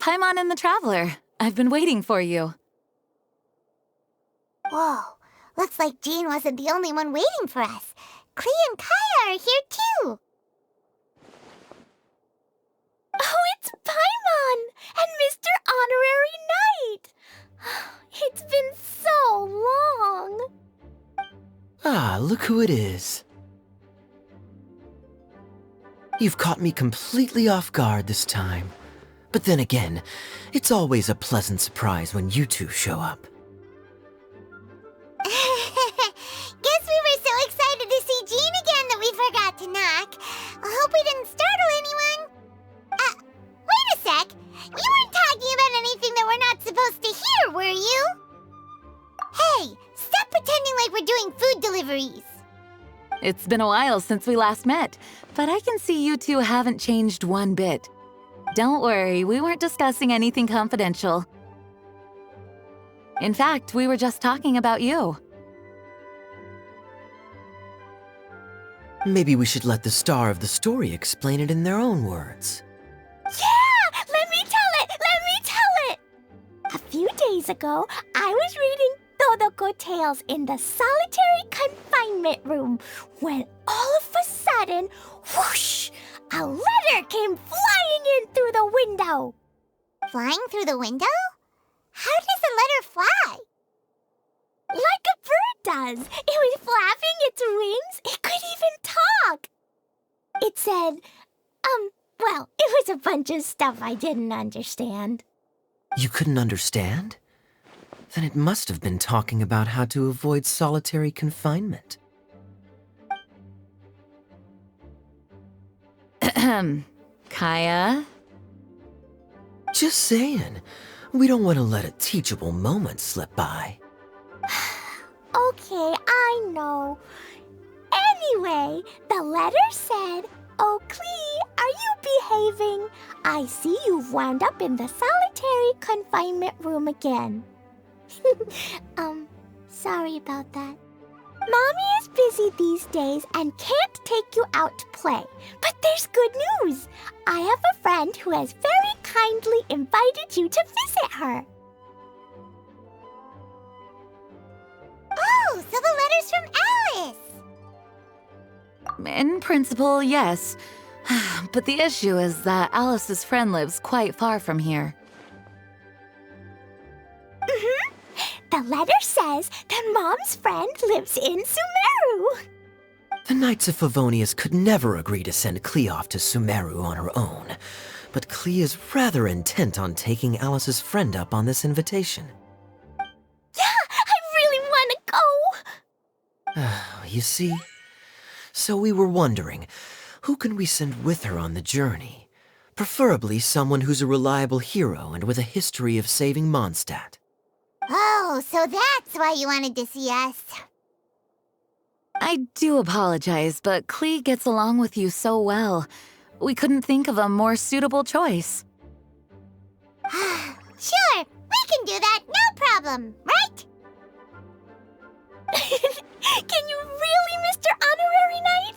Paimon and the Traveler. I've been waiting for you. Whoa, looks like Jean wasn't the only one waiting for us. Klee and Kaya are here too. Oh, it's Paimon and Mr. Honorary Knight. It's been so long. Ah, look who it is. You've caught me completely off guard this time. But then again, it's always a pleasant surprise when you two show up. Guess we were so excited to see Jean again that we forgot to knock. I hope we didn't startle anyone. Wait a sec. You weren't talking about anything that we're not supposed to hear, were you? Hey, stop pretending like we're doing food deliveries. It's been a while since we last met, but I can see you two haven't changed one bit. Don't worry, we weren't discussing anything confidential. In fact, we were just talking about you. Maybe we should let the star of the story explain it in their own words. Yeah! Let me tell it! A few days ago, I was reading Todoko Tales in the solitary confinement room when all of a sudden, whoosh! A letter came flying in through the window. Flying through the window? How does a letter fly? Like a bird does. It was flapping its wings. It could even talk. It said, well, it was a bunch of stuff I didn't understand. You couldn't understand? Then it must have been talking about how to avoid solitary confinement. Kaya? Just saying. We don't want to let a teachable moment slip by. Okay, I know. Anyway, the letter said, "Oh, Klee, are you behaving? I see you've wound up in the solitary confinement room again." Sorry about that. Mommy is busy these days and can't take you out to play. But there's good news. I have a friend who has very kindly invited you to visit her. Oh, so the letter's from Alice. In principle, yes. But the issue is that Alice's friend lives quite far from here. The letter says that Mom's friend lives in Sumeru. The Knights of Favonius could never agree to send Klee off to Sumeru on her own, but Klee is rather intent on taking Alice's friend up on this invitation. Yeah, I really want to go. You see? So we were wondering, who can we send with her on the journey? Preferably someone who's a reliable hero and with a history of saving Mondstadt. Oh, so that's why you wanted to see us. I do apologize, but Klee gets along with you so well. We couldn't think of a more suitable choice. Sure, we can do that, no problem, right? Can you really, Mr. Honorary Knight?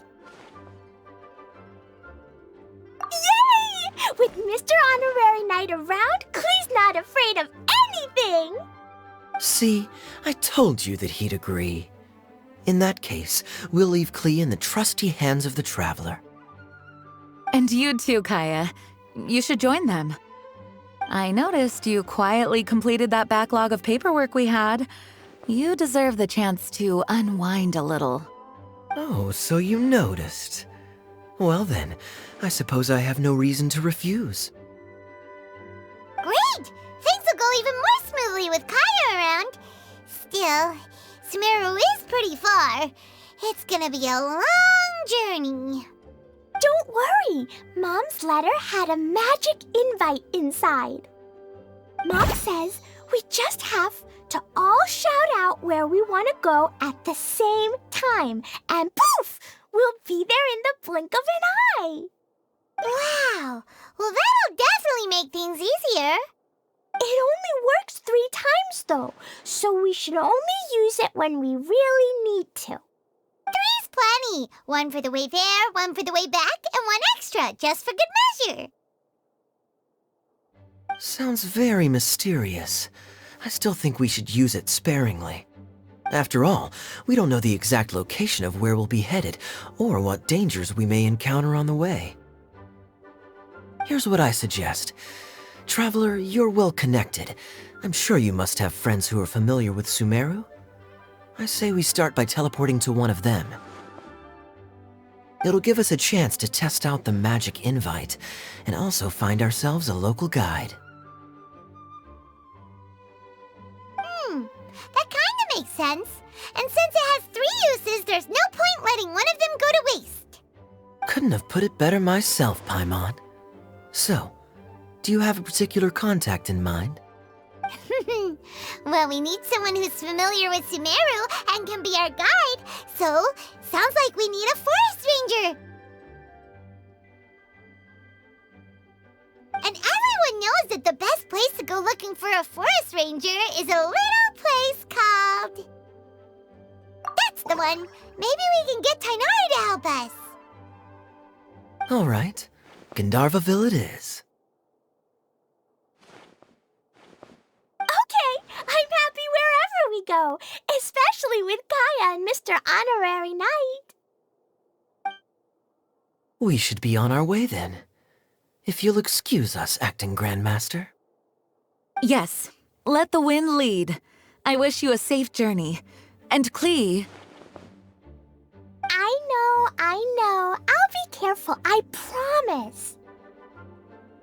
Yay! With Mr. Honorary Knight around, Klee's not afraid of anything! See, I told you that he'd agree. In that case, we'll leave Klee in the trusty hands of the Traveler. And you too, Kaya. You should join them. I noticed you quietly completed that backlog of paperwork we had. You deserve the chance to unwind a little. Oh, so you noticed. Well then, I suppose I have no reason to refuse. Great! Things will go even more smoothly with Kaya around. Still, Sumeru is pretty far. It's gonna be a long journey. Don't worry, Mom's letter had a magic invite inside. Mom says we just have to all shout out where we want to go at the same time, and poof, we'll be there in the blink of an eye. Wow! Well, that'll definitely make things easier. It only works 3 times, though, so we should only use it when we really need to. 3's plenty. 1 for the way there, 1 for the way back, and 1 extra, just for good measure. Sounds very mysterious. I still think we should use it sparingly. After all, we don't know the exact location of where we'll be headed, or what dangers we may encounter on the way. Here's what I suggest. Traveler, you're well connected. I'm sure you must have friends who are familiar with Sumeru. I say we start by teleporting to one of them. It'll give us a chance to test out the magic invite, and also find ourselves a local guide. That kinda makes sense. And since it has 3 uses, there's no point letting one of them go to waste. Couldn't have put it better myself, Paimon. So, do you have a particular contact in mind? Well, we need someone who's familiar with Sumeru and can be our guide, so sounds like we need a forest ranger. And everyone knows that the best place to go looking for a forest ranger is a little place called... That's the one! Maybe we can get Tainari to help us. All right, Gandharvaville it is. Okay, I'm happy wherever we go, especially with Kaya and Mr. Honorary Knight. We should be on our way then. If you'll excuse us, Acting Grandmaster. Yes, let the wind lead. I wish you a safe journey. And Klee... I know. I'll be careful, I promise.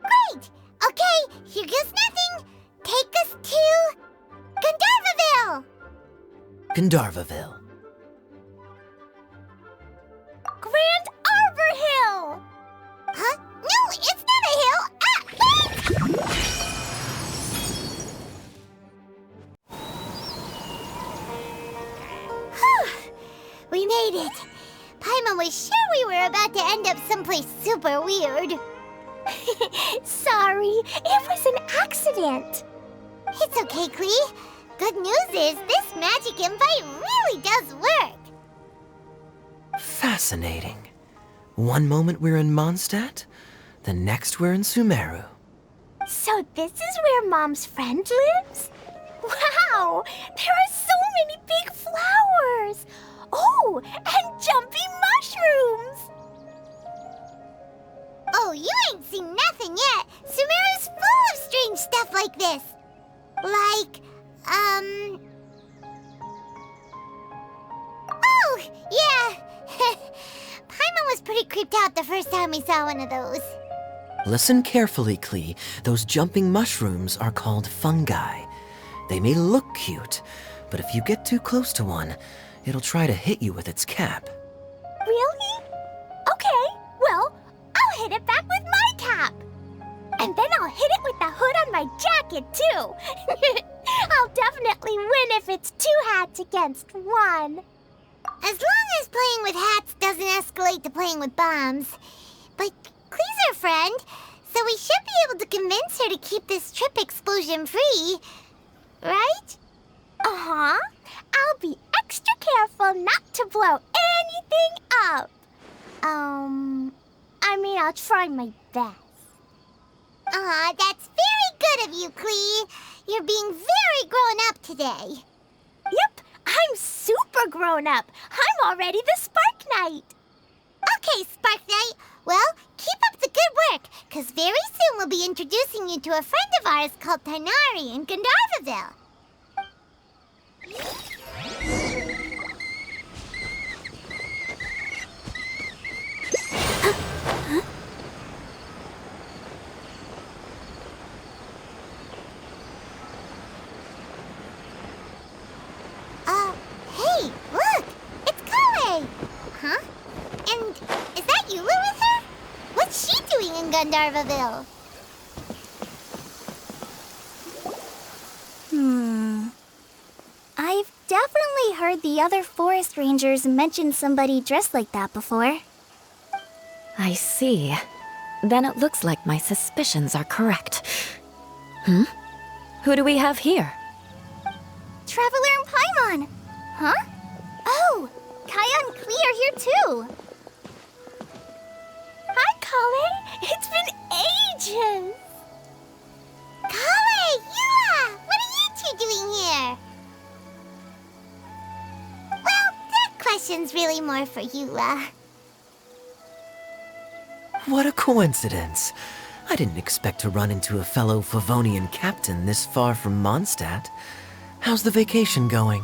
Great! Okay, here goes nothing. Take us to... Gandharvaville! Gandharvaville. Grand Arbor Hill! Huh? No, it's not a hill! We made it! Paimon was sure we were about to end up someplace super weird. Sorry, it was an accident. It's okay, Klee. Good news is this magic invite really does work. Fascinating. One moment we're in Mondstadt, the next we're in Sumeru. So this is where Mom's friend lives? Wow, there are so many big flowers. Oh, and jumping mushrooms. Oh, you ain't seen nothing yet. Sumeru's full of strange stuff like this. Like, Oh, yeah. Paimon was pretty creeped out the first time we saw one of those. Listen carefully, Klee. Those jumping mushrooms are called fungi. They may look cute, but if you get too close to one, it'll try to hit you with its cap. Really? Okay, well, I'll hit it back with my cap. And then I'll hit it with the hood on my jacket, too. I'll definitely win if it's 2 hats against 1. As long as playing with hats doesn't escalate to playing with bombs. But Klee's our friend, so we should be able to convince her to keep this trip explosion-free. Right? Uh-huh. I'll be extra careful not to blow anything up. I'll try my best. Aw, that's very good of you, Klee. You're being very grown up today. Yep, I'm super grown up. I'm already the Spark Knight. Okay, Spark Knight. Well, keep up the good work, because very soon we'll be introducing you to a friend of ours called Tainari in Gandharvaville. Hey, look! It's Kale! Huh? And is that Yula with her? What's she doing in Gandharvaville? I've definitely heard the other forest rangers mention somebody dressed like that before. I see. Then it looks like my suspicions are correct. Who do we have here? Traveler and Paimon! Huh? Oh, Kaya and Klee are here too! Hi, Kale. It's been ages. mission's really more for Eula. What a coincidence. I didn't expect to run into a fellow Favonian captain this far from Mondstadt. How's the vacation going?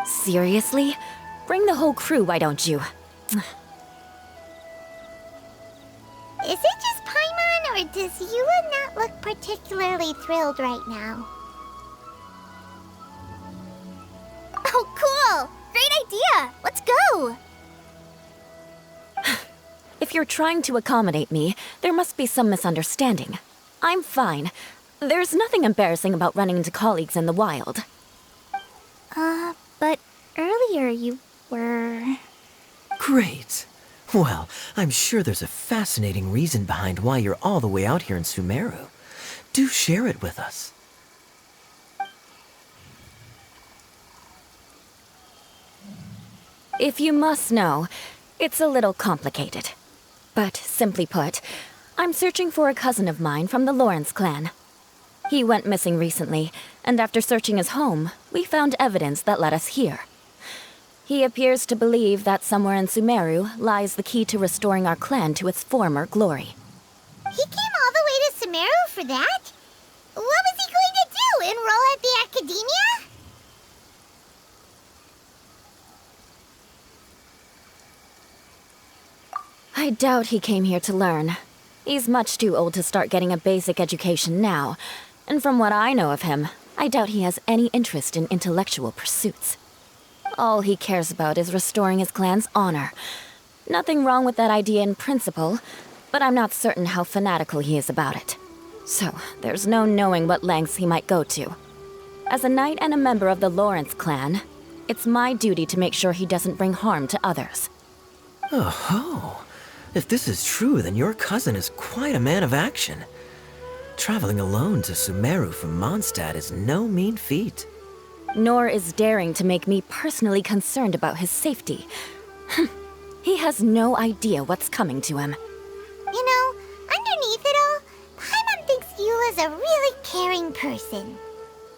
Seriously? Bring the whole crew, why don't you? Is it just Paimon, or does Eula not look particularly thrilled right now? Oh, cool! Great idea! Let's go! If you're trying to accommodate me, there must be some misunderstanding. I'm fine. There's nothing embarrassing about running into colleagues in the wild. But earlier you were... Great. Well, I'm sure there's a fascinating reason behind why you're all the way out here in Sumeru. Do share it with us. If you must know, it's a little complicated. But simply put, I'm searching for a cousin of mine from the Lawrence clan. He went missing recently, and after searching his home, we found evidence that led us here. He appears to believe that somewhere in Sumeru lies the key to restoring our clan to its former glory. He came all the way to Sumeru for that? What was he going to do, enroll at the academia? I doubt he came here to learn. He's much too old to start getting a basic education now, and from what I know of him, I doubt he has any interest in intellectual pursuits. All he cares about is restoring his clan's honor. Nothing wrong with that idea in principle, but I'm not certain how fanatical he is about it. So, there's no knowing what lengths he might go to. As a knight and a member of the Lawrence clan, it's my duty to make sure he doesn't bring harm to others. Oh-ho. If this is true, then your cousin is quite a man of action. Traveling alone to Sumeru from Mondstadt is no mean feat. Nor is daring to make me personally concerned about his safety. He has no idea what's coming to him. You know, underneath it all, Paimon thinks Eula's a really caring person.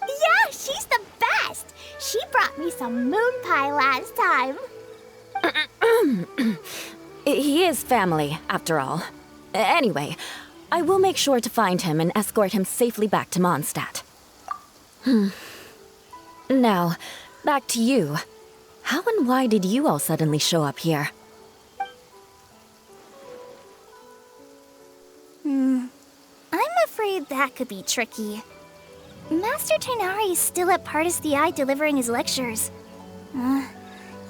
Yeah, she's the best! She brought me some moon pie last time. He is family, after all. Anyway, I will make sure to find him and escort him safely back to Mondstadt. Now, back to you. How and why did you all suddenly show up here? I'm afraid that could be tricky. Master Tighnari is still at Pardis the Eye delivering his lectures.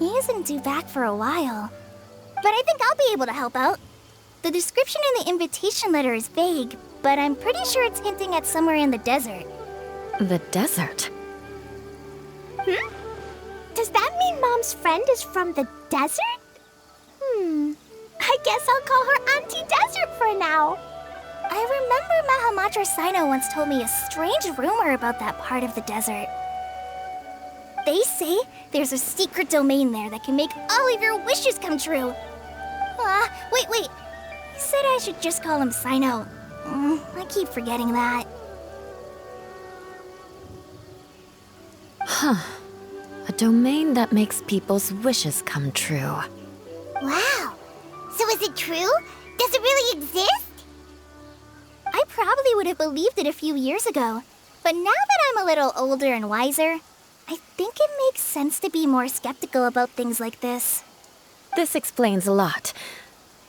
He isn't due back for a while. But I think I'll be able to help out. The description in the invitation letter is vague, but I'm pretty sure it's hinting at somewhere in the desert. The desert? Does that mean Mom's friend is from the desert? I guess I'll call her Auntie Desert for now. I remember Mahamatra Sino once told me a strange rumor about that part of the desert. They say there's a secret domain there that can make all of your wishes come true. Wait. He said I should just call him Sino. I keep forgetting that. A domain that makes people's wishes come true. Wow. So is it true? Does it really exist? I probably would have believed it a few years ago. But now that I'm a little older and wiser, I think it makes sense to be more skeptical about things like this. This explains a lot.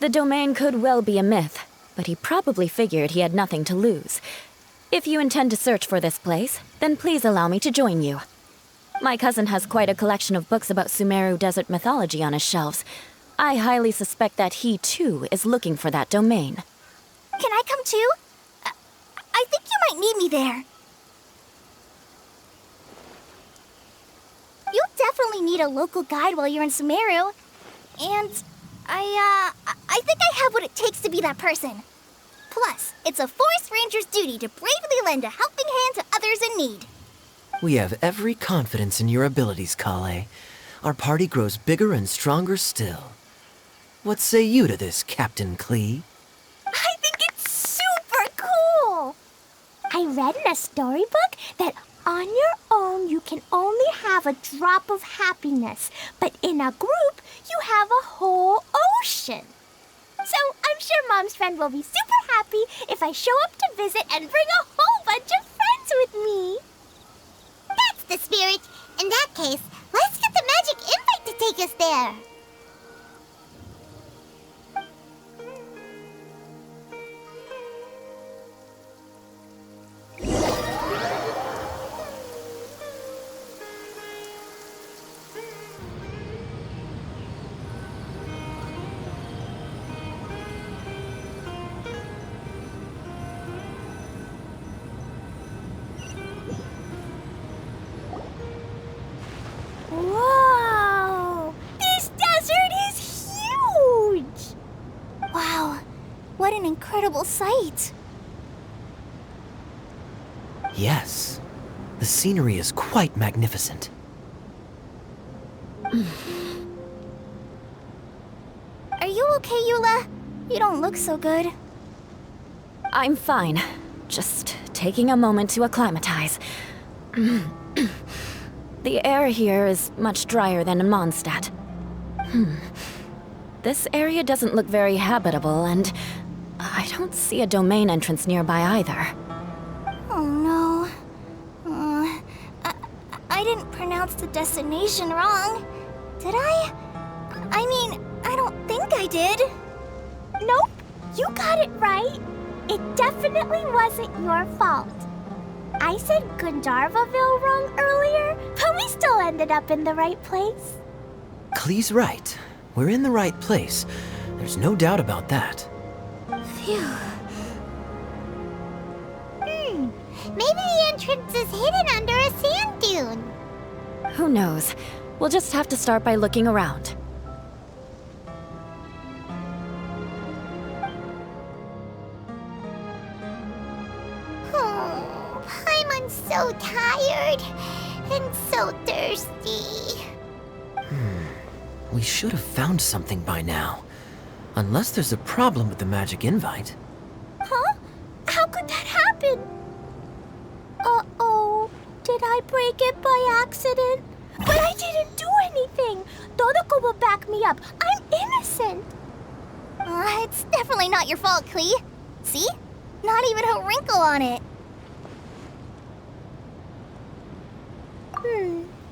The domain could well be a myth, but he probably figured he had nothing to lose. If you intend to search for this place, then please allow me to join you. My cousin has quite a collection of books about Sumeru desert mythology on his shelves. I highly suspect that he, too, is looking for that domain. Can I come too? I think you might need me there. You'll definitely need a local guide while you're in Sumeru. And I think I have what it takes to be that person. Plus, it's a forest ranger's duty to bravely lend a helping hand to others in need. We have every confidence in your abilities, Kale. Our party grows bigger and stronger still. What say you to this, Captain Klee? I think it's super cool! I read in a storybook that On your own, you can only have a drop of happiness, but in a group, you have a whole ocean. So I'm sure Mom's friend will be super happy if I show up to visit and bring a whole bunch of friends with me. That's the spirit. In that case, let's get the magic invite to take us there. Whoa! This desert is huge! Wow, what an incredible sight. Yes, the scenery is quite magnificent. Are you okay, Eula? You don't look so good. I'm fine. Just taking a moment to acclimatize. The air here is much drier than in Mondstadt. This area doesn't look very habitable, and I don't see a domain entrance nearby either. Oh no. I didn't pronounce the destination wrong. Did I? I mean, I don't think I did. Nope, you got it right. It definitely wasn't your fault. I said Gandharvaville wrong earlier, but we still ended up in the right place. Klee's right. We're in the right place. There's no doubt about that. Phew. Maybe the entrance is hidden under a sand dune. Who knows? We'll just have to start by looking around. Oh, Paimon's so tired and so thirsty. We should have found something by now. Unless there's a problem with the magic invite. Huh? How could that happen? Uh-oh. Did I break it by accident? But I didn't do anything. Todoko will back me up. I'm innocent. It's definitely not your fault, Klee. See? Not even a wrinkle on it.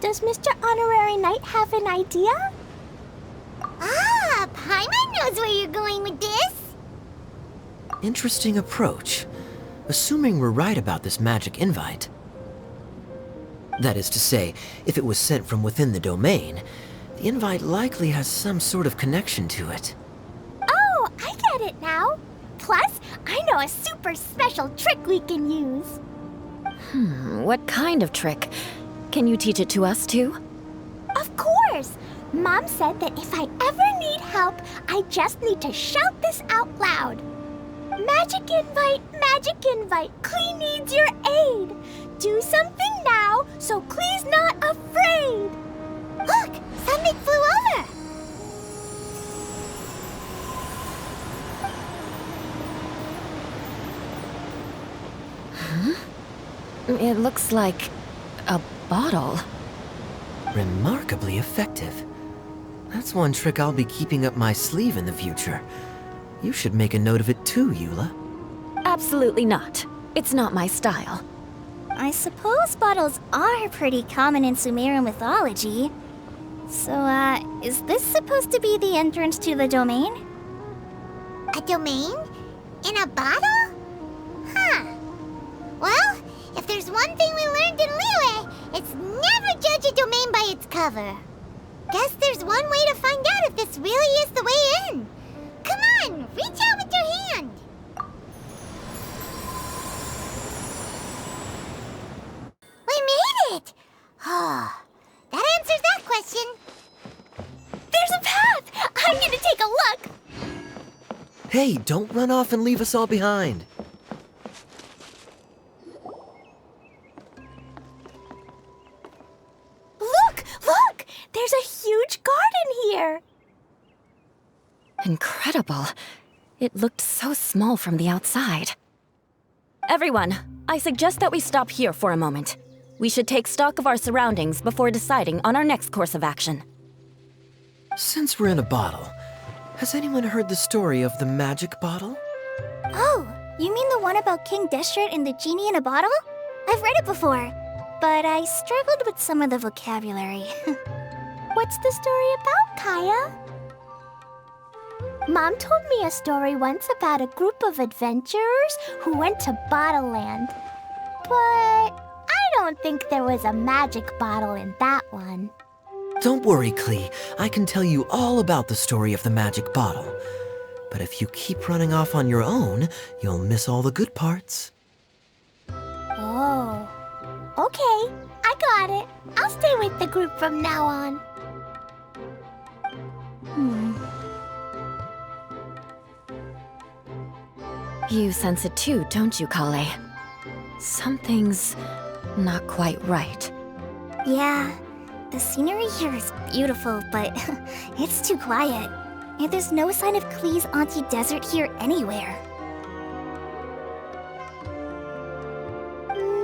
Does Mr. Honorary Knight have an idea? Ah, Paimon knows where you're going with this. Interesting approach. Assuming we're right about this magic invite. That is to say, if it was sent from within the domain, the invite likely has some sort of connection to it. Oh, I get it now. Plus, I know a super special trick we can use. What kind of trick? Can you teach it to us too? Of course! Mom said that if I ever need help, I just need to shout this out loud. Magic invite, Klee needs your aid. Do something now so Klee's not afraid. Look, something flew over. It looks like a bottle. Remarkably effective. That's one trick I'll be keeping up my sleeve in the future. You should make a note of it too, Eula. Absolutely not. It's not my style. I suppose bottles are pretty common in Sumerian mythology. So, is this supposed to be the entrance to the domain? A domain? In a bottle? Huh. Well, if there's one thing we learned in Liyue, it's never judge a domain by its cover. Guess there's one way to find out if this really is the way in. Come on, reach out with your hand. We made it! Oh, that answers that question. There's a path! I'm gonna take a look! Hey, don't run off and leave us all behind. Look! There's a huge garden here! Incredible. It looked so small from the outside. Everyone, I suggest that we stop here for a moment. We should take stock of our surroundings before deciding on our next course of action. Since we're in a bottle, has anyone heard the story of the magic bottle? Oh, you mean the one about King Desert and the genie in a bottle? I've read it before, but I struggled with some of the vocabulary. What's the story about, Kaya? Mom told me a story once about a group of adventurers who went to Bottle Land. But I don't think there was a magic bottle in that one. Don't worry, Klee. I can tell you all about the story of the magic bottle. But if you keep running off on your own, you'll miss all the good parts. Oh, okay. I got it. I'll stay with the group from now on. You sense it too, don't you, Kale? Something's not quite right. Yeah, the scenery here is beautiful, but it's too quiet. And there's no sign of Klee's Auntie Desert here anywhere.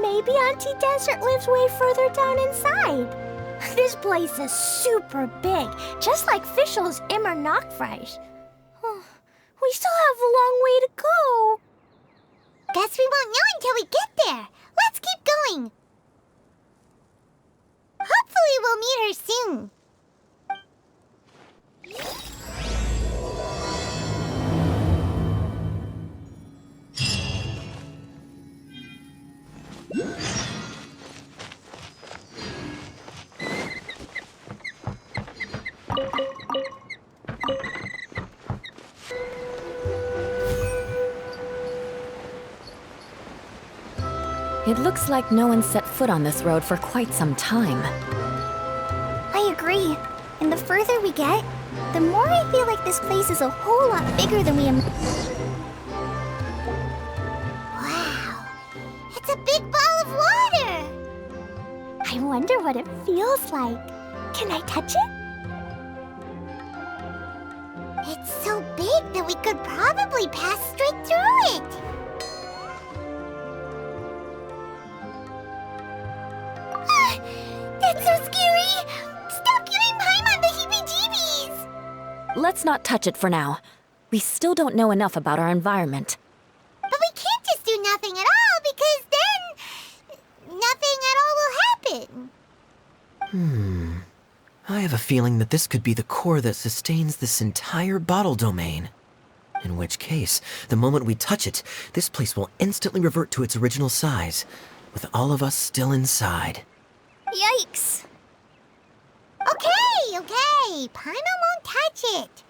Maybe Auntie Desert lives way further down inside. This place is super big, just like Fischl's Immer Nachtreich. We still have a long way to go. Guess we won't know until we get there. Let's keep going. Hopefully we'll meet her soon. It looks like no one set foot on this road for quite some time. I agree. And the further we get, the more I feel like this place is a whole lot bigger than we imagined. Wow, it's a big ball of water. I wonder what it feels like. Can I touch it? It's so big that we could probably pass straight through it. That's so scary! Stop giving Paimon the heebie-jeebies! Let's not touch it for now. We still don't know enough about our environment. But we can't just do nothing at all, because then nothing at all will happen. I have a feeling that this could be the core that sustains this entire bottle domain. In which case, the moment we touch it, this place will instantly revert to its original size, with all of us still inside. Yikes! Okay. Paimon won't touch it.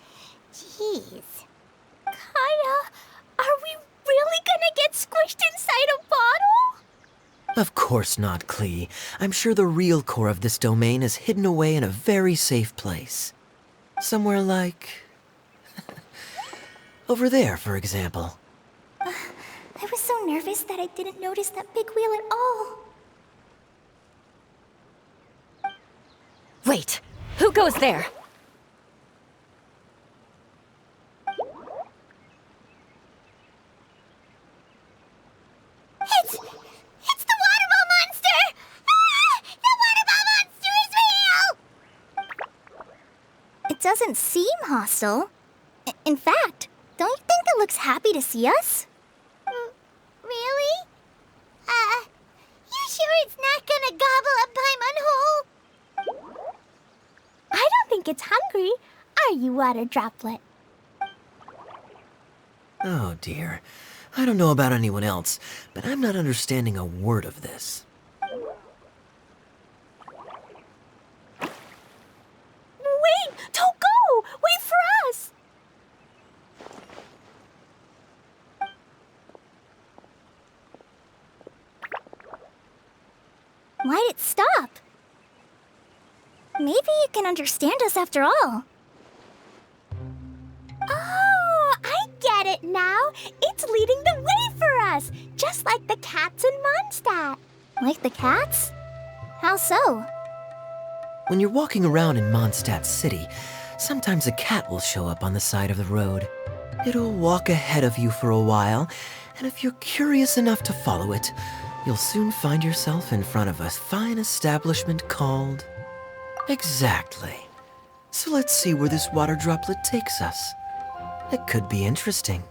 Jeez. Kaya, are we really gonna get squished inside a bottle? Of course not, Klee. I'm sure the real core of this domain is hidden away in a very safe place. Somewhere like... over there, for example. I was so nervous that I didn't notice that big wheel at all. Wait, who goes there? It's the water ball monster! Ah! The water ball monster is real! It doesn't seem hostile. In fact, don't you think it looks happy to see us? Really? You sure it's not gonna gobble up Paimon whole? I don't think it's hungry. Are you, water droplet? Oh dear. I don't know about anyone else, but I'm not understanding a word of this. Wait! Don't go! Wait for us! Why'd it stop? Maybe you can understand us after all. Oh, I get it now. It's leading the way for us, just like the cats in Mondstadt. Like the cats? How so? When you're walking around in Mondstadt City, sometimes a cat will show up on the side of the road. It'll walk ahead of you for a while, and if you're curious enough to follow it, you'll soon find yourself in front of a fine establishment called... Exactly. So let's see where this water droplet takes us. It could be interesting.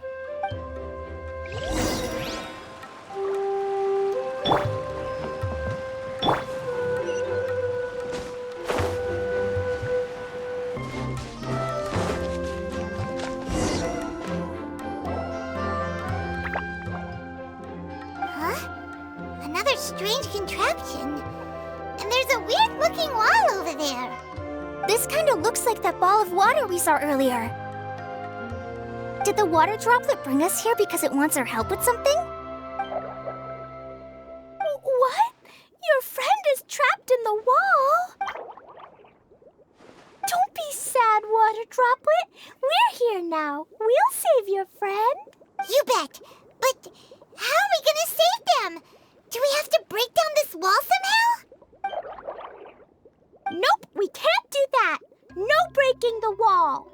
Another strange contraption. And there's a weird-looking wall over there. This kind of looks like that ball of water we saw earlier. Did the water droplet bring us here because it wants our help with something? What? Your friend is trapped in the wall? Don't be sad, water droplet. We're here now. We'll save your friend. You bet. But how are we gonna save them? Do we have to break down this wall somehow? Nope, we can't do that. No breaking the wall.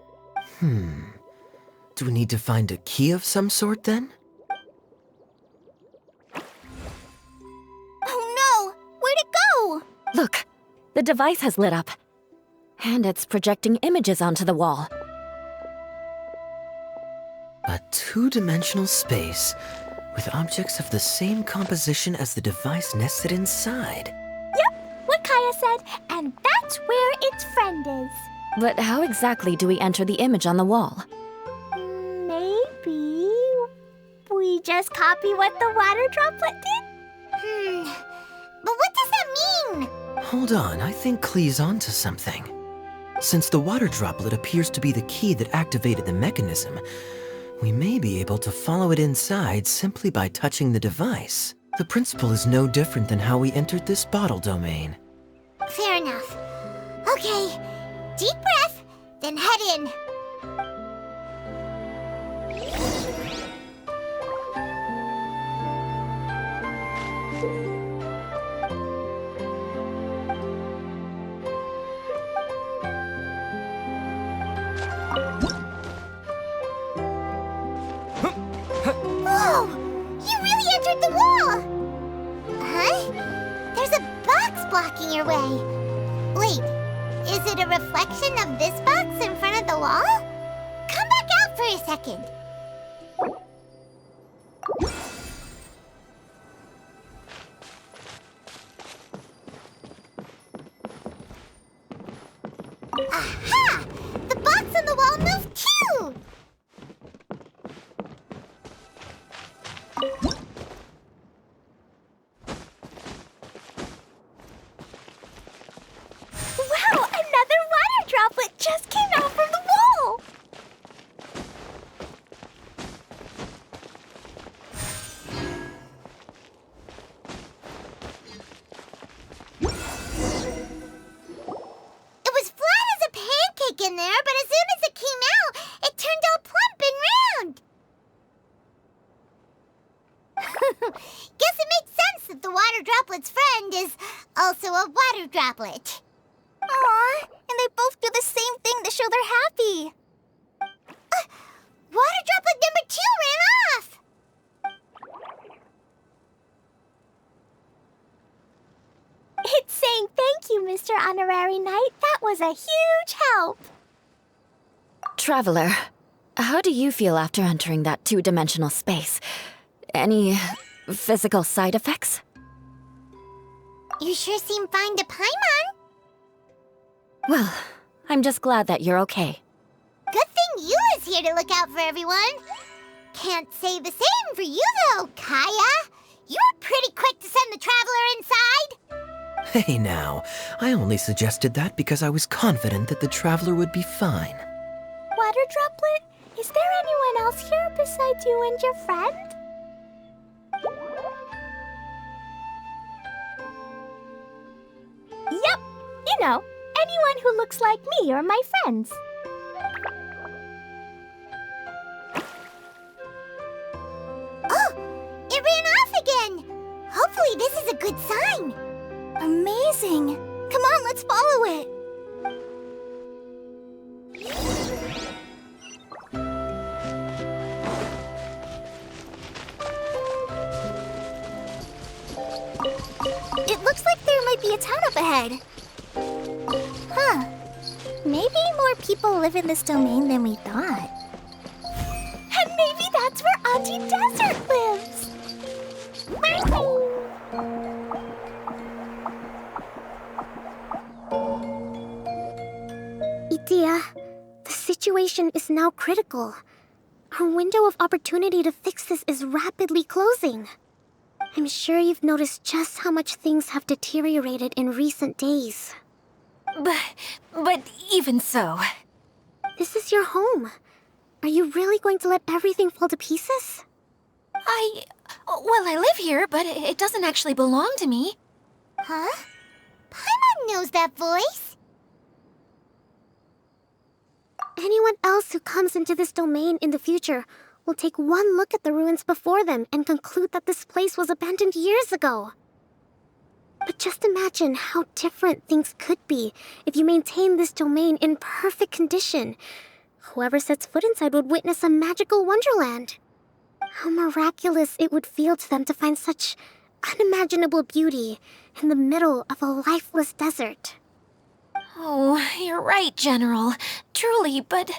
Do we need to find a key of some sort then? Oh no! Where'd it go? Look, the device has lit up. And it's projecting images onto the wall. A two-dimensional space with objects of the same composition as the device nested inside. Yep, what Kaya said, and that's where its friend is. But how exactly do we enter the image on the wall? Maybe we just copy what the water droplet did? But what does that mean? Hold on, I think Klee's onto something. Since the water droplet appears to be the key that activated the mechanism, we may be able to follow it inside simply by touching the device. The principle is no different than how we entered this bottle domain. Fair enough. Okay, deep breath, then head in. Whoa! You really entered the wall! Huh? There's a box blocking your way. Wait, is it a reflection of this box in front of the wall? Come back out for a second. Aha! The box on the wall moved too! Wow, another water droplet just came out from the wall! It was flat as a pancake in there, but as soon as it came out, it turned all plump and round. Guess it makes sense that the water droplet's friend is also a water droplet. Aw, and they both do the same thing to show they're happy. Water droplet number 2 ran off. It's saying thank you, Mr. Honorary Knight. That was a huge help. Traveler, how do you feel after entering that two-dimensional space? Any physical side effects? You sure seem fine to Paimon. Well, I'm just glad that you're okay. Good thing you is here to look out for everyone. Can't say the same for you, though, Kaya. You were pretty quick to send the traveler inside. Hey now, I only suggested that because I was confident that the traveler would be fine. Water droplet, is there anyone else here besides you and your friend? Yep, you know, anyone who looks like me or my friends. Oh, it ran off again. Hopefully this is a good sign. Amazing. Come on, let's follow it. town up ahead. Huh. Maybe more people live in this domain than we thought. And maybe that's where Auntie Desert lives. Itia, the situation is now critical. Our window of opportunity to fix this is rapidly closing. I'm sure you've noticed just how much things have deteriorated in recent days. But even so... This is your home. Are you really going to let everything fall to pieces? Well, I live here, but it doesn't actually belong to me. Huh? Paimon knows that voice. Anyone else who comes into this domain in the future will take one look at the ruins before them and conclude that this place was abandoned years ago. But just imagine how different things could be if you maintain this domain in perfect condition. Whoever sets foot inside would witness a magical wonderland. How miraculous it would feel to them to find such unimaginable beauty in the middle of a lifeless desert. Oh, you're right, General. Truly, but...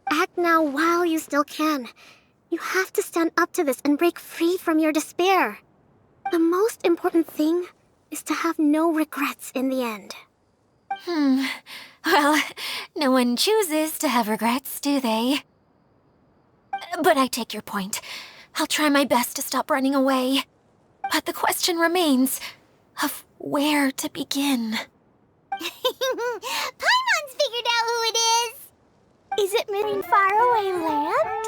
Act now while you still can. You have to stand up to this and break free from your despair. The most important thing is to have no regrets in the end. Well, no one chooses to have regrets, do they? But I take your point. I'll try my best to stop running away. But the question remains of where to begin. Paimon's figured out who it is. Is it in faraway land?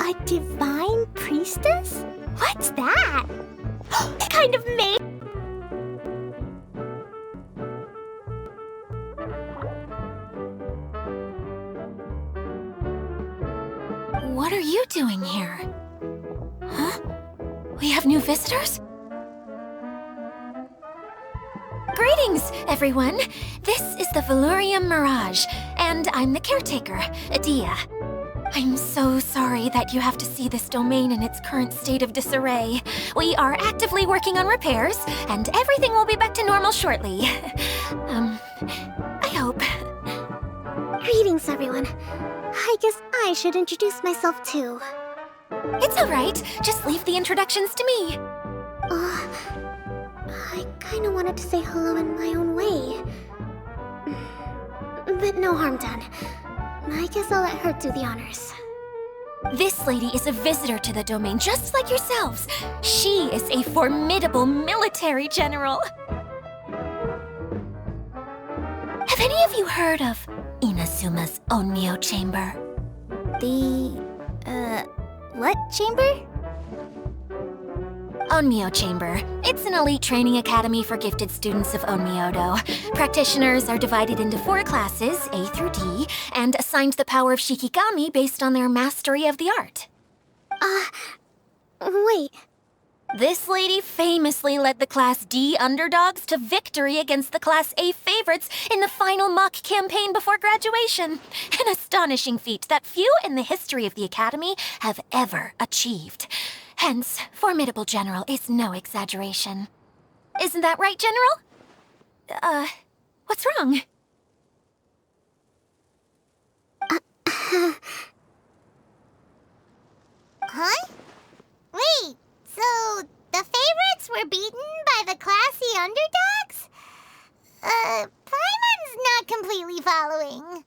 A divine priestess? What's that? It kind of made... What are you doing here? Huh? We have new visitors? Greetings, everyone! This is the Valurium Mirage, and I'm the caretaker, Adia. I'm so sorry that you have to see this domain in its current state of disarray. We are actively working on repairs, and everything will be back to normal shortly. I hope. Greetings, everyone. I guess I should introduce myself too. It's alright, just leave the introductions to me. I kinda wanted to say hello in my own way. But no harm done. I guess I'll let her do the honors. This lady is a visitor to the domain, just like yourselves. She is a formidable military general. Have any of you heard of Inazuma's Onmyo Chamber? What chamber? Onmyo Chamber. It's an elite training academy for gifted students of Onmyodo. Practitioners are divided into 4 classes, A through D, and assigned the power of Shikigami based on their mastery of the art. Wait. This lady famously led the Class D underdogs to victory against the Class A favorites in the final mock campaign before graduation. An astonishing feat that few in the history of the Academy have ever achieved. Hence, formidable general is no exaggeration. Isn't that right, General? What's wrong? Huh? Wait, so the favorites were beaten by the classy underdogs? Paimon's not completely following.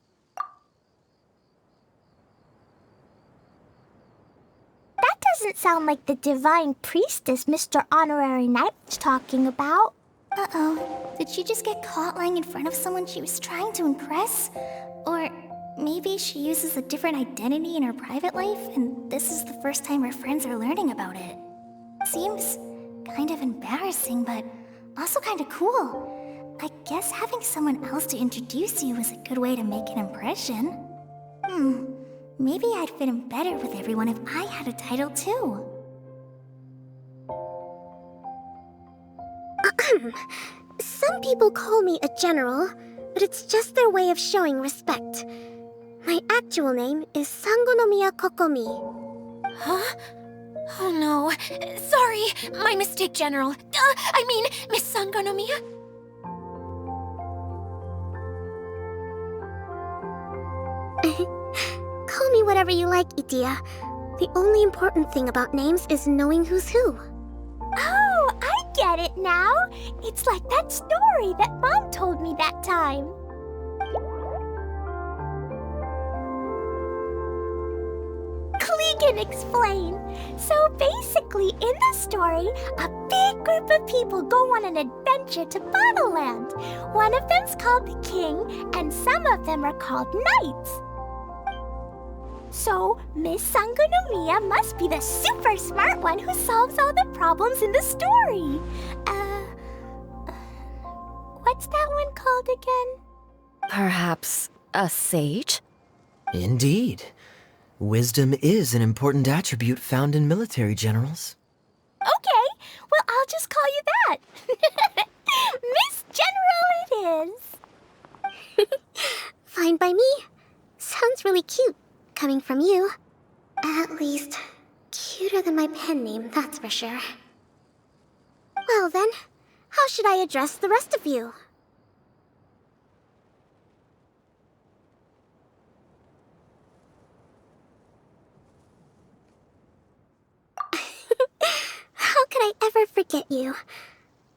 That doesn't sound like the divine priestess Mr. Honorary Knight was talking about. Uh-oh. Did she just get caught lying in front of someone she was trying to impress? Or maybe she uses a different identity in her private life, and this is the first time her friends are learning about it. Seems kind of embarrassing, but also kind of cool. I guess having someone else to introduce you is a good way to make an impression. Maybe I'd fit in better with everyone if I had a title too. Some people call me a general, but it's just their way of showing respect. My actual name is Sangonomiya Kokomi. Huh? Oh no. Sorry, my mistake, General. Miss Sangonomiya. Call me whatever you like, Idia. The only important thing about names is knowing who's who. Oh, I get it now. It's like that story that Mom told me that time. Klee can explain. So basically, in the story, a big group of people go on an adventure to Bottleland. One of them's called the King, and some of them are called Knights. So, Miss Sangonomiya must be the super smart one who solves all the problems in the story. What's that one called again? Perhaps a sage? Indeed. Wisdom is an important attribute found in military generals. Okay, well, I'll just call you that. Miss General it is. Fine by me. Sounds really cute, coming from you. At least, cuter than my pen name, that's for sure. Well then, how should I address the rest of you? How could I ever forget you?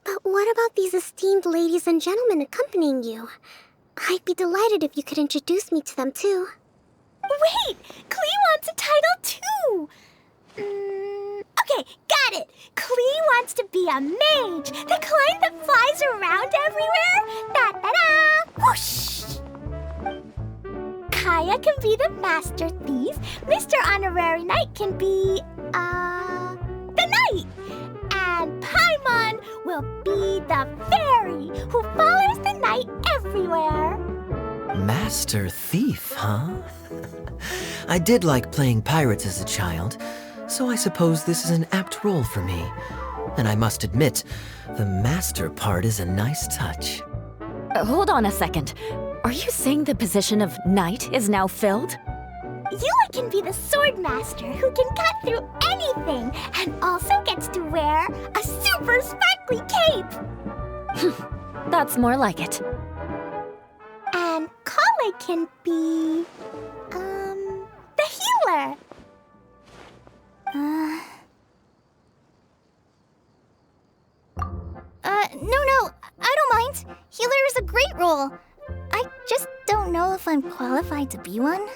But what about these esteemed ladies and gentlemen accompanying you? I'd be delighted if you could introduce me to them too. Wait, Klee wants a title too. Okay, got it. Klee wants to be a mage, the kind that flies around everywhere. Da-da-da! Whoosh! Kaya can be the master thief. Mr. Honorary Knight can be, the knight. And Paimon will be the fairy who follows the knight everywhere. Master Thief, huh? I did like playing pirates as a child, so I suppose this is an apt role for me. And I must admit, the master part is a nice touch. Hold on a second. Are you saying the position of knight is now filled? Yula can be the sword master who can cut through anything and also gets to wear a super sparkly cape. That's more like it. And Kale can be, the healer. No, I don't mind. Healer is a great role. I just don't know if I'm qualified to be one.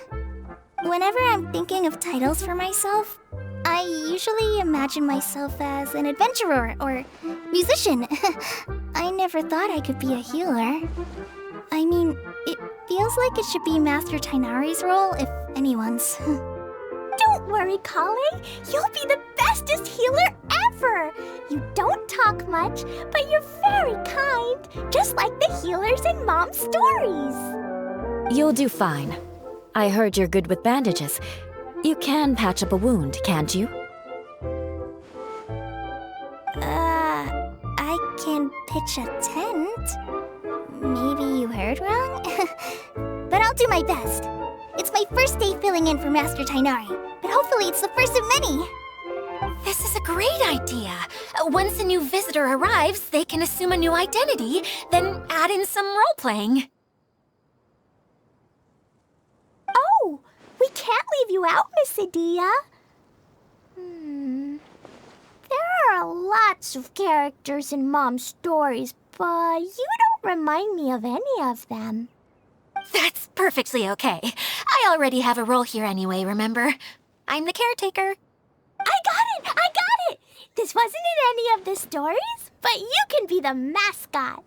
Whenever I'm thinking of titles for myself, I usually imagine myself as an adventurer or musician. I never thought I could be a healer. I mean, it feels like it should be Master Tainari's role, if anyone's. Don't worry, Kale. You'll be the bestest healer ever. You don't talk much, but you're very kind, just like the healers in Mom's stories. You'll do fine. I heard you're good with bandages. You can patch up a wound, can't you? I can pitch a tent. Maybe you heard wrong? But I'll do my best. It's my first day filling in for Master Tainari, but hopefully it's the first of many. This is a great idea. Once a new visitor arrives, they can assume a new identity, then add in some role-playing. Oh, we can't leave you out, Miss Idia. There are lots of characters in Mom's stories, but you don't remind me of any of them. That's perfectly okay. I already have a role here anyway, remember? I'm the caretaker. I got it! This wasn't in any of the stories, but you can be the mascot.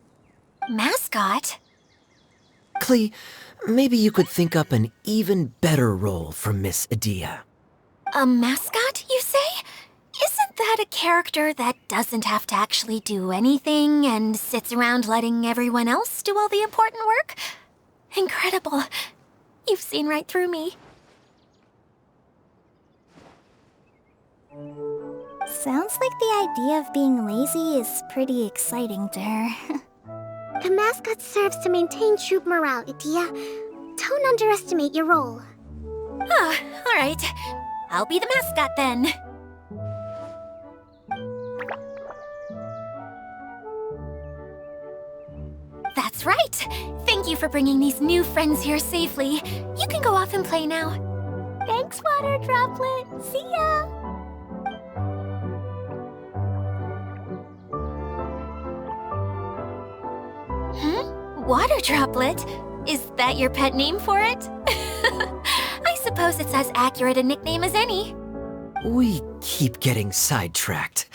Mascot? Klee, maybe you could think up an even better role for Miss Idia. A mascot, you say? Isn't that a character that doesn't have to actually do anything and sits around letting everyone else do all the important work? Incredible. You've seen right through me. Sounds like the idea of being lazy is pretty exciting to her. The mascot serves to maintain troop morale, Idia. Don't underestimate your role. Ah, all right. I'll be the mascot then. That's right. Thank you for bringing these new friends here safely. You can go off and play now. Thanks, Water Droplet. See ya! Water Droplet? Is that your pet name for it? I suppose it's as accurate a nickname as any. We keep getting sidetracked,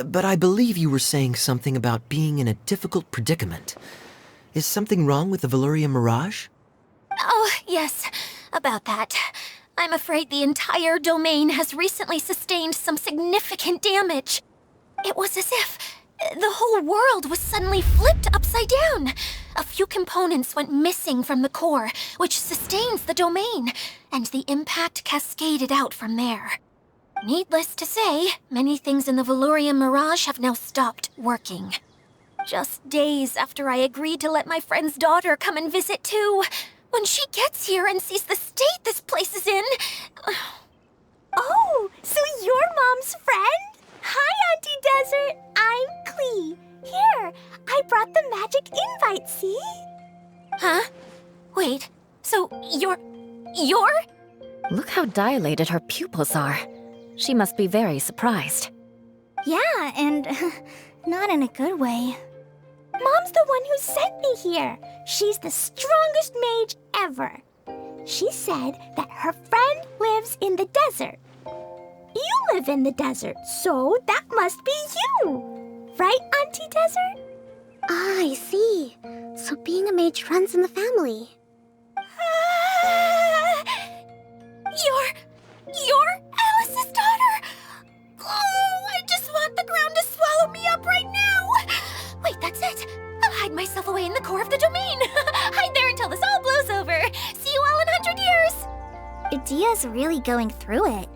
but I believe you were saying something about being in a difficult predicament. Is something wrong with the Veluria Mirage? Oh, yes, about that. I'm afraid the entire domain has recently sustained some significant damage. It was as if the whole world was suddenly flipped upside down. A few components went missing from the core, which sustains the domain, and the impact cascaded out from there. Needless to say, many things in the Veluria Mirage have now stopped working. Just days after I agreed to let my friend's daughter come and visit too. When she gets here and sees the state this place is in... Oh, so you're Mom's friend? Hi, Auntie Desert. I'm Klee. Here, I brought the magic invite, see? Huh? Wait, so you're... Look how dilated her pupils are. She must be very surprised. Yeah, and not in a good way. Mom's the one who sent me here. She's the strongest mage ever. She said that her friend lives in the desert. You live in the desert, so that must be you. Right, Auntie Desert? Ah, I see. So being a mage runs in the family. You're Alice's daughter? Oh, I just want the ground to swallow me up right now. Wait, that's it. I'll hide myself away in the core of the domain. Hide there until this all blows over. See you all in 100 years. Idia's really going through it.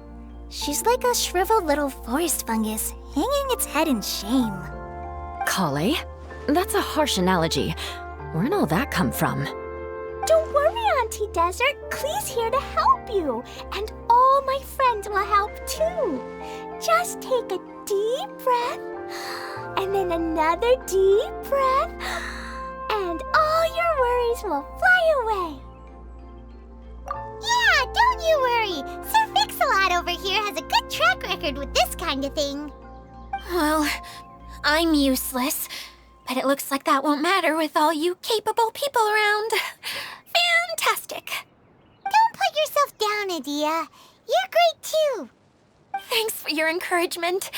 She's like a shriveled little forest fungus, hanging its head in shame. Kale? That's a harsh analogy. Where'd all that come from? Don't worry, Auntie Desert. Klee's here to help you. And all my friends will help too. Just take a deep breath, and then another deep breath, and all your worries will fly away. Yeah, don't you worry. Sir Fix-a-Lot over here has a good track record with this kind of thing. Well, I'm useless, but it looks like that won't matter with all you capable people around. Fantastic. Don't put yourself down, Adia. You're great too. Thanks for your encouragement.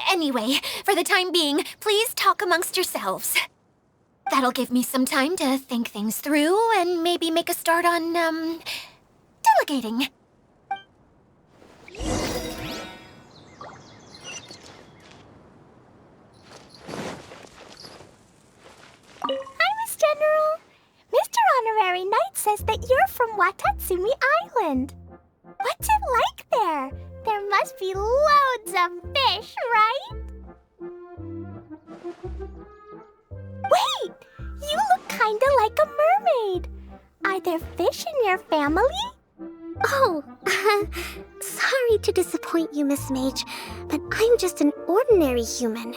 Anyway, for the time being, please talk amongst yourselves. That'll give me some time to think things through and maybe make a start on, delegating. Hi, Miss General. Mr. Honorary Knight says that you're from Watatsumi Island. What's it like there? There must be loads of fish, right? Wait! You look kinda like a mermaid. Are there fish in your family? Oh, sorry to disappoint you, Miss Mage, but I'm just an ordinary human.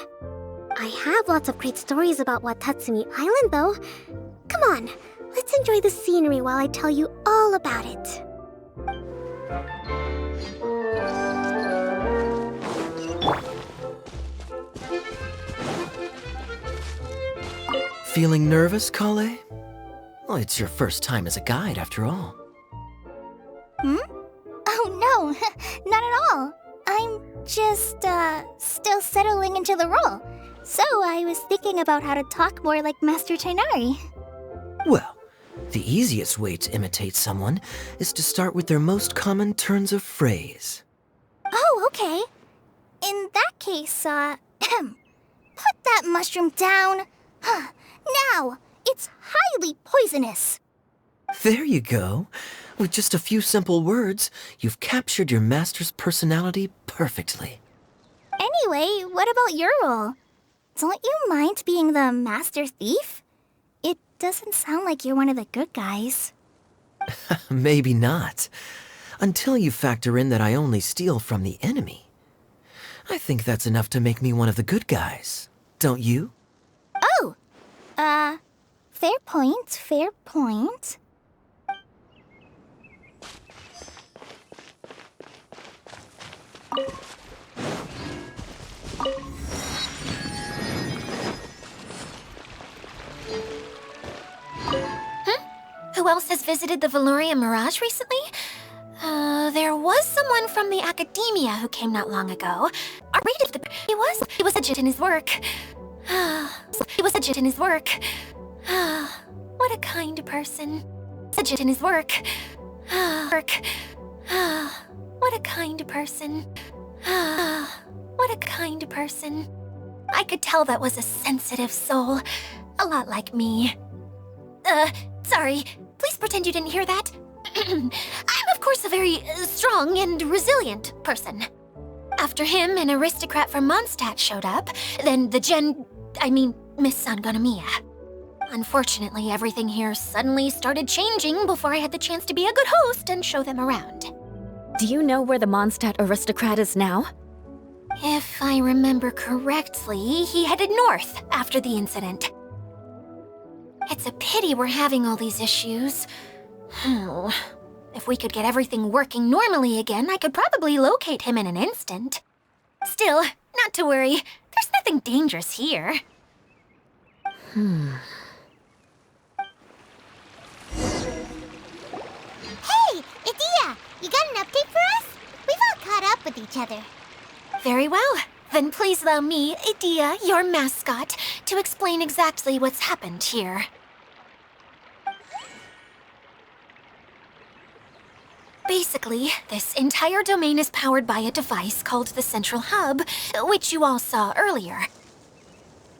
I have lots of great stories about Watatsumi Island, though. Come on, let's enjoy the scenery while I tell you all about it. Feeling nervous, Kale? Well, it's your first time as a guide, after all. Oh no, not at all. I'm just, still settling into the role. So I was thinking about how to talk more like Master Tainari. Well, the easiest way to imitate someone is to start with their most common turns of phrase. Oh, okay. In that case, put that mushroom down. Now, it's highly poisonous. There you go. With just a few simple words, you've captured your master's personality perfectly. Anyway, what about your role? Don't you mind being the master thief? It doesn't sound like you're one of the good guys. Maybe not. Until you factor in that I only steal from the enemy. I think that's enough to make me one of the good guys. Don't you? Oh! Fair point, fair point. Who else has visited the Valoria Mirage recently? There was someone from the academia who came not long ago. He was legit in his work. He was legit in his work. What a kind person. Legit in his work. What a kind person. What a kind person. I could tell that was a sensitive soul. A lot like me. Sorry. Please pretend you didn't hear that. I'm, of course, a very strong and resilient person. After him, an aristocrat from Mondstadt showed up, then Miss Sangonomiya. Unfortunately, everything here suddenly started changing before I had the chance to be a good host and show them around. Do you know where the Mondstadt aristocrat is now? If I remember correctly, he headed north after the incident. It's a pity we're having all these issues. If we could get everything working normally again, I could probably locate him in an instant. Still, not to worry. There's nothing dangerous here. Hey, Idia, you got an update for us? We've all caught up with each other. Very well. Then please allow me, Idia, your mascot, to explain exactly what's happened here. Basically, this entire domain is powered by a device called the Central Hub, which you all saw earlier.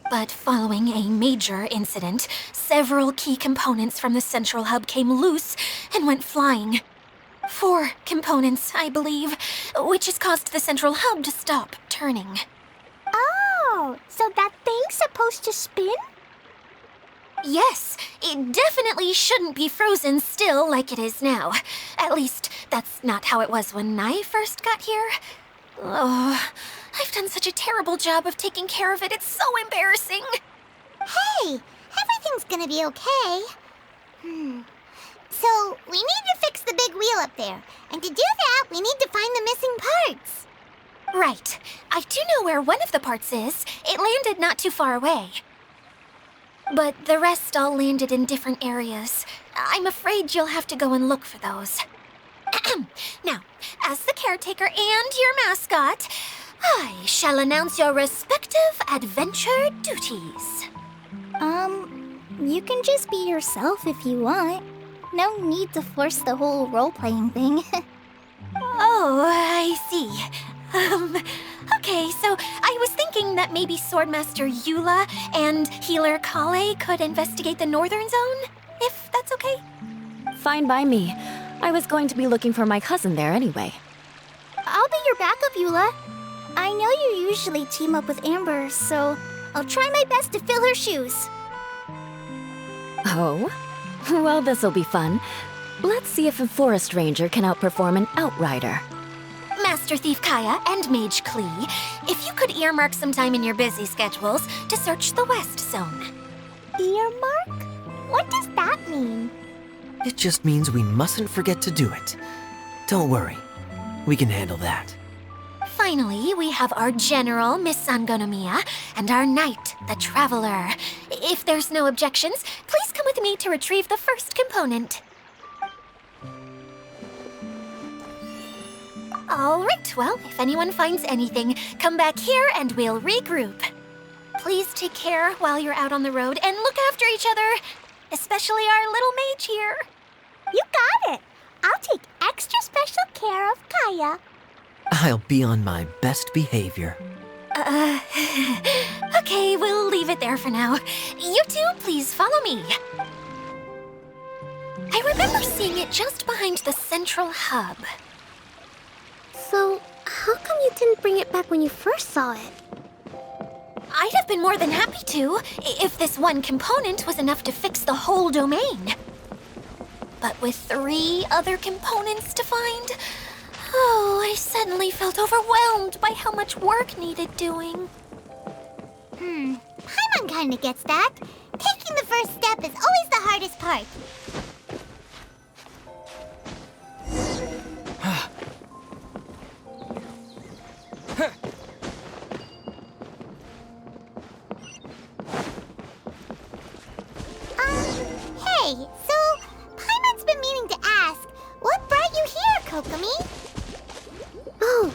But following a major incident, several key components from the Central Hub came loose and went flying. 4 components, I believe, which has caused the Central Hub to stop turning. Oh, so that thing's supposed to spin? Yes, it definitely shouldn't be frozen still like it is now. At least, that's not how it was when I first got here. Oh, I've done such a terrible job of taking care of it. It's so embarrassing. Hey, everything's gonna be okay. So, we need to fix the big wheel up there. And to do that, we need to find the missing parts. Right. I do know where one of the parts is. It landed not too far away. But the rest all landed in different areas. I'm afraid you'll have to go and look for those. Now, as the caretaker and your mascot, I shall announce your respective adventure duties. You can just be yourself if you want. No need to force the whole role-playing thing. Oh, I see. Okay, so I was thinking that maybe Swordmaster Eula and Healer Kale could investigate the northern zone, if that's okay? Fine by me. I was going to be looking for my cousin there anyway. I'll be your backup, Eula. I know you usually team up with Amber, so I'll try my best to fill her shoes. Oh? Well, this'll be fun. Let's see if a forest ranger can outperform an outrider. Master Thief Kaya and Mage Klee, if you could earmark some time in your busy schedules to search the West Zone. Earmark? What does that mean? It just means we mustn't forget to do it. Don't worry. We can handle that. Finally, we have our General, Miss Sangonomiya, and our Knight, the Traveler. If there's no objections, please come with me to retrieve the first component. All right, well, if anyone finds anything, come back here and we'll regroup. Please take care while you're out on the road and look after each other, especially our little mage here. You got it. I'll take extra special care of Kaya. I'll be on my best behavior. Okay, we'll leave it there for now. You two, please follow me. I remember seeing it just behind the Central Hub. So, how come you didn't bring it back when you first saw it? I'd have been more than happy to, if this one component was enough to fix the whole domain. But with 3 other components to find, I suddenly felt overwhelmed by how much work needed doing. Paimon kinda gets that. Taking the first step is always the hardest part. Hey, so Paimon's been meaning to ask, what brought you here, Kokomi? Oh,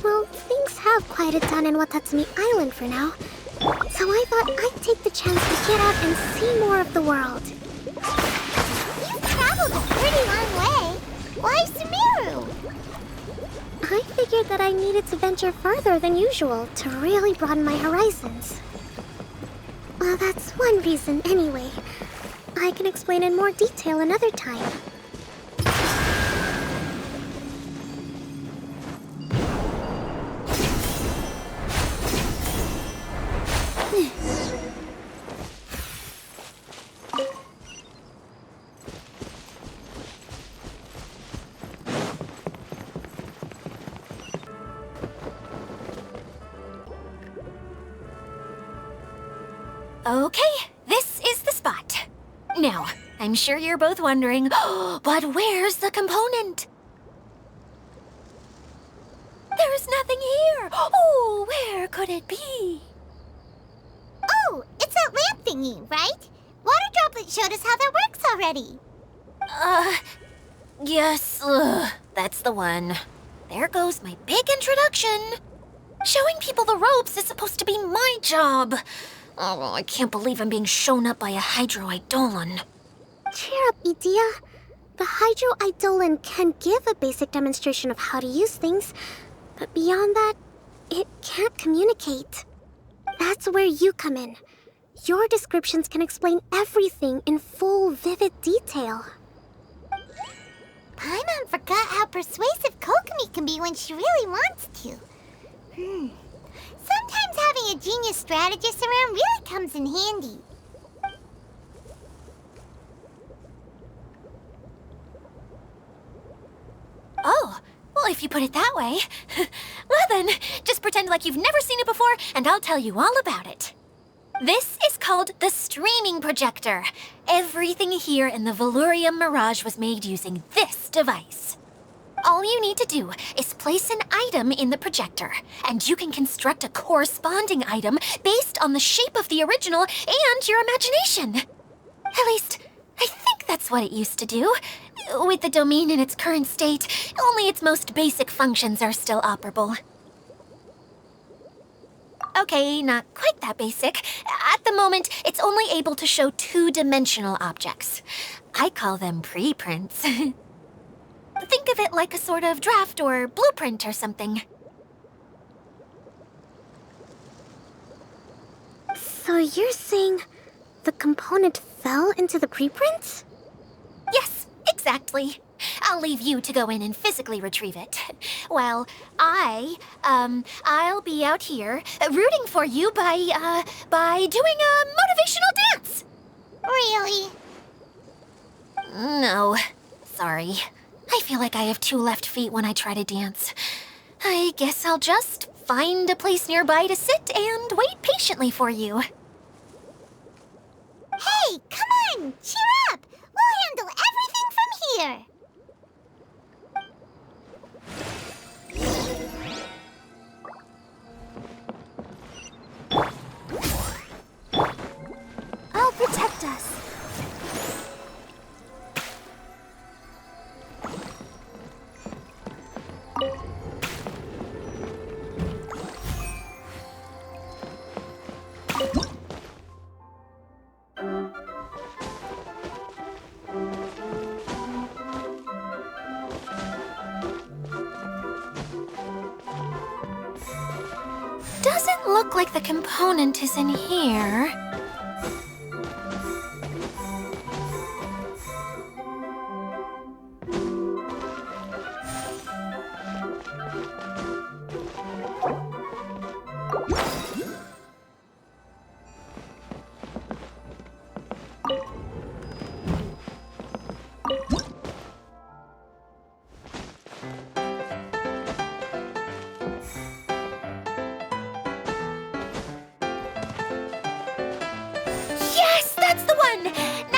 well, things have quieted down in Watatsumi Island for now. So I thought I'd take the chance to get out and see more of the world. You've traveled a pretty long way. Why Sumeru? I figured that I needed to venture further than usual to really broaden my horizons. Well, that's one reason anyway. I can explain in more detail another time. Okay, this is the spot. Now, I'm sure you're both wondering, but where's the component? There's nothing here. Oh, where could it be? Oh, it's that lamp thingy, right? Water Droplet showed us how that works already. Yes, that's the one. There goes my big introduction. Showing people the ropes is supposed to be my job. Oh, I can't believe I'm being shown up by a Hydro-Eidolon. Cheer up, Idia. The Hydro-Eidolon can give a basic demonstration of how to use things, but beyond that, it can't communicate. That's where you come in. Your descriptions can explain everything in full, vivid detail. Paimon forgot how persuasive Kokomi can be when she really wants to. Sometimes having a genius strategist around really comes in handy. Oh, well, if you put it that way. Well then, just pretend like you've never seen it before, and I'll tell you all about it. This is called the streaming projector. Everything here in the Valurium Mirage was made using this device. All you need to do is place an item in the projector, and you can construct a corresponding item based on the shape of the original and your imagination. At least, I think that's what it used to do. With the domain in its current state, only its most basic functions are still operable. Okay, not quite that basic. At the moment, it's only able to show two-dimensional objects. I call them preprints. Think of it like a sort of draft or blueprint or something. So you're saying the component fell into the preprints? Yes, exactly. I'll leave you to go in and physically retrieve it. Well, I'll be out here rooting for you by doing a motivational dance. Really? No, sorry. I feel like I have two left feet when I try to dance. I guess I'll just find a place nearby to sit and wait patiently for you. Hey, come on! Cheer up! We'll handle everything from here! I'll protect us. Doesn't look like the component is in here.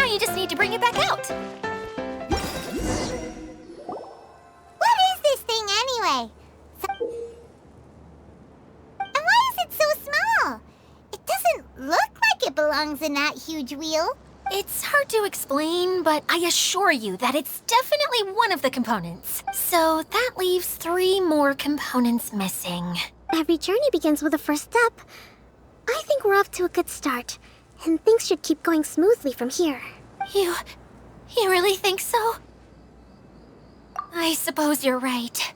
you just need to bring it back out. What is this thing anyway? And why is it so small? It doesn't look like it belongs in that huge wheel. It's hard to explain, but I assure you that it's definitely one of the components. So that leaves 3 more components missing. Every journey begins with a first step. I think we're off to a good start, and things should keep going smoothly from here. You really think so? I suppose you're right.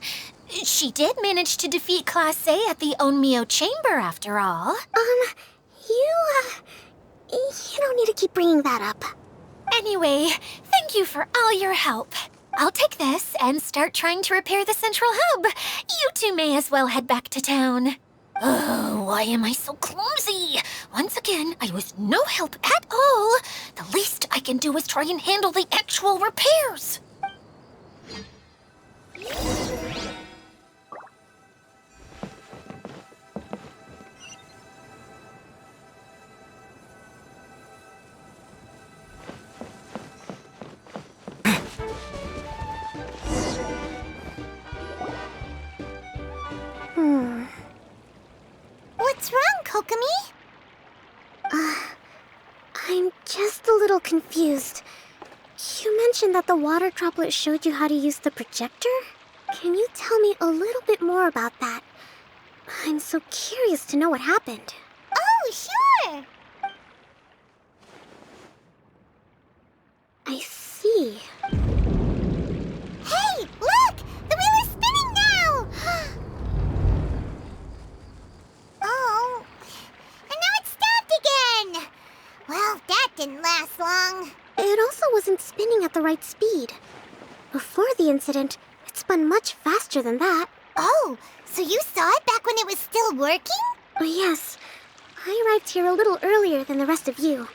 She did manage to defeat Class A at the Onmyo Chamber after all. You don't need to keep bringing that up. Anyway, thank you for all your help. I'll take this and start trying to repair the central hub. You two may as well head back to town. Oh, why am I so clumsy? Once again, I was no help at all. The least I can do is try and handle the actual repairs. What's wrong, Kokomi? I'm just a little confused. You mentioned that the water droplet showed you how to use the projector? Can you tell me a little bit more about that? I'm so curious to know what happened. Oh, sure. I see. Hey, look! The wheel is spinning now! Oh, and now it's stopped again! Well, that didn't last long. It also wasn't spinning at the right speed. Before the incident, it spun much faster than that. Oh, so you saw it back when it was still working? Oh, yes. I arrived here a little earlier than the rest of you.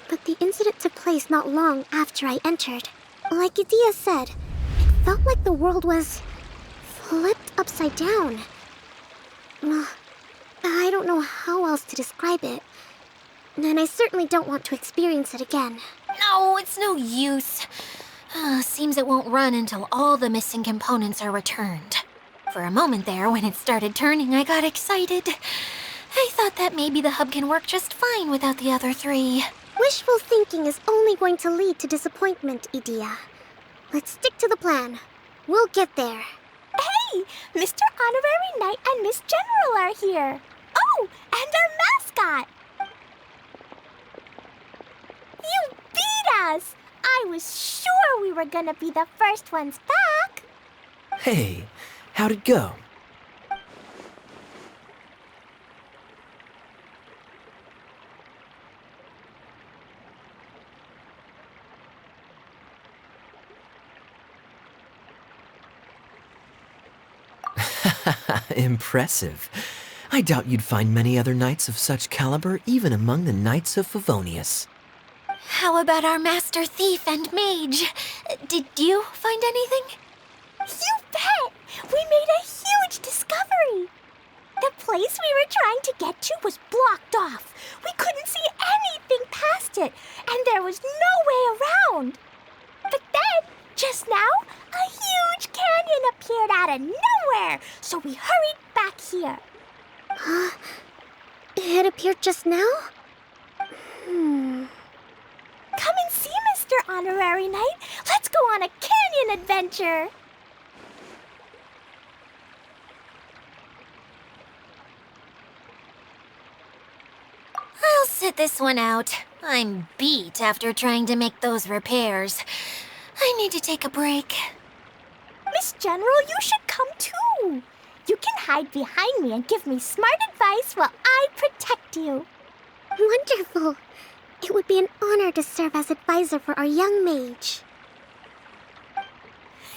But the incident took place not long after I entered. Like Adia said, it felt like the world was flipped upside down. I don't know how else to describe it. And I certainly don't want to experience it again. No, it's no use. Seems it won't run until all the missing components are returned. For a moment there, when it started turning, I got excited. I thought that maybe the hub can work just fine without the other 3. Wishful thinking is only going to lead to disappointment, Idia. Let's stick to the plan. We'll get there. Hey, Mr. Honorary Knight and Miss General are here. Oh, and our mascot. You beat us! I was sure we were gonna be the first ones back. Hey, how'd it go? Impressive. I doubt you'd find many other knights of such caliber even among the Knights of Favonius. How about our master thief and mage? Did you find anything? You bet! We made a huge discovery. The place we were trying to get to was blocked off. We couldn't see anything past it, and there was no way around. But then, just now, a huge canyon appeared out of nowhere, so we hurried back here. It appeared just now? Come and see, Mr. Honorary Knight. Let's go on a canyon adventure. I'll sit this one out. I'm beat after trying to make those repairs. I need to take a break. Miss General, you should come too. You can hide behind me and give me smart advice while I protect you. Wonderful. It would be an honor to serve as advisor for our young mage.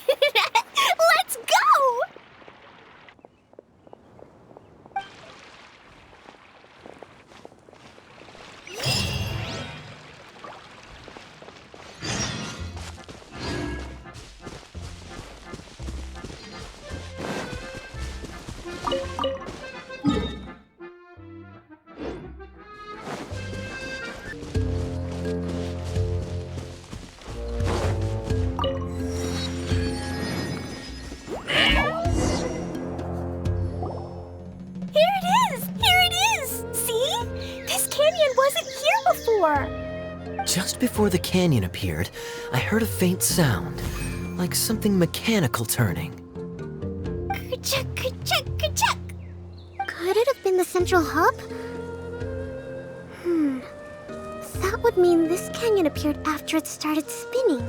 Let's go! before the canyon appeared, I heard a faint sound, like something mechanical turning. Ka-chuck, ka-chuck, ka-chuck. Could it have been the central hub? That would mean this canyon appeared after it started spinning.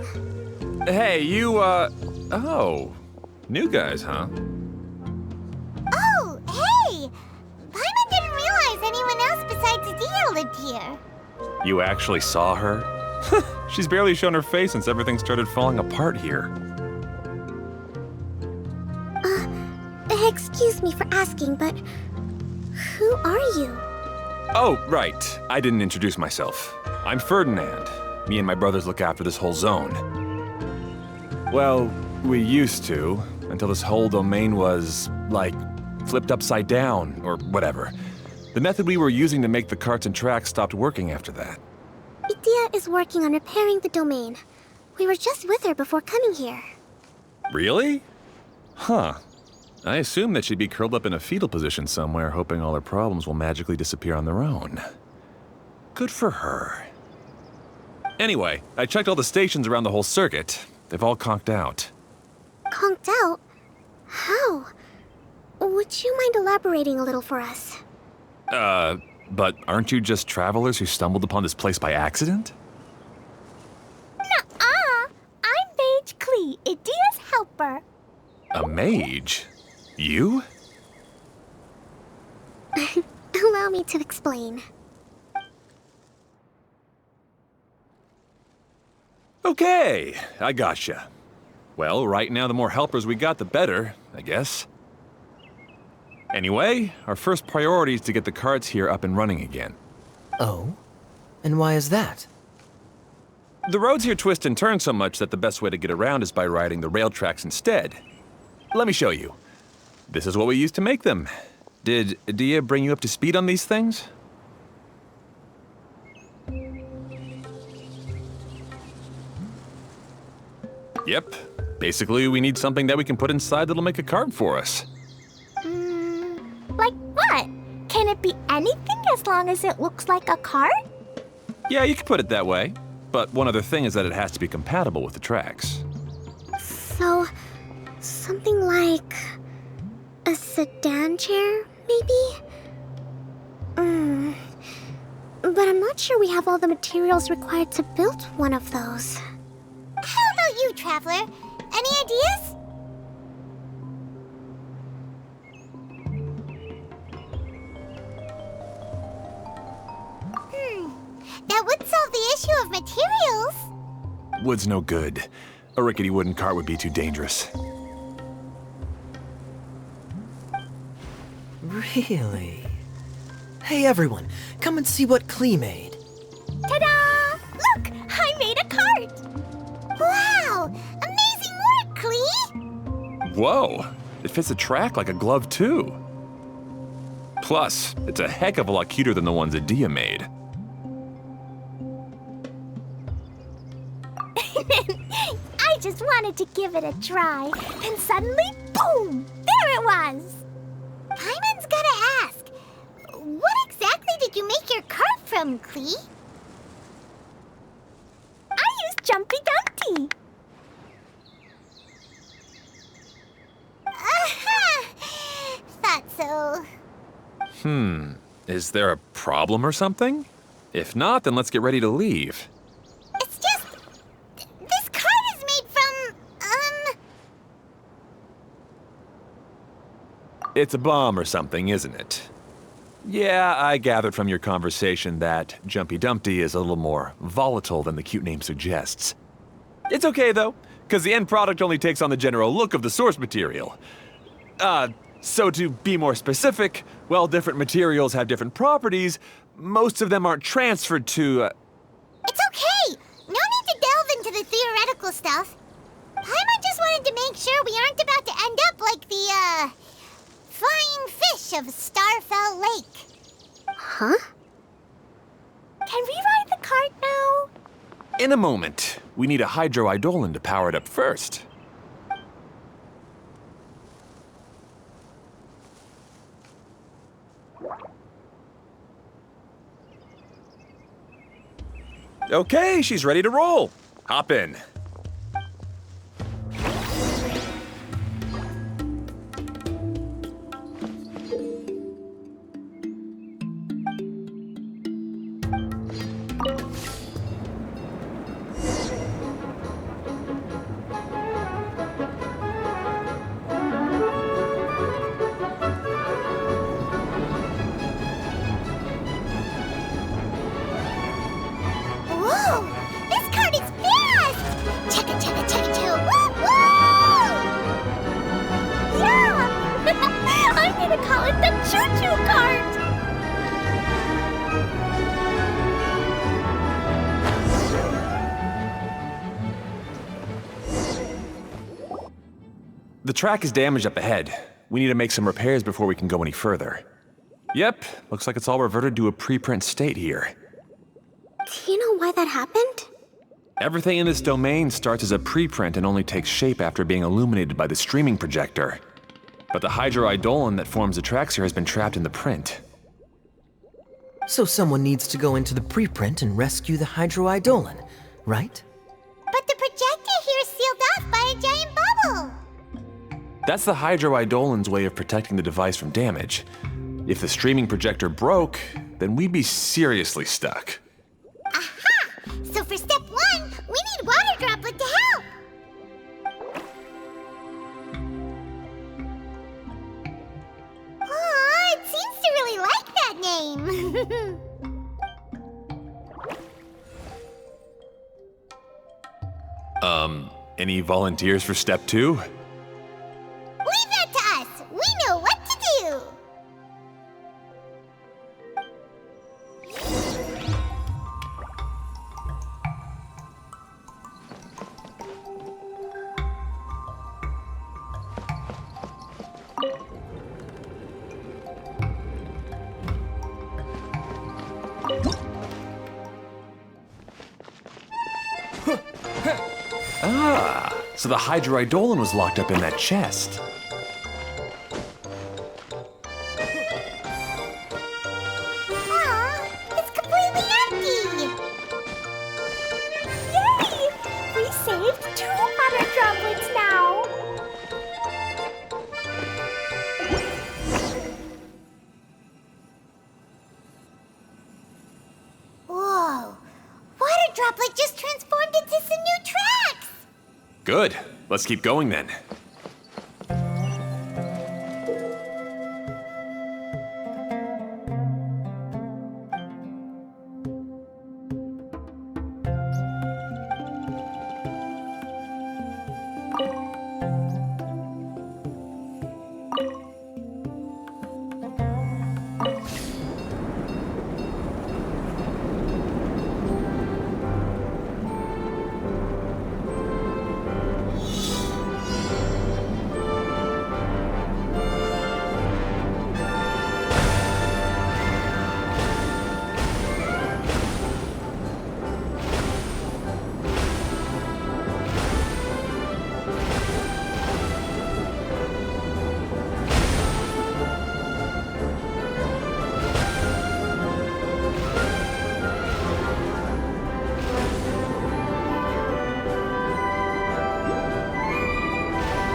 Hey, you, oh. New guys, huh? Oh, hey! Paimon didn't realize anyone else besides Adia lived here. You actually saw her? She's barely shown her face since everything started falling apart here. Excuse me for asking, but who are you? Oh, right. I didn't introduce myself. I'm Ferdinand. Me and my brothers look after this whole zone. Well, we used to, until this whole domain was, like, flipped upside down, or whatever. The method we were using to make the carts and tracks stopped working after that. Idia is working on repairing the domain. We were just with her before coming here. Really? Huh. I assume that she'd be curled up in a fetal position somewhere, hoping all her problems will magically disappear on their own. Good for her. Anyway, I checked all the stations around the whole circuit. They've all conked out. Conked out? How? Would you mind elaborating a little for us? But aren't you just travelers who stumbled upon this place by accident? Nuh-uh. I'm Mage Klee, Idia's helper. A mage? You? Allow me to explain. Okay, I gotcha. Well, right now the more helpers we got, the better, I guess. Anyway, our first priority is to get the carts here up and running again. Oh? And why is that? The roads here twist and turn so much that the best way to get around is by riding the rail tracks instead. Let me show you. This is what we used to make them. Did Adia bring you up to speed on these things? Yep. Basically, we need something that we can put inside that'll make a cart for us. Like what? Can it be anything as long as it looks like a cart? Yeah, you could put it that way. But one other thing is that it has to be compatible with the tracks. So, something like a sedan chair, maybe? But I'm not sure we have all the materials required to build one of those. How about you, Traveler? Any ideas? That would solve the issue of materials. Wood's no good. A rickety wooden cart would be too dangerous. Really? Hey everyone, come and see what Klee made. Ta-da! Look! I made a cart! Wow! Amazing work, Klee! Whoa! It fits the track like a glove, too. Plus, it's a heck of a lot cuter than the ones Adia made. I just wanted to give it a try. And suddenly, boom! There it was! Paimon's gotta ask, what exactly did you make your cart from, Klee? I used Jumpy Dumpty. Aha! Thought so. Is there a problem or something? If not, then let's get ready to leave. It's just... this cart is made from, It's a bomb or something, isn't it? Yeah, I gathered from your conversation that Jumpy Dumpty is a little more volatile than the cute name suggests. It's okay, though, because the end product only takes on the general look of the source material. So to be more specific, while different materials have different properties, most of them aren't transferred to, It's okay! No need to delve into the theoretical stuff. Paimon just wanted to make sure we aren't about to end up like the, flying fish of Starfell Lake. Huh? Can we ride the cart now? In a moment. We need a hydroidolin to power it up first. Okay, she's ready to roll. Hop in. Whoa! This cart is fast! Chugga chugga chugga choo! Woo woo! Yeah! I'm gonna call it the choo-choo cart! The track is damaged up ahead. We need to make some repairs before we can go any further. Yep, looks like it's all reverted to a preprint state here. Do you know why that happened? Everything in this domain starts as a preprint and only takes shape after being illuminated by the streaming projector. But the hydroidolin that forms the tracks here has been trapped in the print. So someone needs to go into the preprint and rescue the hydroidolin, right? But the projector here is sealed off by a giant bubble! That's the hydroidolin's way of protecting the device from damage. If the streaming projector broke, then we'd be seriously stuck. Aha! So for step 1, we need water droplet to help! Aw, it seems to really like that name! Any volunteers for step 2? Leave that to us! We know what to do! Ah, so the hydroidolin was locked up in that chest. Aw, it's completely empty! Yay! We saved 2 water droplets now! Whoa! Water droplet just transformed into some new tracks! Good. Let's keep going then.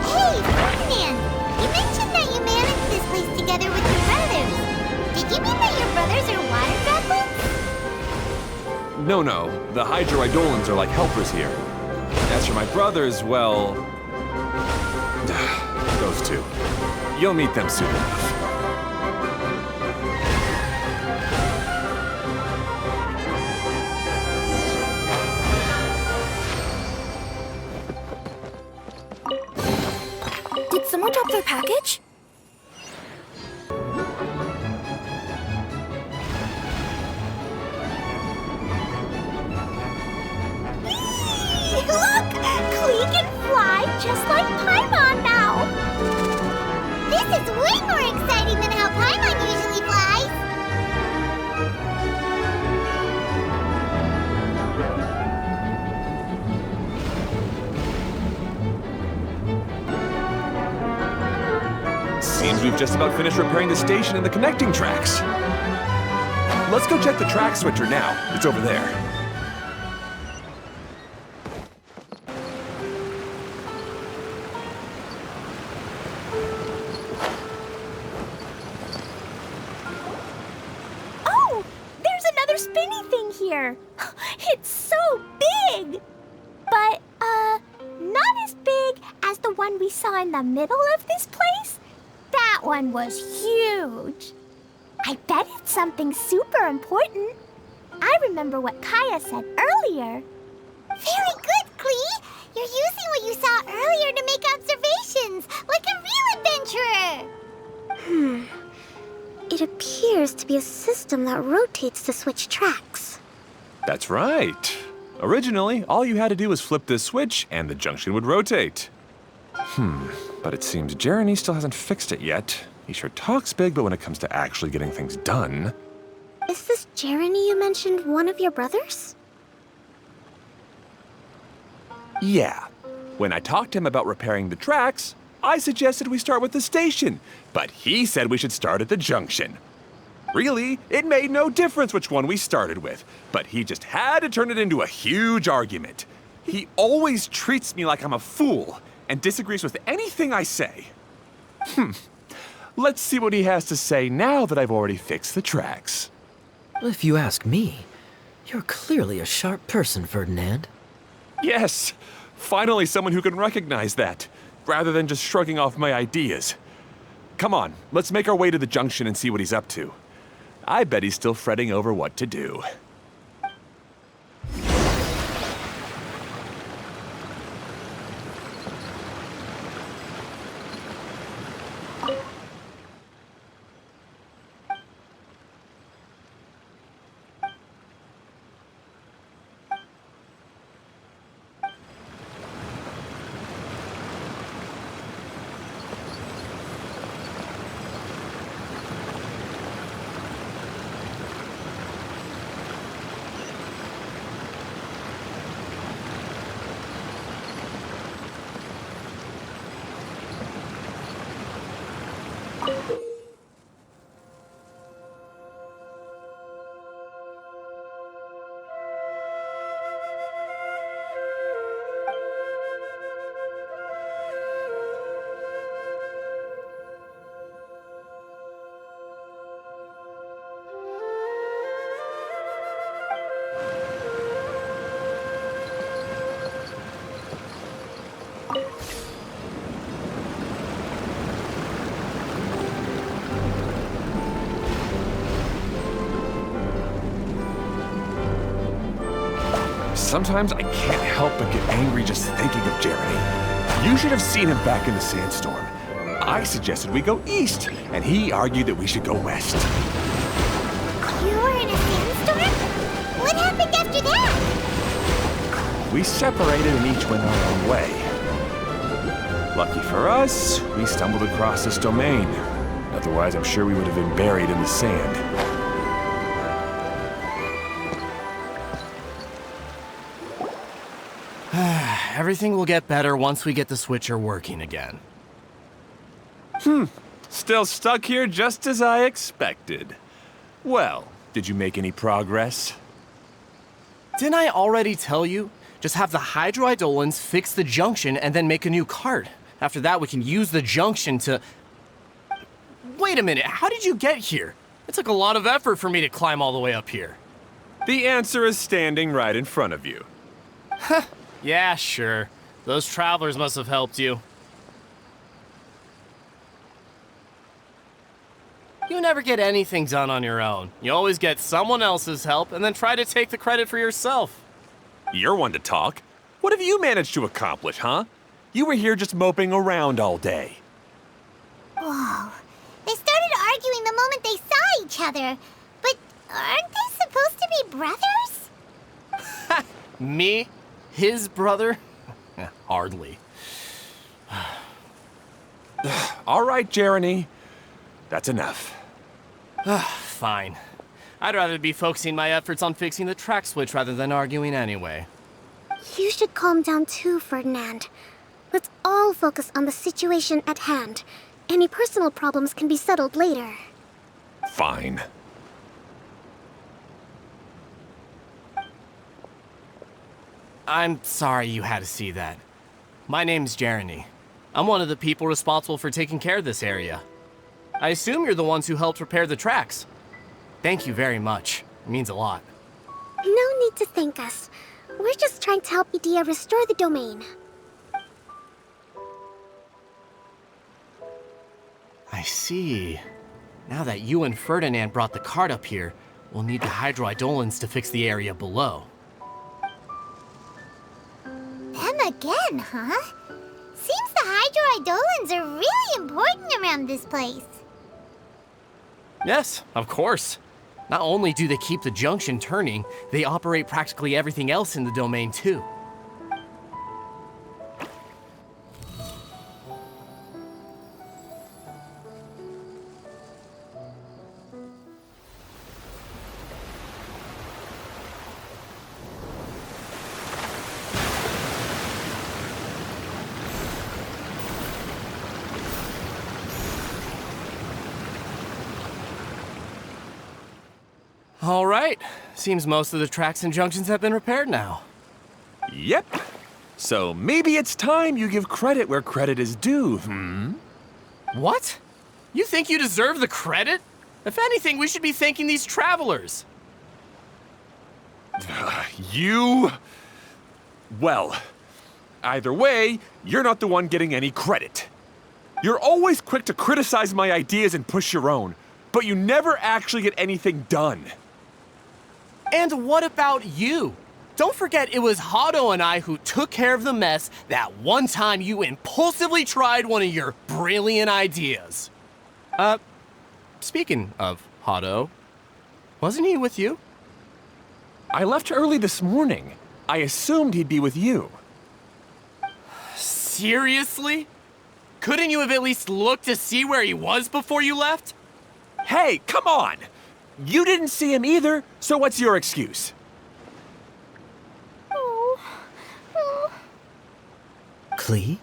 Hey, Ferdinand! You mentioned that you managed this place together with your brothers. Did you mean that your brothers are water droplets? No, the hydroidolins are like helpers here. As for my brothers, well... those two. You'll meet them soon enough. Did someone drop their package? Look! Klee can fly just like Paimon now! This is way more exciting than how Paimon usually flies! Seems we've just about finished repairing the station and the connecting tracks. Let's go check the track switcher now. It's over there. spinny thing here. It's so big! But, not as big as the one we saw in the middle of this place. That one was huge. I bet it's something super important. I remember what Kaya said earlier. Very good, Klee! You're using what you saw earlier to make observations, like a real adventurer! It appears to be a system that rotates to switch tracks. That's right. Originally, all you had to do was flip this switch and the junction would rotate. But it seems Jeremy still hasn't fixed it yet. He sure talks big, but when it comes to actually getting things done... Is this Jeremy you mentioned one of your brothers? Yeah. When I talked to him about repairing the tracks, I suggested we start with the station, but he said we should start at the junction. Really, it made no difference which one we started with, but he just had to turn it into a huge argument. He always treats me like I'm a fool and disagrees with anything I say. Let's see what he has to say now that I've already fixed the tracks. If you ask me, you're clearly a sharp person, Ferdinand. Yes, finally someone who can recognize that, rather than just shrugging off my ideas. Come on, let's make our way to the junction and see what he's up to. I bet he's still fretting over what to do. Sometimes I can't help but get angry just thinking of Jeremy. You should have seen him back in the sandstorm. I suggested we go east, and he argued that we should go west. You were in a sandstorm? What happened after that? We separated and each went our own way. Lucky for us, we stumbled across this domain. Otherwise, I'm sure we would have been buried in the sand. Everything will get better once we get the switcher working again. Still stuck here just as I expected. Well, did you make any progress? Didn't I already tell you? Just have the hydroidolins fix the junction and then make a new card. After that, we can use the junction to... Wait a minute, how did you get here? It took a lot of effort for me to climb all the way up here. The answer is standing right in front of you. Yeah, sure. Those travelers must have helped you. You never get anything done on your own. You always get someone else's help and then try to take the credit for yourself. You're one to talk. What have you managed to accomplish, huh? You were here just moping around all day. Whoa. They started arguing the moment they saw each other. But aren't they supposed to be brothers? Me? His brother? Hardly. All right, Jeremy. That's enough. Fine. I'd rather be focusing my efforts on fixing the track switch rather than arguing anyway. You should calm down too, Ferdinand. Let's all focus on the situation at hand. Any personal problems can be settled later. Fine. I'm sorry you had to see that. My name's Jeremy. I'm one of the people responsible for taking care of this area. I assume you're the ones who helped repair the tracks. Thank you very much. It means a lot. No need to thank us. We're just trying to help Edea restore the domain. I see. Now that you and Ferdinand brought the cart up here, we'll need the hydroidolins to fix the area below. Them again, huh? Seems the hydroidolins are really important around this place. Yes, of course. Not only do they keep the junction turning, they operate practically everything else in the domain too. All right. Seems most of the tracks and junctions have been repaired now. Yep. So maybe it's time you give credit where credit is due, What? You think you deserve the credit? If anything, we should be thanking these travelers. You... Well, either way, you're not the one getting any credit. You're always quick to criticize my ideas and push your own, but you never actually get anything done. And what about you? Don't forget it was Hado and I who took care of the mess that one time you impulsively tried one of your brilliant ideas. Speaking of Hado, wasn't he with you? I left early this morning. I assumed he'd be with you. Seriously? Couldn't you have at least looked to see where he was before you left? Hey, come on! You didn't see him either, so what's your excuse? Klee?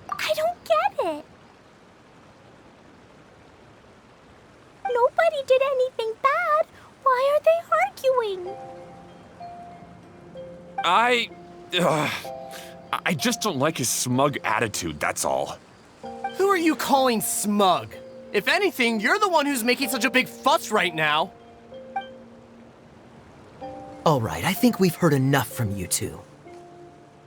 I don't get it. Nobody did anything bad. Why are they arguing? I just don't like his smug attitude, that's all. Who are you calling smug? If anything, you're the one who's making such a big fuss right now. All right, I think we've heard enough from you two.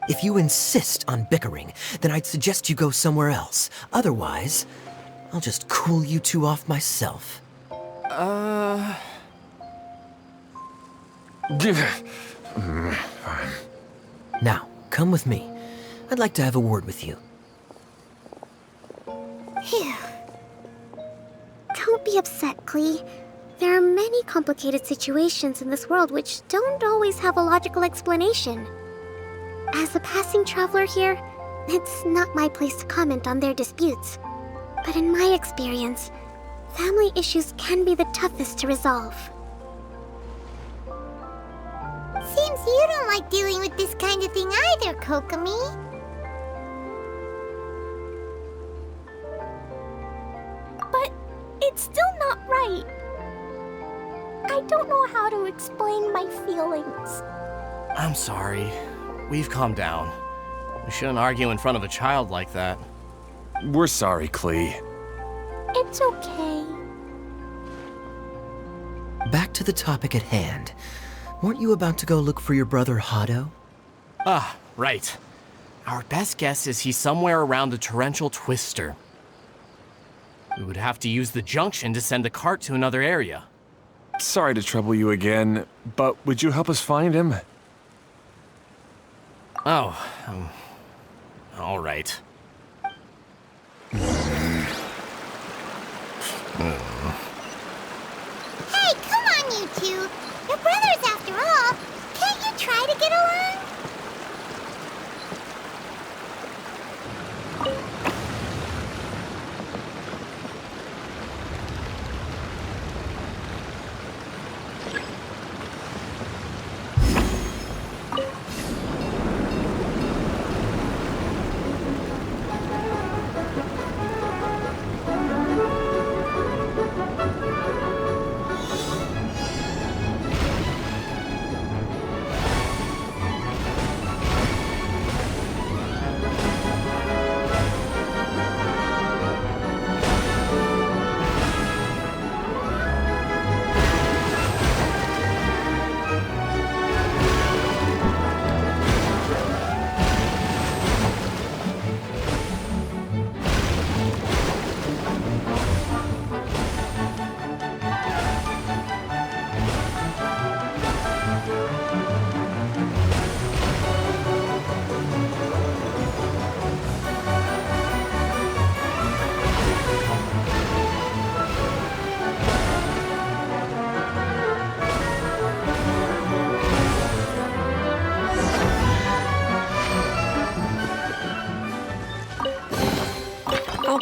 If you insist on bickering, then I'd suggest you go somewhere else. Otherwise, I'll just cool you two off myself. Fine. Now, come with me. I'd like to have a word with you. Phew. Don't be upset, Klee. There are many complicated situations in this world which don't always have a logical explanation. As a passing traveler here, it's not my place to comment on their disputes. But in my experience, family issues can be the toughest to resolve. Seems you don't like dealing with this kind of thing either, Kokomi. But it's still not right. I don't know how to explain my feelings. I'm sorry. We've calmed down. We shouldn't argue in front of a child like that. We're sorry, Klee. It's okay. Back to the topic at hand. Weren't you about to go look for your brother Hado? Ah, right. Our best guess is he's somewhere around the torrential twister. We would have to use the junction to send the cart to another area. Sorry to trouble you again, but would you help us find him? Oh, all right. Hey, come on, you two. You're brothers after all. Can't you try to get along?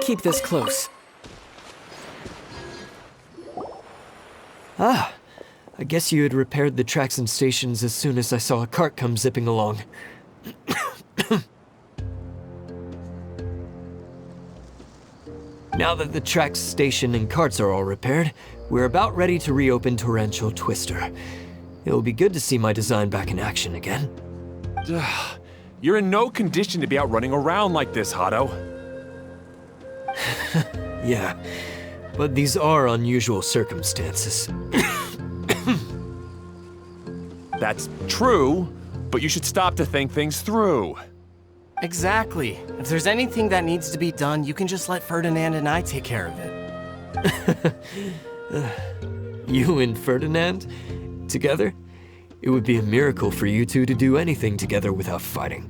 keep this close. Ah, I guess you had repaired the tracks and stations as soon as I saw a cart come zipping along. Now that the tracks, station, and carts are all repaired, we're about ready to reopen Torrential Twister. It'll be good to see my design back in action again. You're in no condition to be out running around like this, Hado. Yeah, but these are unusual circumstances. That's true, but you should stop to think things through. Exactly. If there's anything that needs to be done, you can just let Ferdinand and I take care of it. You and Ferdinand? Together? It would be a miracle for you two to do anything together without fighting.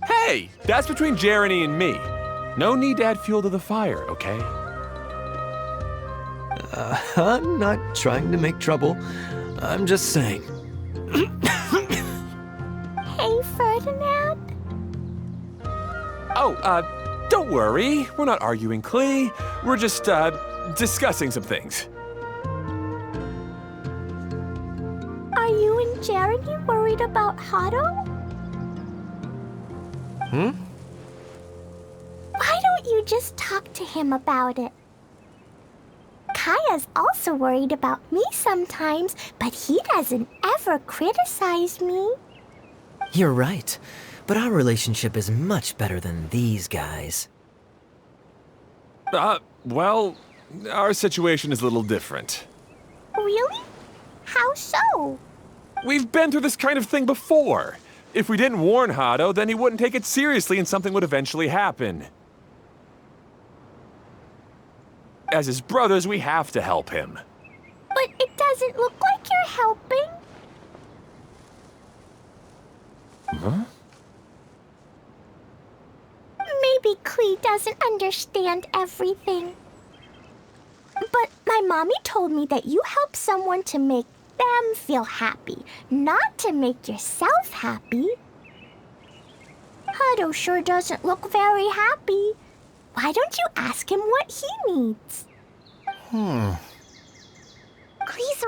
Hey, that's between Jeremy and me. No need to add fuel to the fire, okay? I'm not trying to make trouble. I'm just saying. Hey, Ferdinand. Oh, don't worry. We're not arguing, Klee. We're just, discussing some things. Are you and Jeremy worried about Hado? Why don't you just talk to him about it? Kaya's also worried about me sometimes, but he doesn't ever criticize me. You're right, but our relationship is much better than these guys. Well, our situation is a little different. Really? How so? We've been through this kind of thing before. If we didn't warn Hado, then he wouldn't take it seriously and something would eventually happen. As his brothers, we have to help him. But it doesn't look like you're helping. Huh? Maybe Klee doesn't understand everything. But my mommy told me that you help someone to make them feel happy, not to make yourself happy. Hado sure doesn't look very happy. Why don't you ask him what he needs? Klee's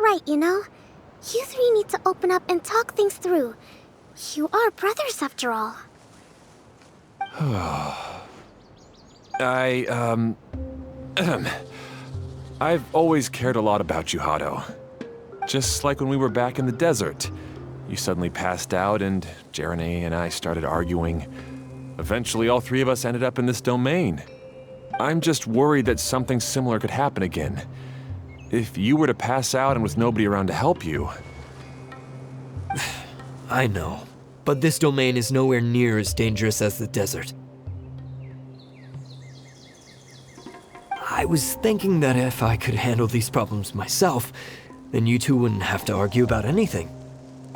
right, you know. You three need to open up and talk things through. You are brothers after all. I've always cared a lot about you, Hado. Just like when we were back in the desert. You suddenly passed out and Jeremy and I started arguing. Eventually, all three of us ended up in this domain. I'm just worried that something similar could happen again. If you were to pass out and with nobody around to help you... I know, but this domain is nowhere near as dangerous as the desert. I was thinking that if I could handle these problems myself, then you two wouldn't have to argue about anything.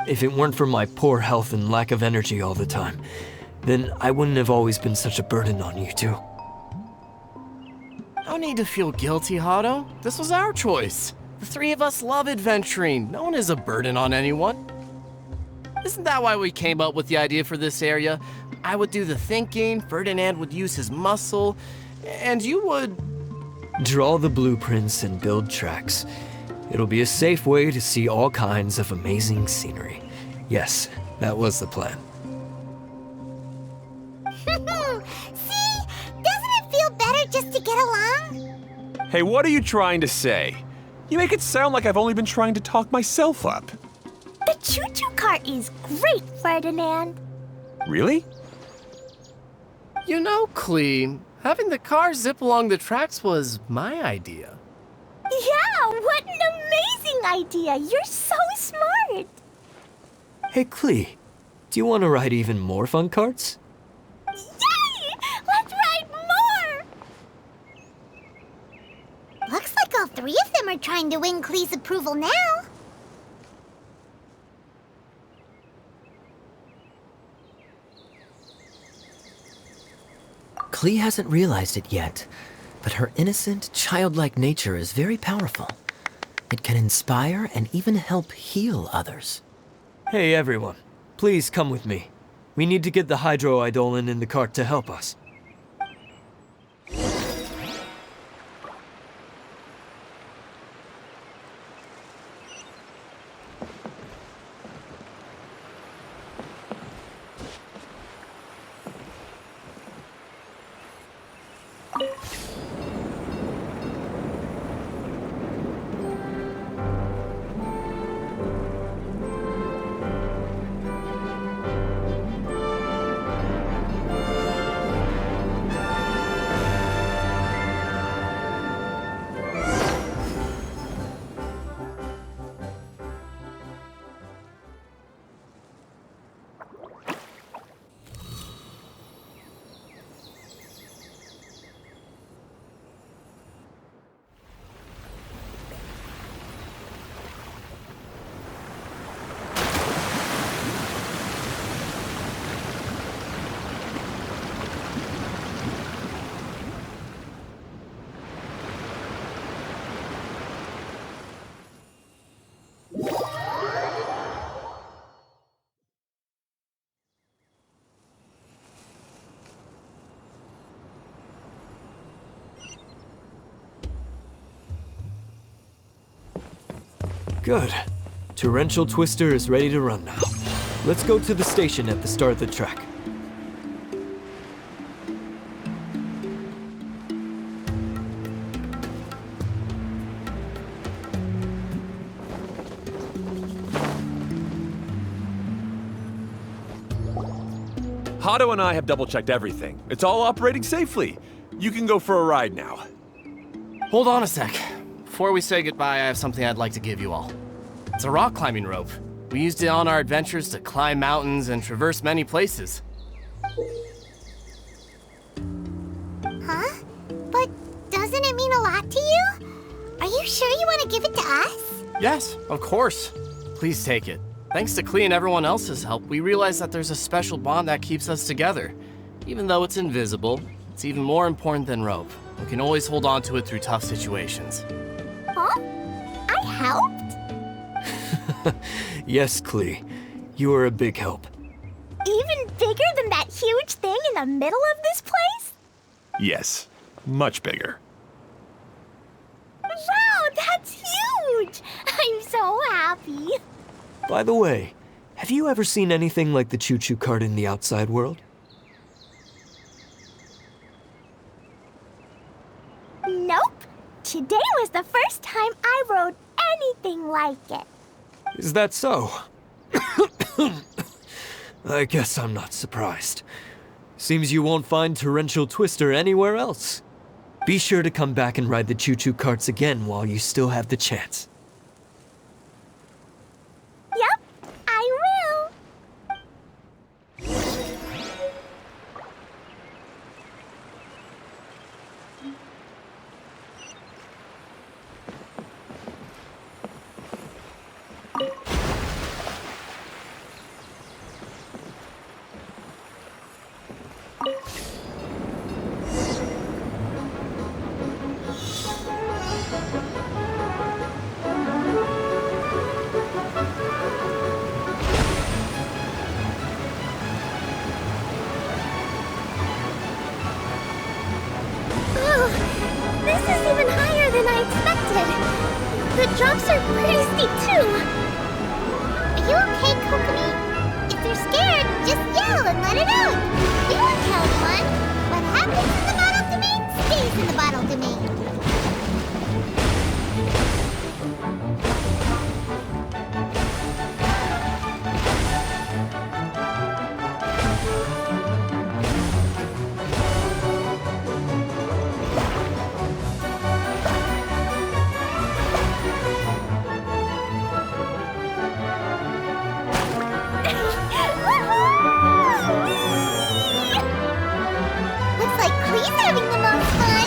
If it weren't for my poor health and lack of energy all the time, then I wouldn't have always been such a burden on you two. No need to feel guilty, Hado. This was our choice. The three of us love adventuring. No one is a burden on anyone. Isn't that why we came up with the idea for this area? I would do the thinking, Ferdinand would use his muscle, and you would... Draw the blueprints and build tracks. It'll be a safe way to see all kinds of amazing scenery. Yes, that was the plan. See? Doesn't it feel better just to get along? Hey, what are you trying to say? You make it sound like I've only been trying to talk myself up. The choo-choo cart is great, Ferdinand. Really? You know, Klee, having the car zip along the tracks was my idea. Yeah, what an amazing idea. You're so smart. Hey, Klee, do you want to ride even more fun carts? Yay! Let's ride more! Looks like all three of them are trying to win Klee's approval now. Klee hasn't realized it yet, but her innocent, childlike nature is very powerful. It can inspire and even help heal others. Hey everyone, please come with me. We need to get the hydroidolin in the cart to help us. Good. Torrential Twister is ready to run now. Let's go to the station at the start of the track. Hato and I have double-checked everything. It's all operating safely. You can go for a ride now. Hold on a sec. Before we say goodbye, I have something I'd like to give you all. It's a rock climbing rope. We used it on our adventures to climb mountains and traverse many places. Huh? But doesn't it mean a lot to you? Are you sure you want to give it to us? Yes, of course. Please take it. Thanks to Klee and everyone else's help, we realized that there's a special bond that keeps us together. Even though it's invisible, it's even more important than rope. We can always hold on to it through tough situations. Huh? I helped? Yes, Klee. You are a big help. Even bigger than that huge thing in the middle of this place? Yes, much bigger. Wow, that's huge! I'm so happy. By the way, have you ever seen anything like the choo-choo cart in the outside world? Nope. Today was the first time I rode anything like it. Is that so? I guess I'm not surprised. Seems you won't find Torrential Twister anywhere else. Be sure to come back and ride the choo-choo carts again while you still have the chance. Yep, I will. This is even higher than I expected. The drops are pretty steep, too. Are you okay, Kokomi? If you're scared, just yell and let it out. We won't tell anyone. What happens in the bottle domain stays in the bottle domain. Looks like Klee's having the most fun.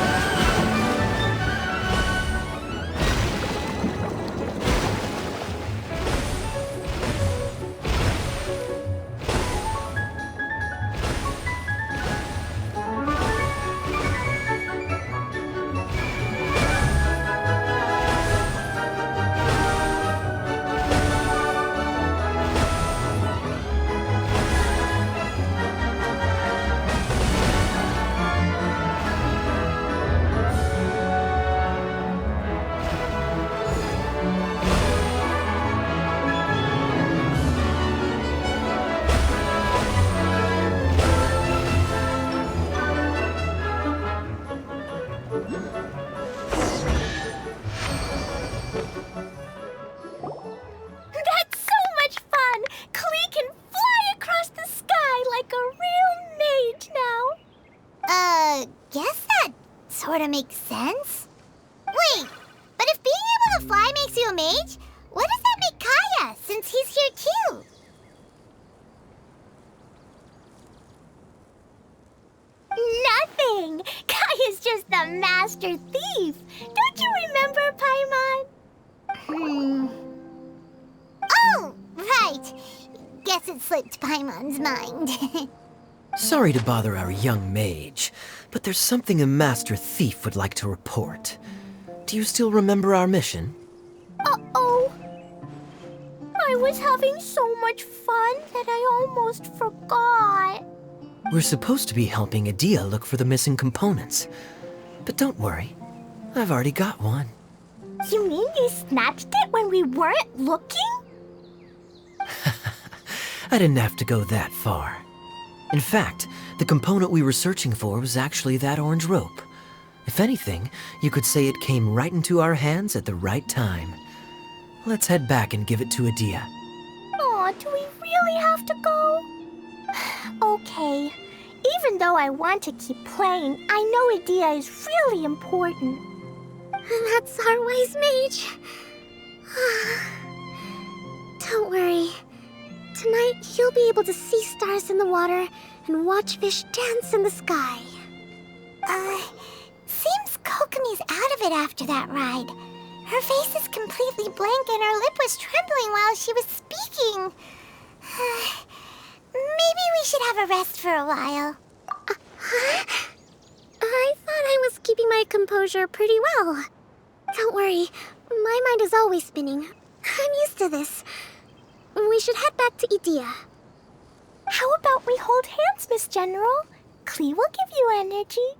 That's so much fun! Klee can fly across the sky like a real mage now. Guess that sort of makes sense. Wait, but if being able to fly makes you a mage, what does that make Kaya, since he's here too? Nothing! Kaya's just the master thief. Don't you remember, Paimon? Oh, right. Guess it slipped Paimon's mind. Sorry to bother our young mage, but there's something a master thief would like to report. Do you still remember our mission? Uh-oh. I was having so much fun that I almost forgot. We're supposed to be helping Adia look for the missing components. But don't worry, I've already got one. You mean you snatched it when we weren't looking? I didn't have to go that far. In fact, the component we were searching for was actually that orange rope. If anything, you could say it came right into our hands at the right time. Let's head back and give it to Adia. Aw, do we really have to go? Okay. Even though I want to keep playing, I know Adia is really important. That's our wise mage. Don't worry. Tonight, you'll be able to see stars in the water and watch fish dance in the sky. Seems Kokomi's out of it after that ride. Her face is completely blank and her lip was trembling while she was speaking. Maybe we should have a rest for a while. I thought I was keeping my composure pretty well. Don't worry, my mind is always spinning. I'm used to this. We should head back to Adia. How about we hold hands, Miss General? Klee will give you energy.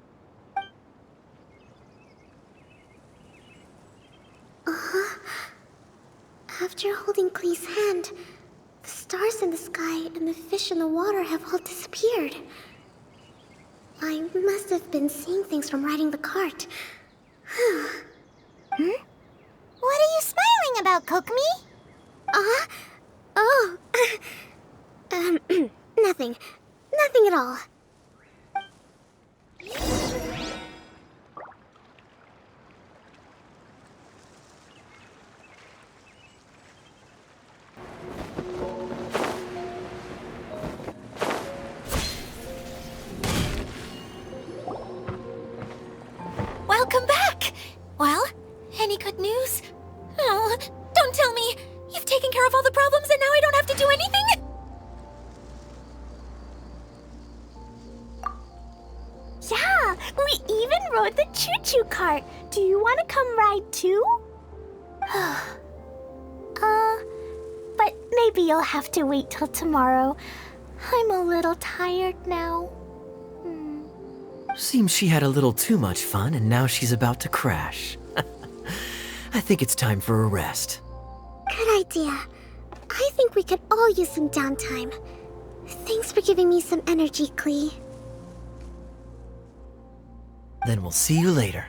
After holding Klee's hand, the stars in the sky and the fish in the water have all disappeared. I must have been seeing things from riding the cart. What are you smiling about, Kokomi? Nothing. Nothing at all. Welcome back! Well, any good news? Oh, don't tell me! You've taken care of all the problems and now I don't have to do anything? Yeah, we even rode the choo-choo cart. Do you want to come ride too? But maybe you'll have to wait till tomorrow. I'm a little tired now. Seems she had a little too much fun and now she's about to crash. I think it's time for a rest. Good idea. I think we could all use some downtime. Thanks for giving me some energy, Klee. Then we'll see you later.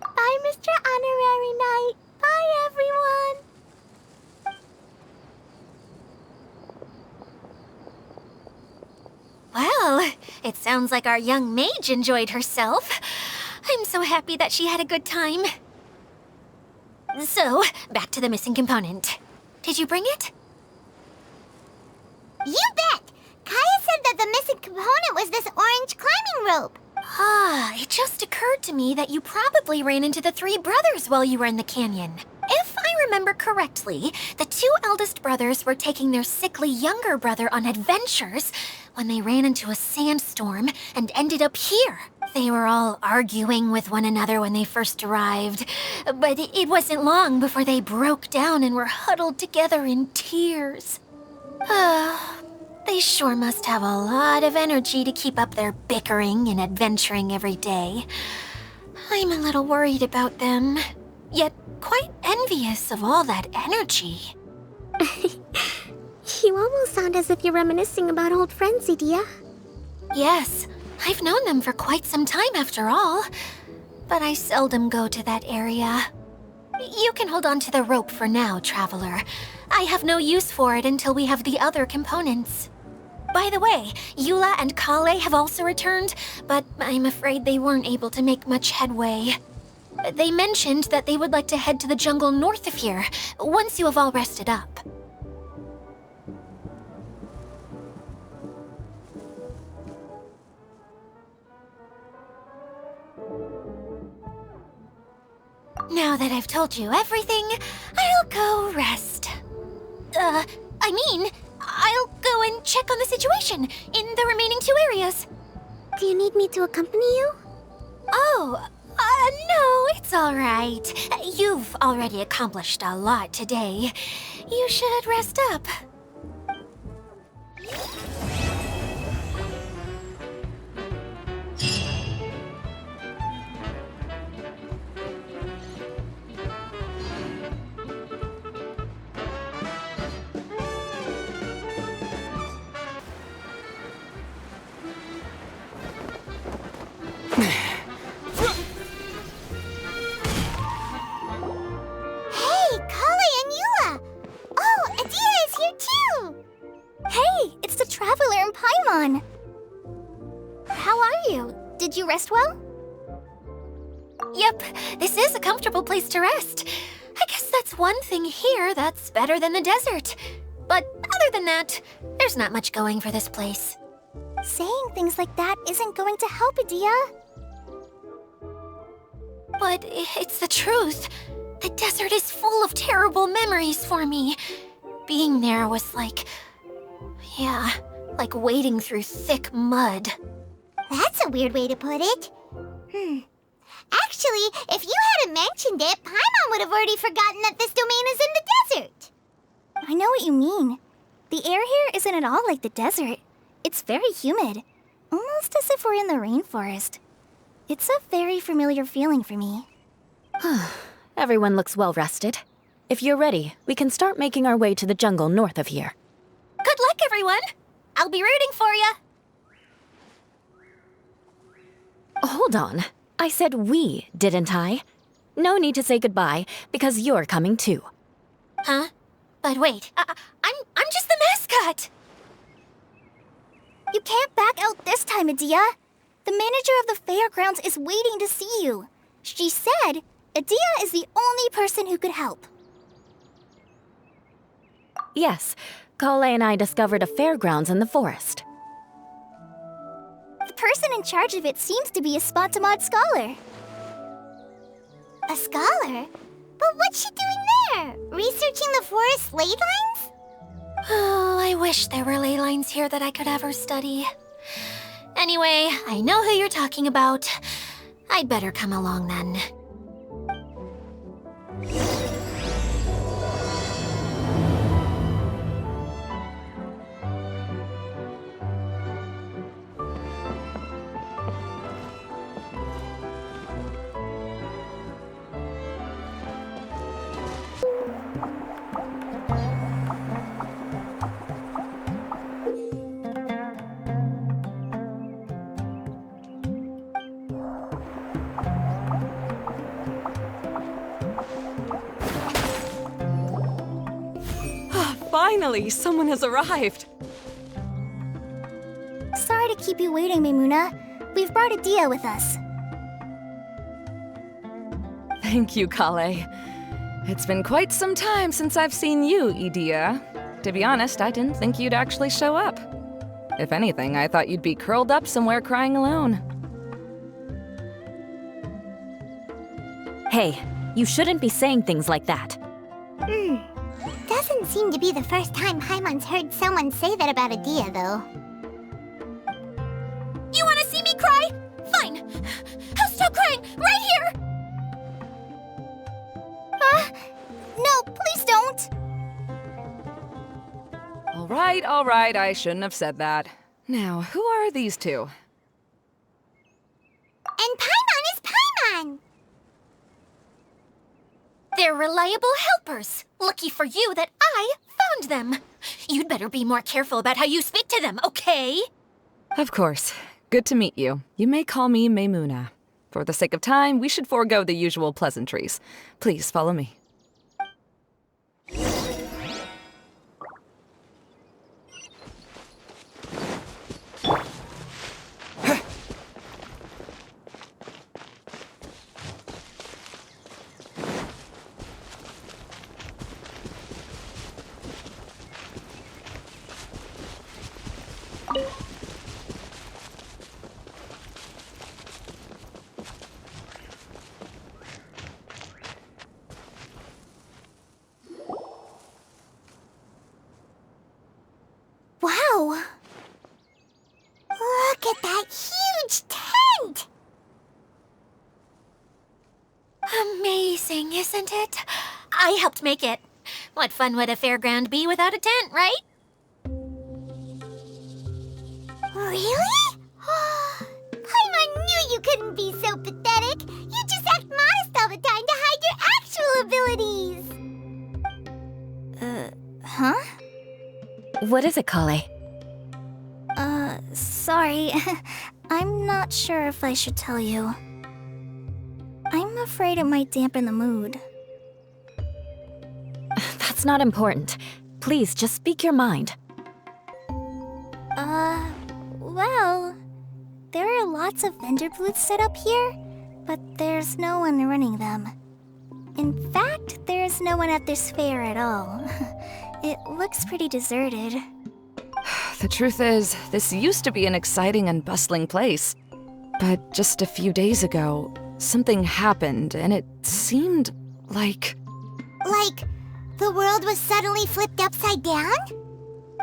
Bye, Mr. Honorary Knight. Bye, everyone. Well, it sounds like our young mage enjoyed herself. I'm so happy that she had a good time. So, back to the missing component. Did you bring it? You bet! Kaya said that the missing component was this orange climbing rope. It just occurred to me that you probably ran into the three brothers while you were in the canyon. If I remember correctly, the two eldest brothers were taking their sickly younger brother on adventures when they ran into a sandstorm and ended up here. They were all arguing with one another when they first arrived, but it wasn't long before they broke down and were huddled together in tears. They sure must have a lot of energy to keep up their bickering and adventuring every day. I'm a little worried about them, yet quite envious of all that energy. You almost sound as if you're reminiscing about old friends, Adia. Yes, I've known them for quite some time after all, but I seldom go to that area. You can hold on to the rope for now, Traveler. I have no use for it until we have the other components. By the way, Eula and Kale have also returned, but I'm afraid they weren't able to make much headway. They mentioned that they would like to head to the jungle north of here, once you have all rested up. Now that I've told you everything, I'll go rest. I'll go and check on the situation in the remaining two areas. Do you need me to accompany you? Oh, no, it's all right. You've already accomplished a lot today. You should rest up. Hey, it's the Traveler in Paimon! How are you? Did you rest well? Yep, this is a comfortable place to rest. I guess that's one thing here that's better than the desert. But other than that, there's not much going for this place. Saying things like that isn't going to help, Adia. But it's the truth. The desert is full of terrible memories for me. Being there was like wading through thick mud. That's a weird way to put it. Actually, if you hadn't mentioned it, Paimon would have already forgotten that this domain is in the desert. I know what you mean. The air here isn't at all like the desert. It's very humid, almost as if we're in the rainforest. It's a very familiar feeling for me. Everyone looks well rested. If you're ready, we can start making our way to the jungle north of here. Good luck, everyone! I'll be rooting for you! Hold on. I said we, didn't I? No need to say goodbye, because you're coming too. Huh? But wait, I'm just the mascot! You can't back out this time, Adia. The manager of the fairgrounds is waiting to see you. She said Adia is the only person who could help. Yes, Kale and I discovered a fairgrounds in the forest. The person in charge of it seems to be a Spontamod scholar. A scholar? But what's she doing there? Researching the forest ley lines? Oh, I wish there were ley lines here that I could ever study. Anyway, I know who you're talking about. I'd better come along then. Finally, someone has arrived. Sorry to keep you waiting, Maimuna. We've brought Adia with us. Thank you, Kale. It's been quite some time since I've seen you, Adia. To be honest, I didn't think you'd actually show up. If anything, I thought you'd be curled up somewhere crying alone. Hey, you shouldn't be saying things like that. Doesn't seem to be the first time Paimon's heard someone say that about Adia, though. You want to see me cry? Fine. I'll stop crying right here. No, please don't! All right, I shouldn't have said that. Now, who are these two? And Paimon is Paimon! They're reliable helpers. Lucky for you that I found them. You'd better be more careful about how you speak to them, okay? Of course. Good to meet you. You may call me Maimuna. For the sake of time, we should forego the usual pleasantries. Please follow me. Wow! Look at that huge tent! Amazing, isn't it? I helped make it. What fun would a fairground be without a tent, right? Really? Paimon knew you couldn't be so pathetic. You just act modest all the time to hide your actual abilities. Huh? What is it, Kale? Sorry. I'm not sure if I should tell you. I'm afraid it might dampen the mood. That's not important. Please, just speak your mind. Well, there are lots of vendor booths set up here, but there's no one running them. In fact, there's no one at this fair at all. It looks pretty deserted. The truth is, this used to be an exciting and bustling place. But just a few days ago, something happened, and it seemed like... Like, the world was suddenly flipped upside down?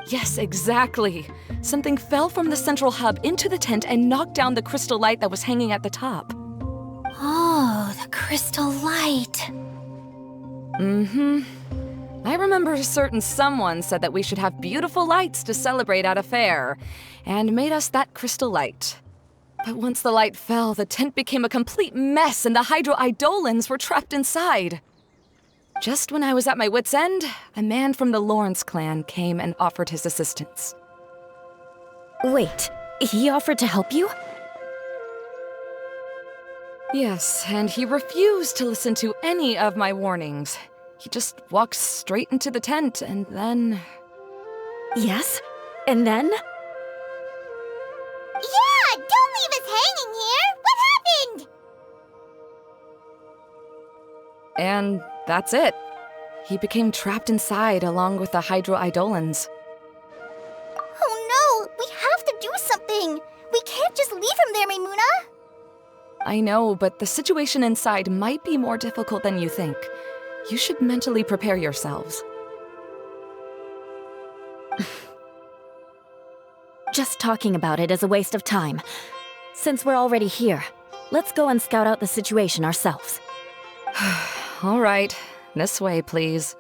Yes, exactly. Something fell from the central hub into the tent and knocked down the crystal light that was hanging at the top. Oh, the crystal light. Mm-hmm. I remember a certain someone said that we should have beautiful lights to celebrate at a fair, and made us that crystal light. But once the light fell, the tent became a complete mess and the hydro-eidolons were trapped inside. Just when I was at my wit's end, a man from the Lawrence clan came and offered his assistance. Wait, he offered to help you? Yes, and he refused to listen to any of my warnings. He just walked straight into the tent and then... Yes? And then? Yeah, don't leave us hanging here! What happened? And that's it. He became trapped inside along with the hydro-eidolons. Oh no! We have to do something! We can't just leave him there, Maimuna! I know, but the situation inside might be more difficult than you think. You should mentally prepare yourselves. Just talking about it is a waste of time. Since we're already here, let's go and scout out the situation ourselves. All right, this way, please.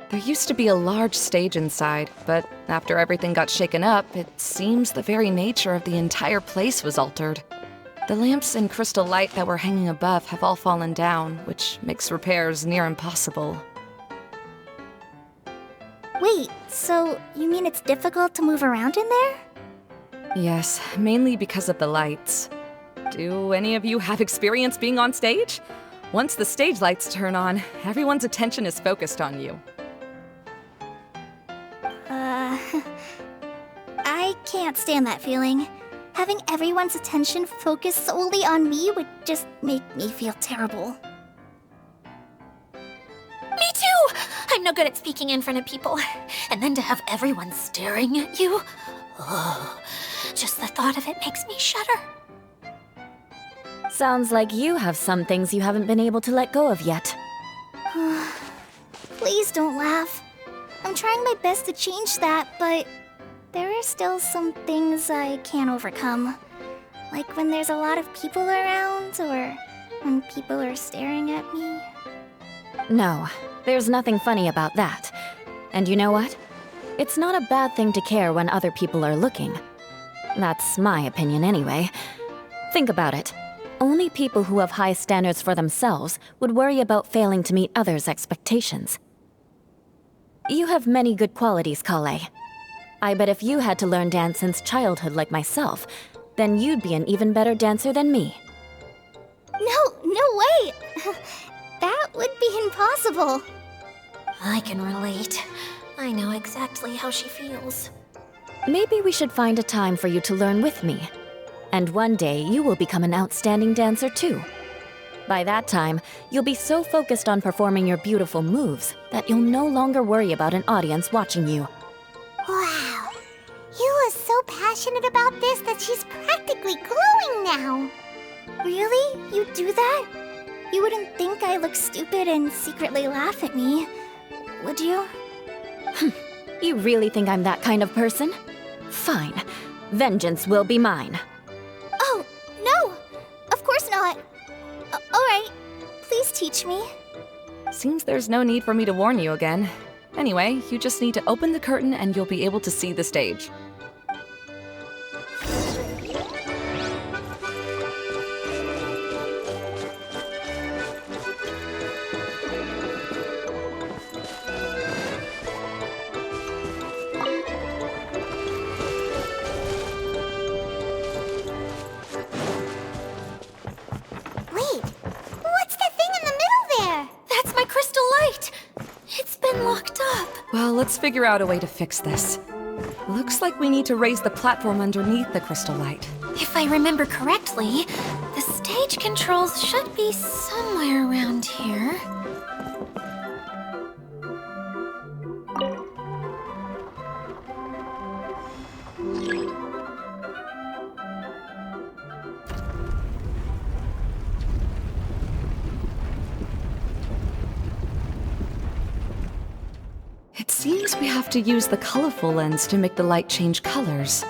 There used to be a large stage inside, but after everything got shaken up, it seems the very nature of the entire place was altered. The lamps and crystal light that were hanging above have all fallen down, which makes repairs near impossible. Wait, so you mean it's difficult to move around in there? Yes, mainly because of the lights. Do any of you have experience being on stage? Once the stage lights turn on, everyone's attention is focused on you. I can't stand that feeling. Having everyone's attention focused solely on me would just make me feel terrible. Me too! I'm no good at speaking in front of people. And then to have everyone staring at you. Oh, just the thought of it makes me shudder. Sounds like you have some things you haven't been able to let go of yet. Please don't laugh. I'm trying my best to change that, but there are still some things I can't overcome. Like when there's a lot of people around, or when people are staring at me. No, there's nothing funny about that. And you know what? It's not a bad thing to care when other people are looking. That's my opinion anyway. Think about it. Only people who have high standards for themselves would worry about failing to meet others' expectations. You have many good qualities, Kale. I bet if you had to learn dance since childhood like myself, then you'd be an even better dancer than me. No way! That would be impossible. I can relate. I know exactly how she feels. Maybe we should find a time for you to learn with me. And one day, you will become an outstanding dancer too. By that time, you'll be so focused on performing your beautiful moves that you'll no longer worry about an audience watching you. Wow. Yula's so passionate about this that she's practically glowing now. Really? You do that? You wouldn't think I look stupid and secretly laugh at me, would you? You really think I'm that kind of person? Fine. Vengeance will be mine. Oh, no! Of course not. Alright, please teach me. Seems there's no need for me to warn you again. Anyway, you just need to open the curtain and you'll be able to see the stage. Well, let's figure out a way to fix this. Looks like we need to raise the platform underneath the crystal light. If I remember correctly, the stage controls should be somewhere around here. It seems we have to use the colorful lens to make the light change colors.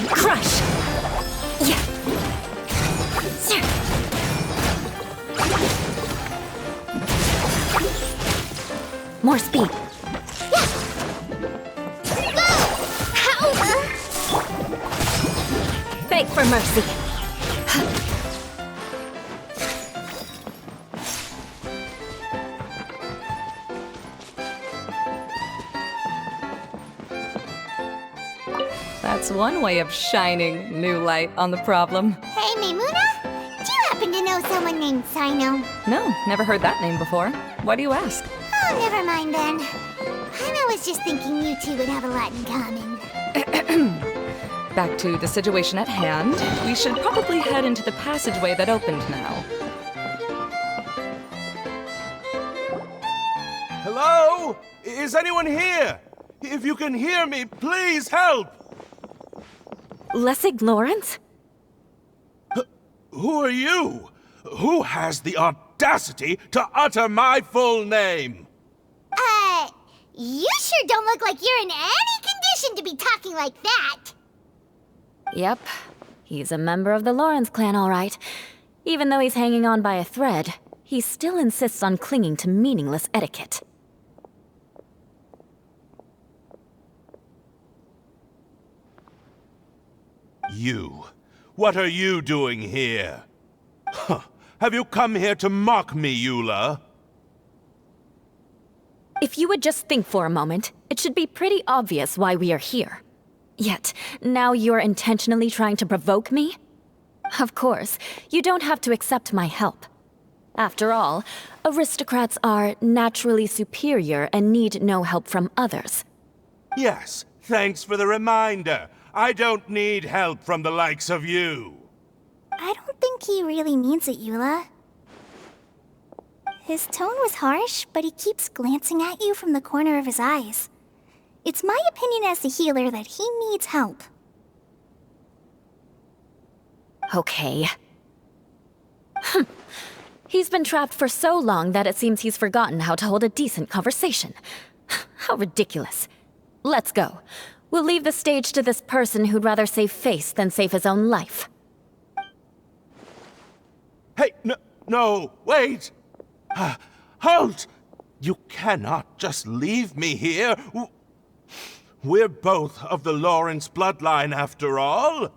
Crush! Yeah! More speed. Beg for mercy. That's one way of shining new light on the problem. Hey, Maimuna? Do you happen to know someone named Sino? No, never heard that name before. Why do you ask? Oh, never mind then. I was just thinking you two would have a lot in common. Back to the situation at hand. We should probably head into the passageway that opened now. Hello? Is anyone here? If you can hear me, please help! Lessig Lawrence? Who are you? Who has the audacity to utter my full name? You sure don't look like you're in any condition to be talking like that. Yep. He's a member of the Lawrence clan, all right. Even though he's hanging on by a thread, he still insists on clinging to meaningless etiquette. You. What are you doing here? Huh. Have you come here to mock me, Eula? If you would just think for a moment, it should be pretty obvious why we are here. Yet, now you're intentionally trying to provoke me? Of course, you don't have to accept my help. After all, aristocrats are naturally superior and need no help from others. Yes, thanks for the reminder. I don't need help from the likes of you. I don't think he really means it, Eula. His tone was harsh, but he keeps glancing at you from the corner of his eyes. It's my opinion as the healer that he needs help. Okay. He's been trapped for so long that it seems he's forgotten how to hold a decent conversation. How ridiculous. Let's go. We'll leave the stage to this person who'd rather save face than save his own life. Hey, no, wait! Halt! You cannot just leave me here. We're both of the Lawrence bloodline, after all.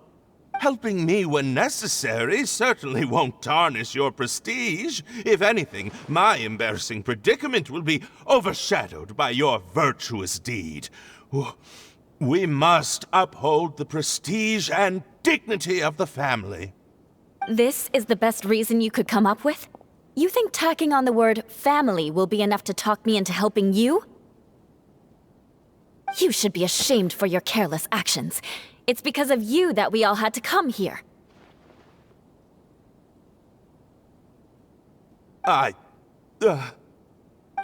Helping me when necessary certainly won't tarnish your prestige. If anything, my embarrassing predicament will be overshadowed by your virtuous deed. We must uphold the prestige and dignity of the family. This is the best reason you could come up with? You think tacking on the word family will be enough to talk me into helping you? You should be ashamed for your careless actions. It's because of you that we all had to come here.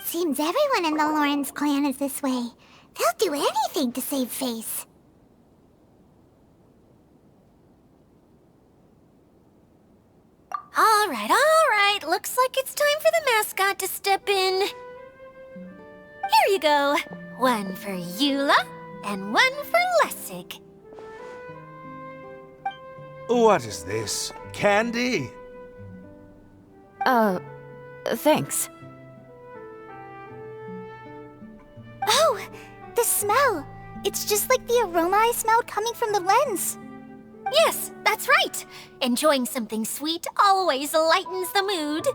Seems everyone in the Lawrence clan is this way. They'll do anything to save face. All right. Looks like it's time for the mascot to step in. Here you go. One for Eula, and one for Lessig. What is this? Candy? Thanks. Oh, the smell! It's just like the aroma I smelled coming from the lens. Yes, that's right. Enjoying something sweet always lightens the mood.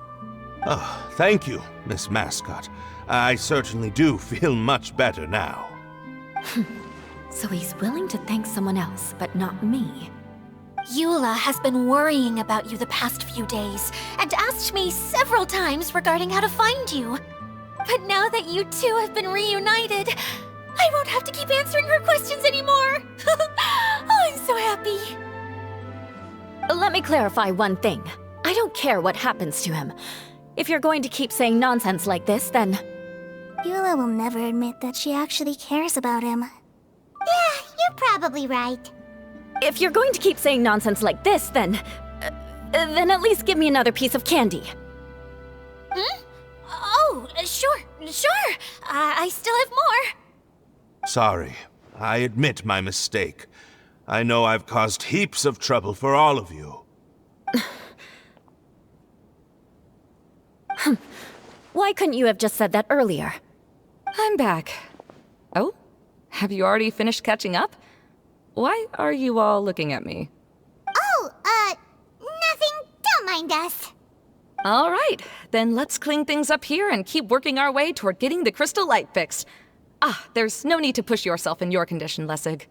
Oh, thank you, Miss Mascot. I certainly do feel much better now. So he's willing to thank someone else, but not me. Eula has been worrying about you the past few days and asked me several times regarding how to find you. But now that you two have been reunited, I won't have to keep answering her questions anymore. Oh, I'm so happy. Let me clarify one thing. I don't care what happens to him. If you're going to keep saying nonsense like this, then... Eula will never admit that she actually cares about him. Yeah, you're probably right. If you're going to keep saying nonsense like this, then at least give me another piece of candy. Hmm? Oh, sure. I still have more. Sorry. I admit my mistake. I know I've caused heaps of trouble for all of you. Why couldn't you have just said that earlier? I'm back. Oh? Have you already finished catching up? Why are you all looking at me? Oh, nothing. Don't mind us. All right, then let's clean things up here and keep working our way toward getting the crystal light fixed. There's no need to push yourself in your condition, Lessig.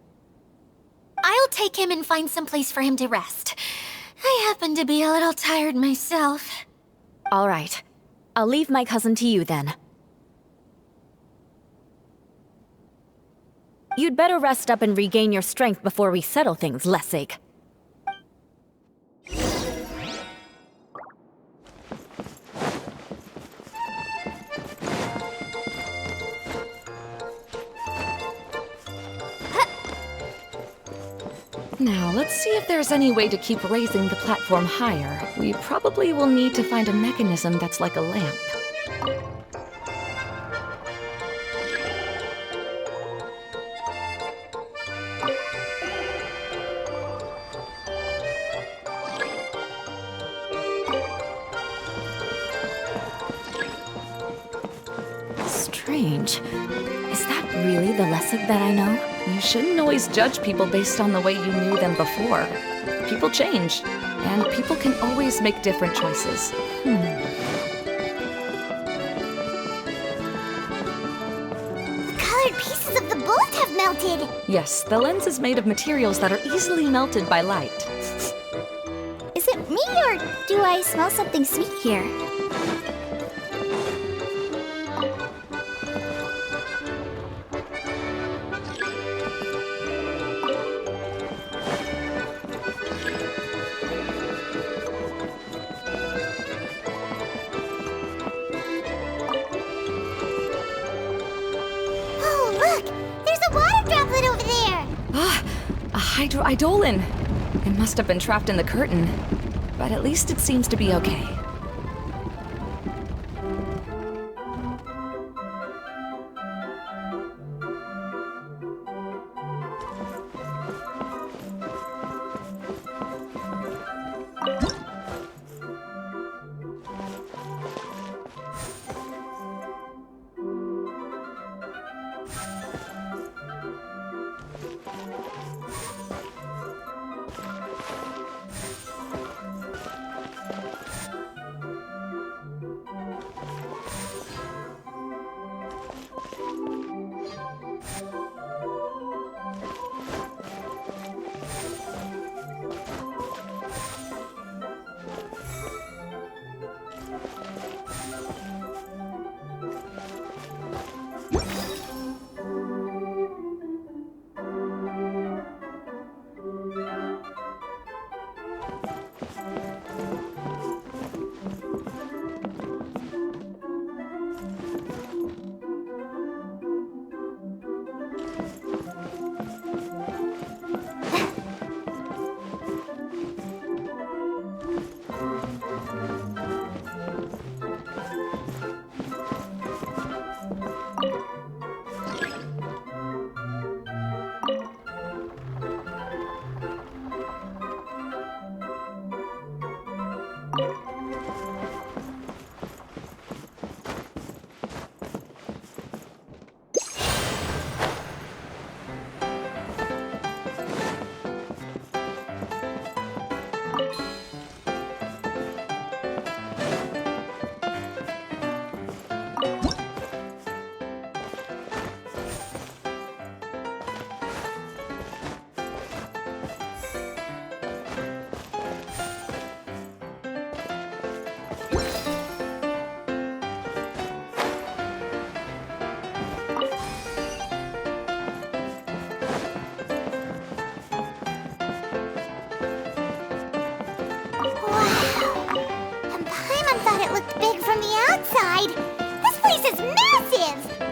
I'll take him and find some place for him to rest. I happen to be a little tired myself. All right. I'll leave my cousin to you then. You'd better rest up and regain your strength before we settle things, Lessig. Now, let's see if there's any way to keep raising the platform higher. We probably will need to find a mechanism that's like a lamp. Strange. Is that really the Lessig that I know? You shouldn't always judge people based on the way you knew them before. People change, and people can always make different choices. The colored pieces of the bullet have melted. Yes, the lens is made of materials that are easily melted by light. Is it me, or do I smell something sweet here? Oh, look! There's a water droplet over there! A hydroidolin! It must have been trapped in the curtain, but at least it seems to be okay.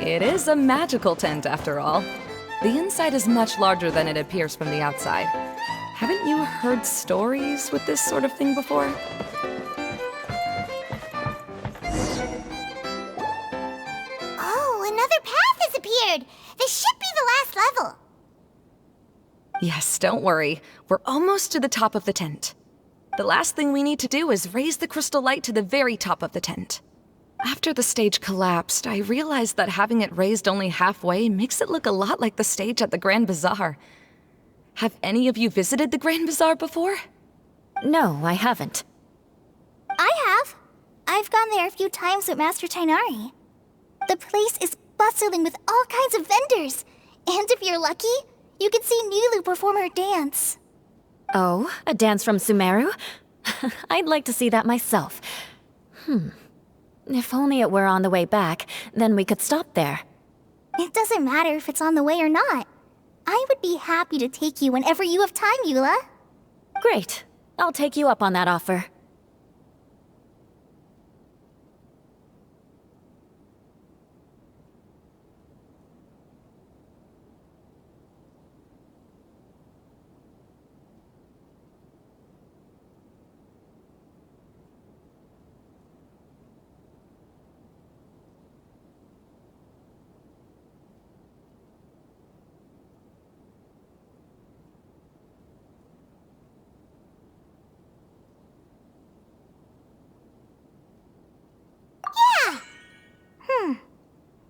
It is a magical tent, after all. The inside is much larger than it appears from the outside. Haven't you heard stories with this sort of thing before? Oh, another path has appeared! This should be the last level! Yes, don't worry. We're almost to the top of the tent. The last thing we need to do is raise the crystal light to the very top of the tent. After the stage collapsed, I realized that having it raised only halfway makes it look a lot like the stage at the Grand Bazaar. Have any of you visited the Grand Bazaar before? No, I haven't. I have. I've gone there a few times with Master Tainari. The place is bustling with all kinds of vendors. And if you're lucky, you can see Nulu perform her dance. Oh, a dance from Sumeru? I'd like to see that myself. If only it were on the way back, then we could stop there. It doesn't matter if it's on the way or not. I would be happy to take you whenever you have time, Eula. Great. I'll take you up on that offer.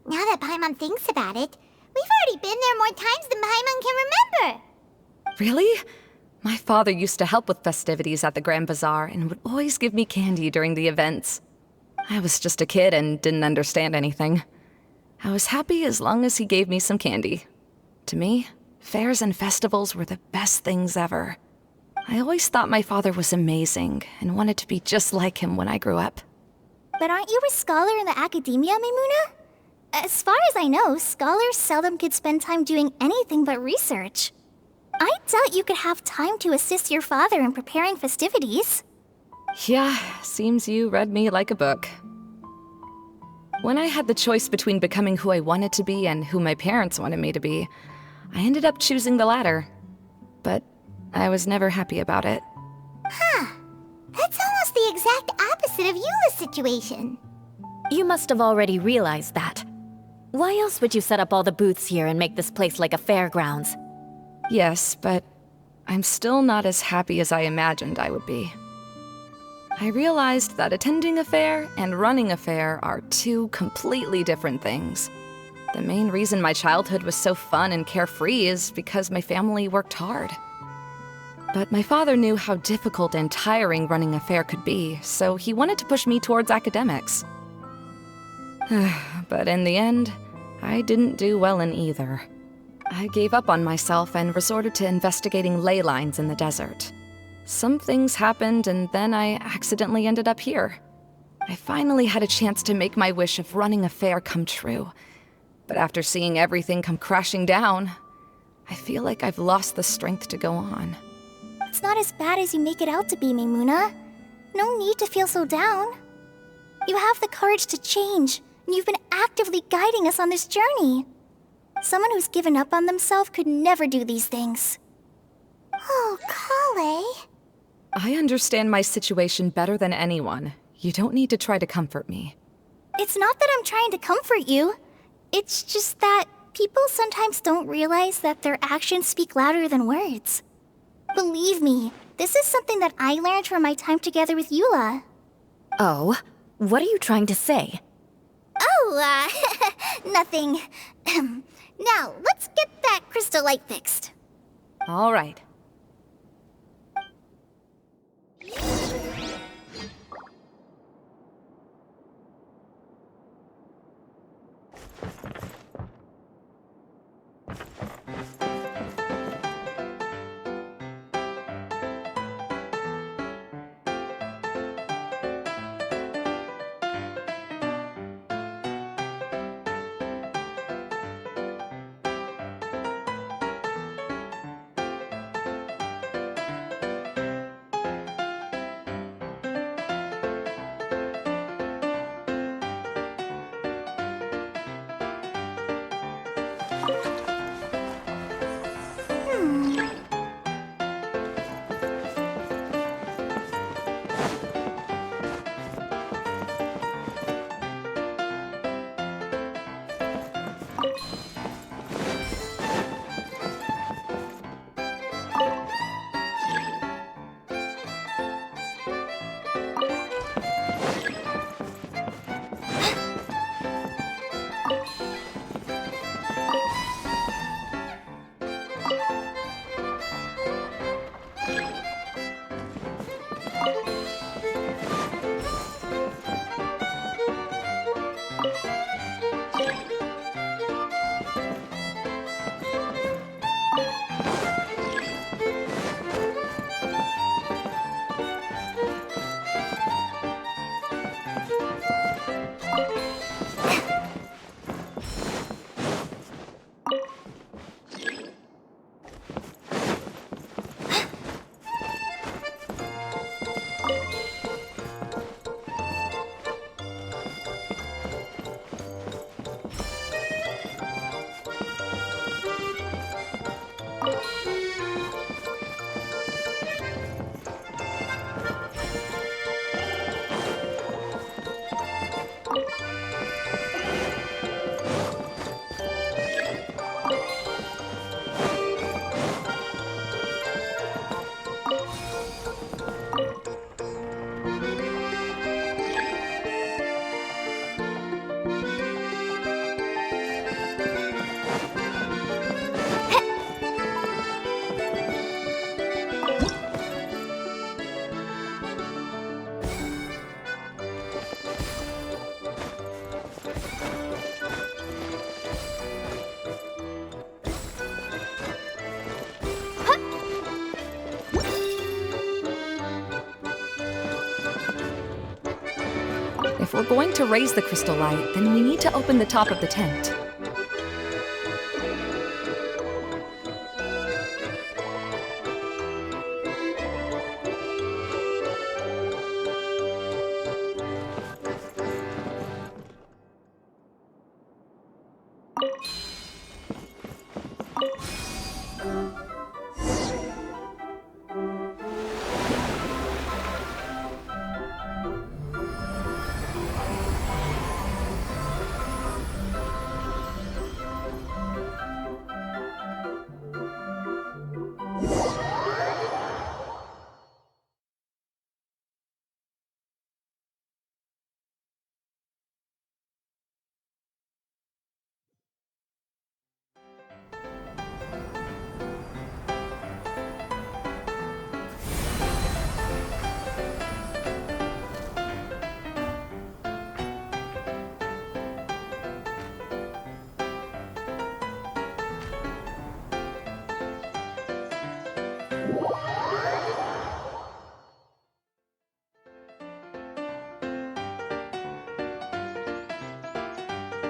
Now that Paimon thinks about it, we've already been there more times than Paimon can remember. Really? My father used to help with festivities at the Grand Bazaar and would always give me candy during the events. I was just a kid and didn't understand anything. I was happy as long as he gave me some candy. To me, fairs and festivals were the best things ever. I always thought my father was amazing and wanted to be just like him when I grew up. But aren't you a scholar in the academia, Maimuna? As far as I know, scholars seldom could spend time doing anything but research. I doubt you could have time to assist your father in preparing festivities. Yeah, seems you read me like a book. When I had the choice between becoming who I wanted to be and who my parents wanted me to be, I ended up choosing the latter. But I was never happy about it. That's almost the exact opposite of Eula's situation. You must have already realized that. Why else would you set up all the booths here and make this place like a fairgrounds? Yes, but I'm still not as happy as I imagined I would be. I realized that attending a fair and running a fair are two completely different things. The main reason my childhood was so fun and carefree is because my family worked hard. But my father knew how difficult and tiring running a fair could be, so he wanted to push me towards academics. But in the end, I didn't do well in either. I gave up on myself and resorted to investigating ley lines in the desert. Some things happened, and then I accidentally ended up here. I finally had a chance to make my wish of running a fair come true. But after seeing everything come crashing down, I feel like I've lost the strength to go on. It's not as bad as you make it out to be, Maimuna. No need to feel so down. You have the courage to change, and you've been actively guiding us on this journey. Someone who's given up on themselves could never do these things. Oh, Kale. I understand my situation better than anyone. You don't need to try to comfort me. It's not that I'm trying to comfort you. It's just that people sometimes don't realize that their actions speak louder than words. Believe me, this is something that I learned from my time together with Eula. Oh, what are you trying to say? Oh, nothing. Now, let's get that crystal light fixed. All right. If we're going to raise the crystal light, then we need to open the top of the tent.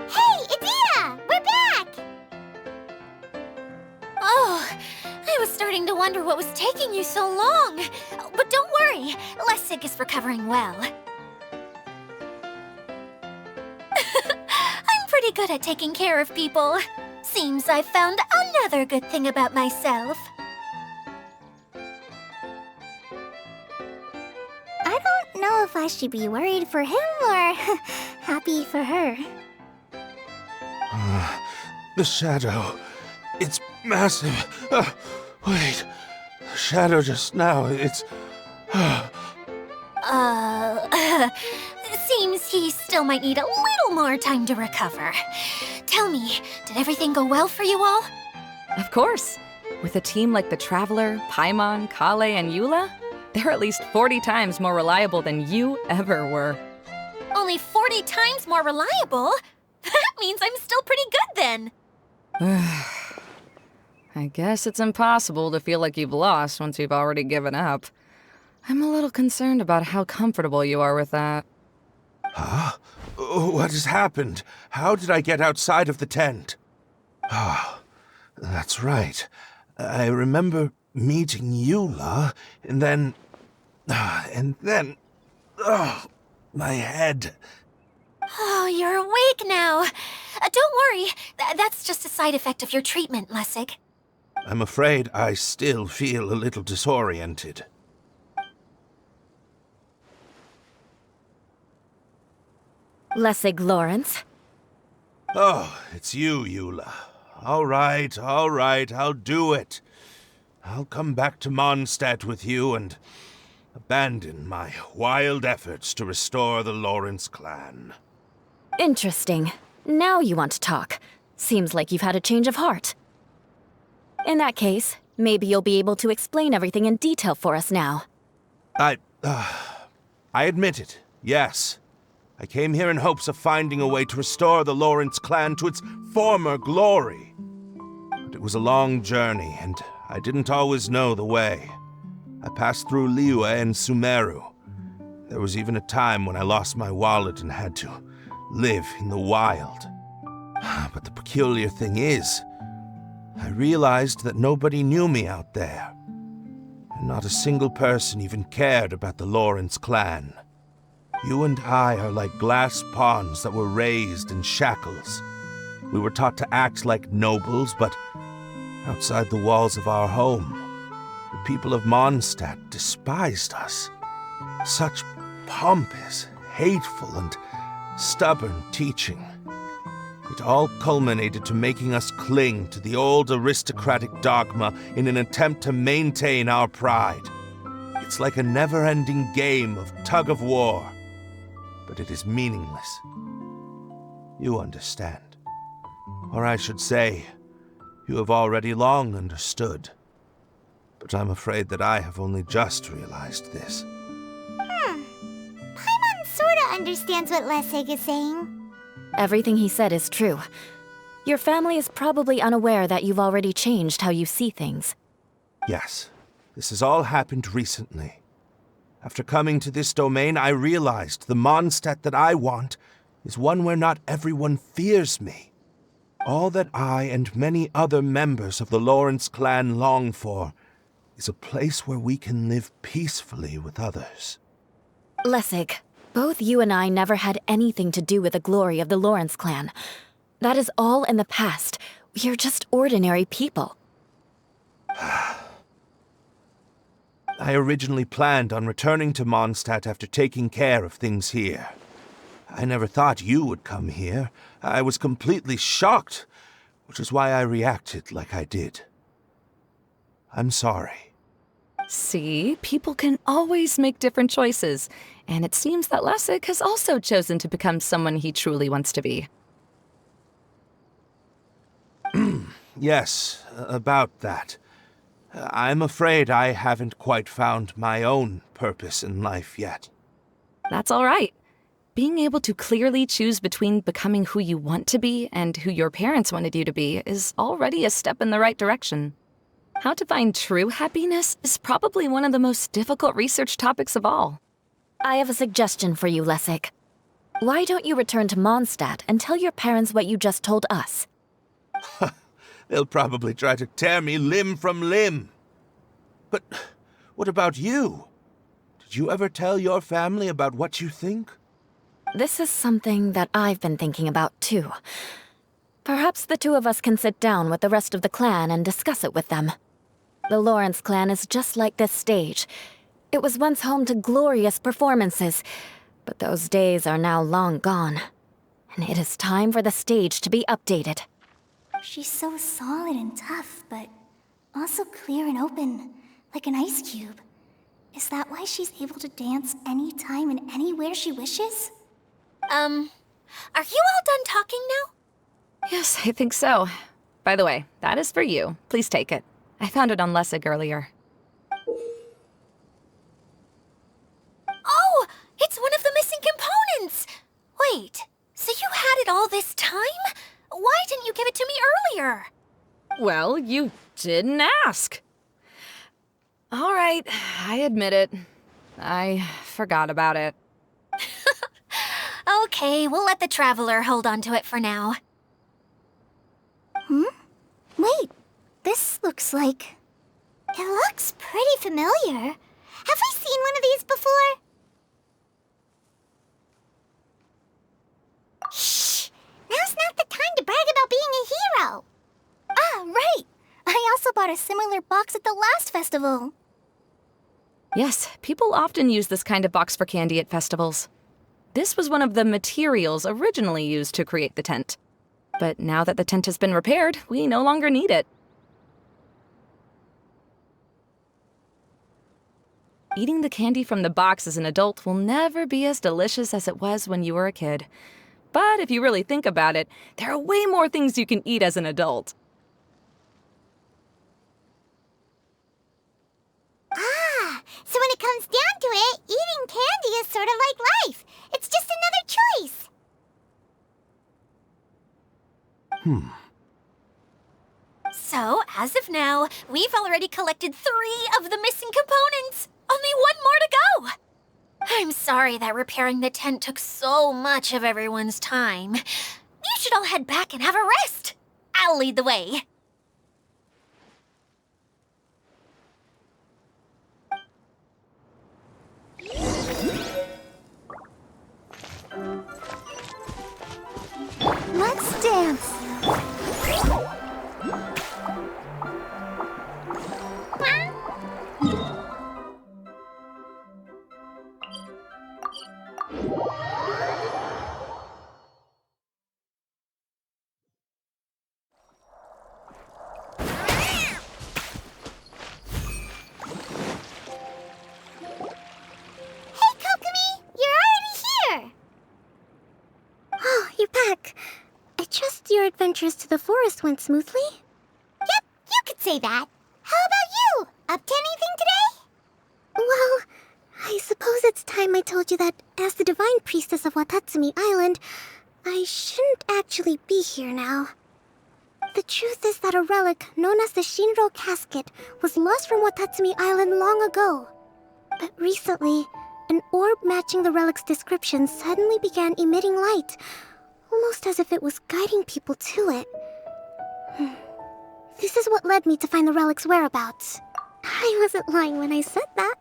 Hey, Adita! We're back! Oh, I was starting to wonder what was taking you so long. But don't worry, Lessig is recovering well. I'm pretty good at taking care of people. Seems I've found another good thing about myself. I don't know if I should be worried for him or happy for her. The shadow. It's massive. Wait. The shadow just now, it's... Seems he still might need a little more time to recover. Tell me, did everything go well for you all? Of course. With a team like the Traveler, Paimon, Kale, and Eula, they're at least 40 times more reliable than you ever were. Only 40 times more reliable? That means I'm still pretty good then. I guess it's impossible to feel like you've lost once you've already given up. I'm a little concerned about how comfortable you are with that. Huh? What has happened? How did I get outside of the tent? Ah, that's right. I remember meeting Eula, and then... my head. Oh, you're awake now. Don't worry, that's just a side effect of your treatment, Lessig. I'm afraid I still feel a little disoriented. Lessig Lawrence. Oh, it's you, Eula. All right, I'll do it. I'll come back to Mondstadt with you and abandon my wild efforts to restore the Lawrence clan. Interesting. Now you want to talk. Seems like you've had a change of heart. In that case, maybe you'll be able to explain everything in detail for us now. I admit it, yes. I came here in hopes of finding a way to restore the Lawrence clan to its former glory. But it was a long journey, and I didn't always know the way. I passed through Liyue and Sumeru. There was even a time when I lost my wallet and had to live in the wild. But the peculiar thing is, I realized that nobody knew me out there. And not a single person even cared about the Lawrence clan. You and I are like glass pawns that were raised in shackles. We were taught to act like nobles, but outside the walls of our home, the people of Mondstadt despised us. Such pompous, hateful, and stubborn teaching. It all culminated to making us cling to the old aristocratic dogma in an attempt to maintain our pride. It's like a never-ending game of tug-of-war, but it is meaningless. You understand. Or I should say, you have already long understood. But I'm afraid that I have only just realized this. Paimon sorta understands what Lessig is saying. Everything he said is true. Your family is probably unaware that you've already changed how you see things. Yes, this has all happened recently. After coming to this domain, I realized the Mondstadt that I want is one where not everyone fears me. All that I and many other members of the Lawrence clan long for is a place where we can live peacefully with others. Lessig, both you and I never had anything to do with the glory of the Lawrence clan. That is all in the past. We are just ordinary people. I originally planned on returning to Mondstadt after taking care of things here. I never thought you would come here. I was completely shocked, which is why I reacted like I did. I'm sorry. See, people can always make different choices, and it seems that Lessig has also chosen to become someone he truly wants to be. Yes, about that. I'm afraid I haven't quite found my own purpose in life yet. That's all right. Being able to clearly choose between becoming who you want to be and who your parents wanted you to be is already a step in the right direction. How to find true happiness is probably one of the most difficult research topics of all. I have a suggestion for you, Lessig. Why don't you return to Mondstadt and tell your parents what you just told us? They'll probably try to tear me limb from limb. But what about you? Did you ever tell your family about what you think? This is something that I've been thinking about, too. Perhaps the two of us can sit down with the rest of the clan and discuss it with them. The Lawrence clan is just like this stage. It was once home to glorious performances, but those days are now long gone. And it is time for the stage to be updated. She's so solid and tough, but also clear and open, like an ice cube. Is that why she's able to dance anytime and anywhere she wishes? Are you all done talking now? Yes, I think so. By the way, that is for you. Please take it. I found it on Lessig earlier. Oh, it's one of the missing components! Wait, so you had it all this time? Why didn't you give it to me earlier? Well, you didn't ask. All right, I admit it. I forgot about it. Okay, we'll let the Traveler hold on to it for now. Wait, this looks like... It looks pretty familiar. Have we seen one of these before? Shh! Now's not the time to brag about being a hero. Ah, right! I also bought a similar box at the last festival. Yes, people often use this kind of box for candy at festivals. This was one of the materials originally used to create the tent. But now that the tent has been repaired, we no longer need it. Eating the candy from the box as an adult will never be as delicious as it was when you were a kid. But if you really think about it, there are way more things you can eat as an adult. So when it comes down to it, eating candy is sort of like life. It's just another choice. So, as of now, we've already collected 3 of the missing components. Only 1 more to go. I'm sorry that repairing the tent took so much of everyone's time. You should all head back and have a rest. I'll lead the way. Let's dance! Your adventures to the forest went smoothly? Yep, you could say that. How about you? Up to anything today? Well, I suppose it's time I told you that as the Divine Priestess of Watatsumi Island, I shouldn't actually be here now. The truth is that a relic known as the Shinro Casket was lost from Watatsumi Island long ago. But recently, an orb matching the relic's description suddenly began emitting light, almost as if it was guiding people to it. This is what led me to find the relic's whereabouts. I wasn't lying when I said that.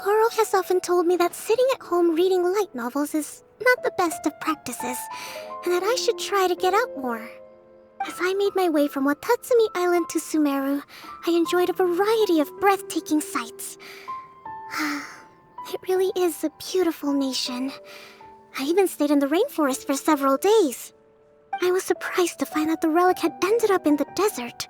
Goro has often told me that sitting at home reading light novels is not the best of practices, and that I should try to get out more. As I made my way from Watatsumi Island to Sumeru, I enjoyed a variety of breathtaking sights. It really is a beautiful nation. I even stayed in the rainforest for several days. I was surprised to find that the relic had ended up in the desert.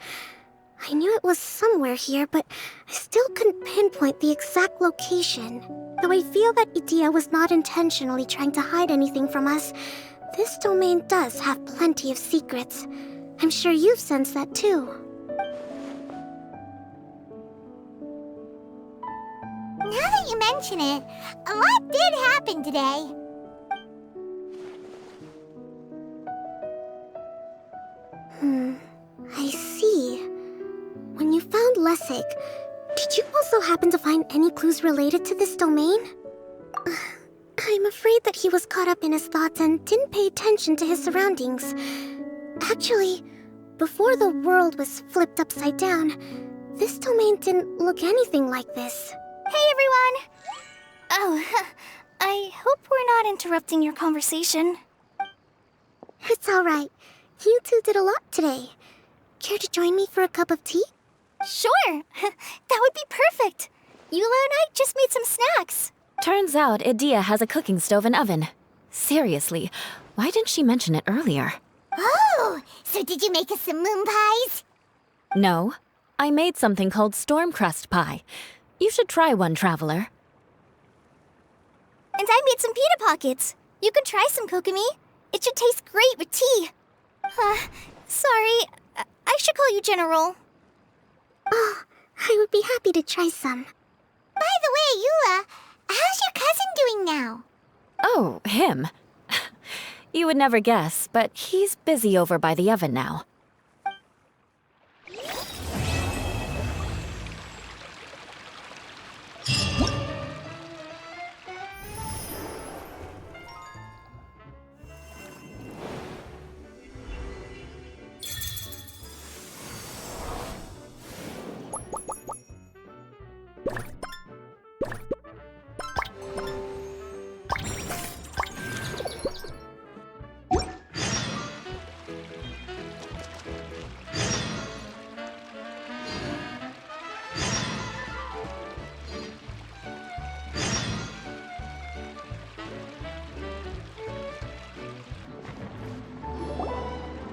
I knew it was somewhere here, but I still couldn't pinpoint the exact location. Though I feel that Idia was not intentionally trying to hide anything from us, this domain does have plenty of secrets. I'm sure you've sensed that too. Now that you mention it, a lot did happen today. I see. When you found Lessig, did you also happen to find any clues related to this domain? I'm afraid that he was caught up in his thoughts and didn't pay attention to his surroundings. Actually, before the world was flipped upside down, this domain didn't look anything like this. Hey, everyone! Oh, I hope we're not interrupting your conversation. It's alright. You two did a lot today. Care to join me for a cup of tea? Sure! That would be perfect! Eula and I just made some snacks. Turns out Idia has a cooking stove and oven. Seriously, why didn't she mention it earlier? Oh, so did you make us some moon pies? No, I made something called storm crust pie. You should try one, traveler. And I made some pita pockets. You could try some, Kokomi. It should taste great with tea. Sorry, I should call you General. Oh, I would be happy to try some. By the way, Eula, how's your cousin doing now? Oh, him. You would never guess, but he's busy over by the oven now.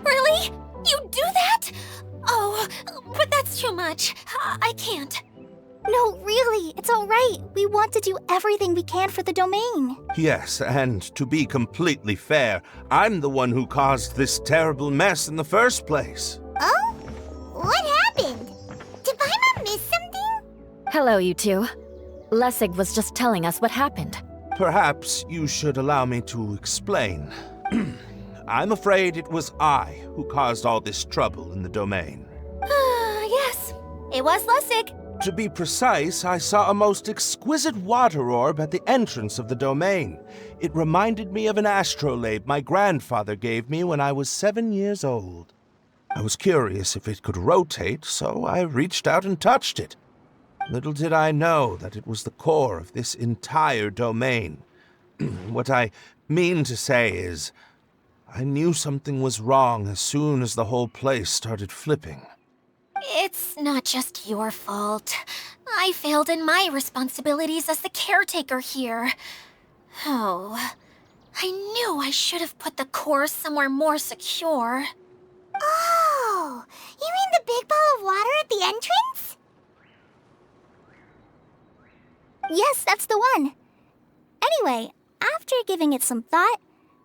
Really? You do that? Oh, but that's too much. I can't. No, really, it's all right. We want to do everything we can for the domain. Yes, and to be completely fair, I'm the one who caused this terrible mess in the first place. Oh? What happened? Did Paimon miss something? Hello, you two. Lessig was just telling us what happened. Perhaps you should allow me to explain. I'm afraid it was I who caused all this trouble in the domain. Yes, it was Lessig. To be precise, I saw a most exquisite water orb at the entrance of the domain. It reminded me of an astrolabe my grandfather gave me when I was 7 years old. I was curious if it could rotate, so I reached out and touched it. Little did I know that it was the core of this entire domain. What I mean to say is, I knew something was wrong as soon as the whole place started flipping. It's not just your fault. I failed in my responsibilities as the caretaker here. Oh, I knew I should have put the core somewhere more secure. Oh, you mean the big ball of water at the entrance? Yes, that's the one. Anyway, after giving it some thought,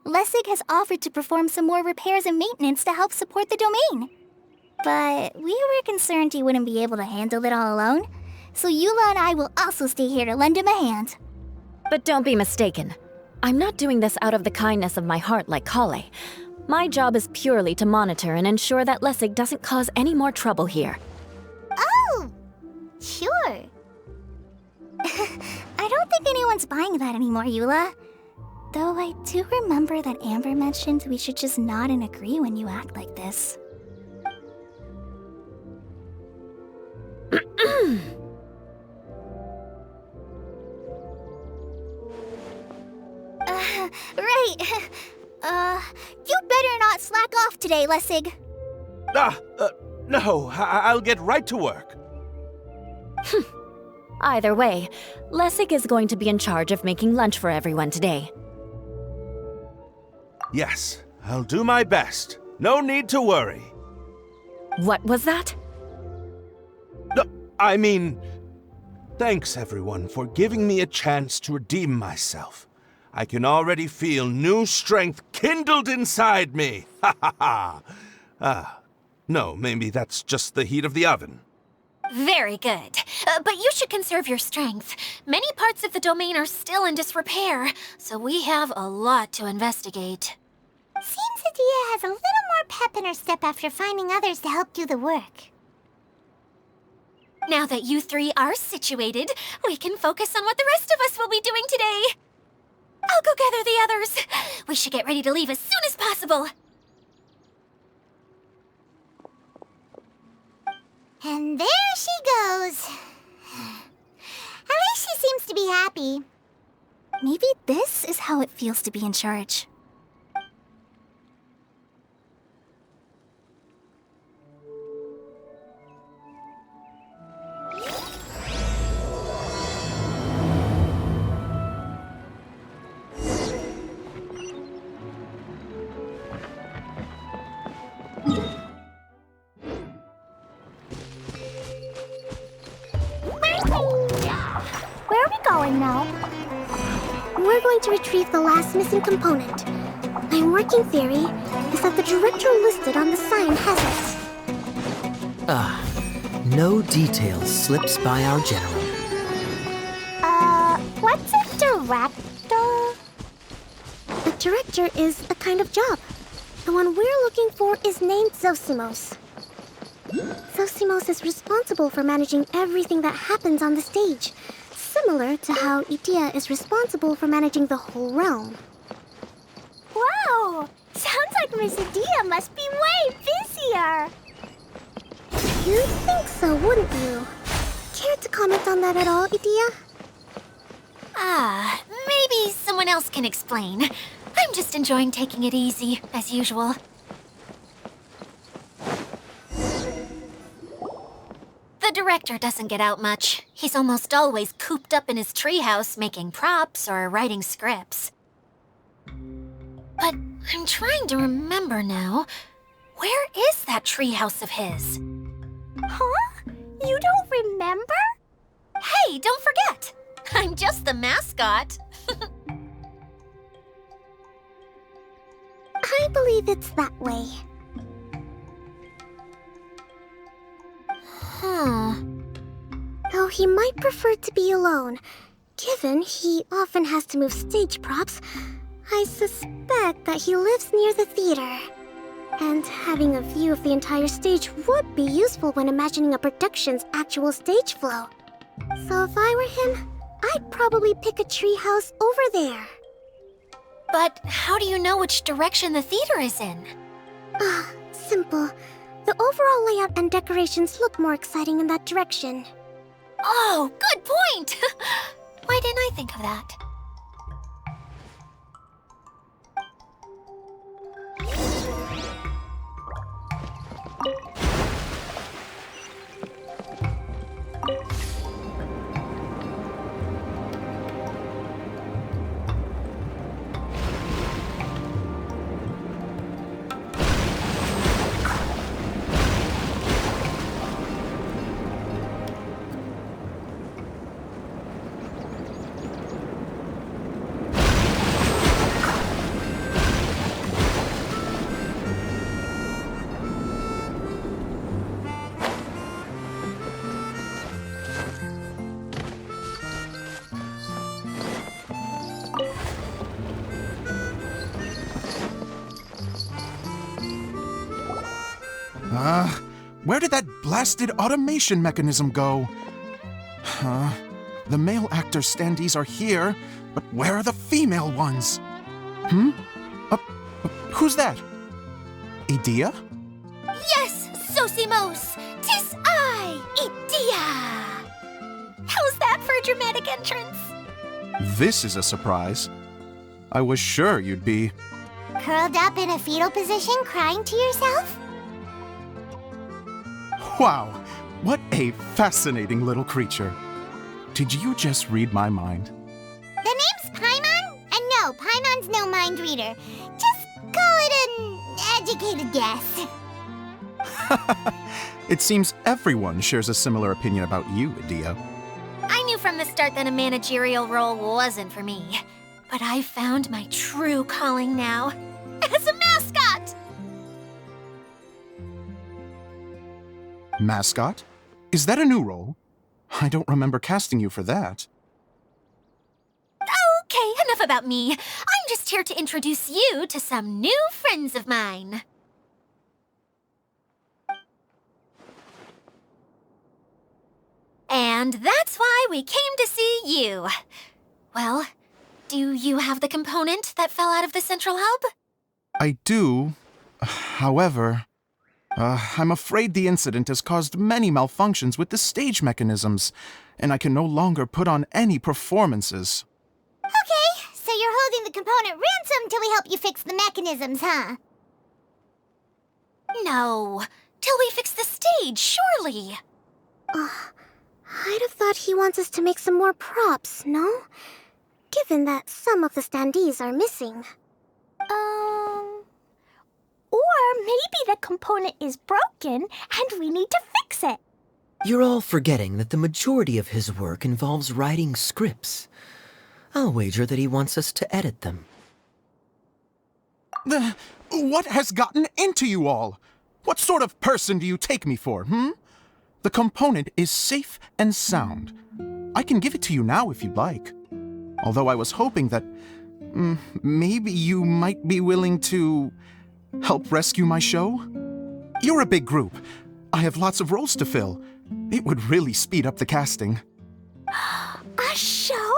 Lessig has offered to perform some more repairs and maintenance to help support the domain. But we were concerned he wouldn't be able to handle it all alone, so Eula and I will also stay here to lend him a hand. But don't be mistaken. I'm not doing this out of the kindness of my heart like Kale. My job is purely to monitor and ensure that Lessig doesn't cause any more trouble here. Oh, sure. I don't think anyone's buying that anymore, Eula. Though I do remember that Amber mentioned we should just nod and agree when you act like this. Right. You better not slack off today, Lessig. No, I'll get right to work. Either way, Lessig is going to be in charge of making lunch for everyone today. Yes, I'll do my best. No need to worry. What was that? No, I mean, thanks everyone for giving me a chance to redeem myself. I can already feel new strength kindled inside me. Ha ha ha. No, maybe that's just the heat of the oven. Very good. But you should conserve your strength. Many parts of the domain are still in disrepair, so we have a lot to investigate. Seems Adia has a little more pep in her step after finding others to help do the work. Now that you three are situated, we can focus on what the rest of us will be doing today. I'll go gather the others. We should get ready to leave as soon as possible. And there she goes. At least she seems to be happy. Maybe this is how it feels to be in charge. Where are we going now? We're going to retrieve the last missing component. My working theory is that the director listed on the sign has it. No details slips by our general. What's a director? The director is a kind of job. The one we're looking for is named Zosimos. Zosimos is responsible for managing everything that happens on the stage, similar to how Idia is responsible for managing the whole realm. Wow! Sounds like Miss Adia must be way busier. You'd think so, wouldn't you? Care to comment on that at all, Idia? Maybe someone else can explain. I'm just enjoying taking it easy, as usual. The director doesn't get out much. He's almost always cooped up in his treehouse making props or writing scripts. But I'm trying to remember now. Where is that treehouse of his? Huh? You don't remember? Hey, don't forget! I'm just the mascot. I believe it's that way. Though he might prefer to be alone, given he often has to move stage props, I suspect that he lives near the theater. And having a view of the entire stage would be useful when imagining a production's actual stage flow. So if I were him, I'd probably pick a treehouse over there. But how do you know which direction the theater is in? Simple. The overall layout and decorations look more exciting in that direction. Oh, good point! Why didn't I think of that? Where did that blasted automation mechanism go? The male actor standees are here, but where are the female ones? Who's that? Idea? Yes, Sosimos! 'Tis I, Idea! How's that for a dramatic entrance? This is a surprise. I was sure you'd be... Curled up in a fetal position, crying to yourself? Wow, what a fascinating little creature. Did you just read my mind? The name's Paimon? And no, Paimon's no mind reader. Just call it an educated guess. It seems everyone shares a similar opinion about you, Idea. I knew from the start that a managerial role wasn't for me. But I found my true calling now. As a mascot! Mascot? Is that a new role? I don't remember casting you for that. Okay, enough about me. I'm just here to introduce you to some new friends of mine. And that's why we came to see you. Well, do you have the component that fell out of the central hub? I do. However, I'm afraid the incident has caused many malfunctions with the stage mechanisms, and I can no longer put on any performances. Okay, so you're holding the component ransom till we help you fix the mechanisms, huh? No, till we fix the stage, surely. I'd have thought he wants us to make some more props, no? Given that some of the standees are missing. Or maybe the component is broken and we need to fix it. You're all forgetting that the majority of his work involves writing scripts. I'll wager that he wants us to edit them. What has gotten into you all? What sort of person do you take me for, The component is safe and sound. I can give it to you now if you'd like. Although I was hoping that maybe you might be willing to help rescue my show? You're a big group. I have lots of roles to fill. It would really speed up the casting. A show?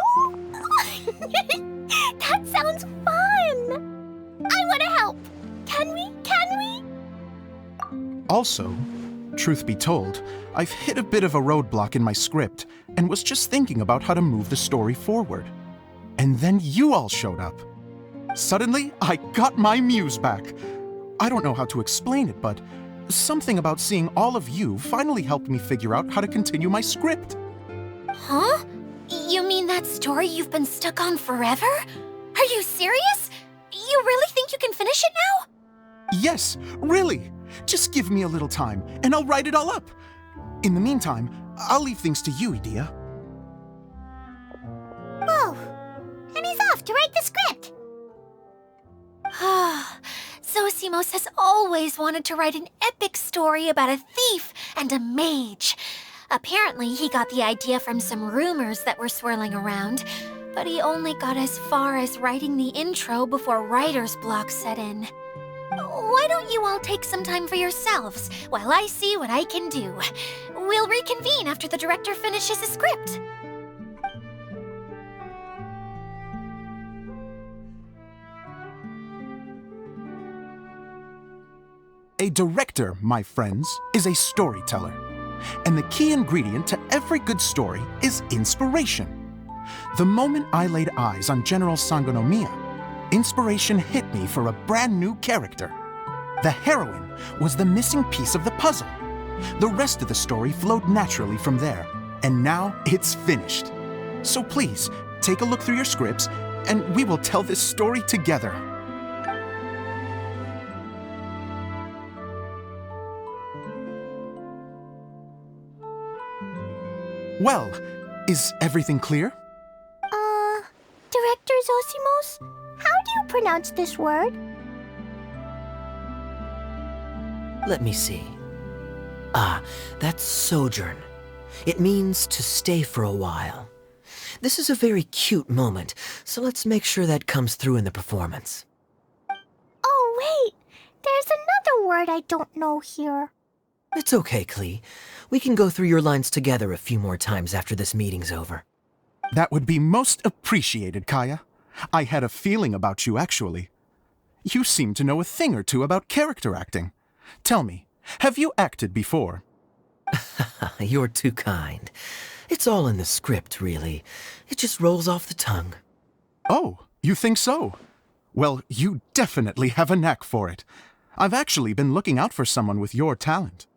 That sounds fun! I want to help! Can we? Also, truth be told, I've hit a bit of a roadblock in my script and was just thinking about how to move the story forward. And then you all showed up. Suddenly, I got my muse back. I don't know how to explain it, but something about seeing all of you finally helped me figure out how to continue my script. Huh? You mean that story you've been stuck on forever? Are you serious? You really think you can finish it now? Yes, really. Just give me a little time, and I'll write it all up. In the meantime, I'll leave things to you, Idea. Whoa, and he's off to write the script. Zosimos has always wanted to write an epic story about a thief and a mage. Apparently, he got the idea from some rumors that were swirling around, but he only got as far as writing the intro before writer's block set in. Why don't you all take some time for yourselves while I see what I can do? We'll reconvene after the director finishes his script. A director, my friends, is a storyteller. And the key ingredient to every good story is inspiration. The moment I laid eyes on General Sangonomiya, inspiration hit me for a brand new character. The heroine was the missing piece of the puzzle. The rest of the story flowed naturally from there, and now it's finished. So please, take a look through your scripts, and we will tell this story together. Well, is everything clear? Director Zosimos, how do you pronounce this word? Let me see. That's sojourn. It means to stay for a while. This is a very cute moment, so let's make sure that comes through in the performance. Oh, wait. There's another word I don't know here. It's okay, Klee. We can go through your lines together a few more times after this meeting's over. That would be most appreciated, Kaya. I had a feeling about you, actually. You seem to know a thing or two about character acting. Tell me, have you acted before? You're too kind. It's all in the script, really. It just rolls off the tongue. Oh, you think so? Well, you definitely have a knack for it. I've actually been looking out for someone with your talent.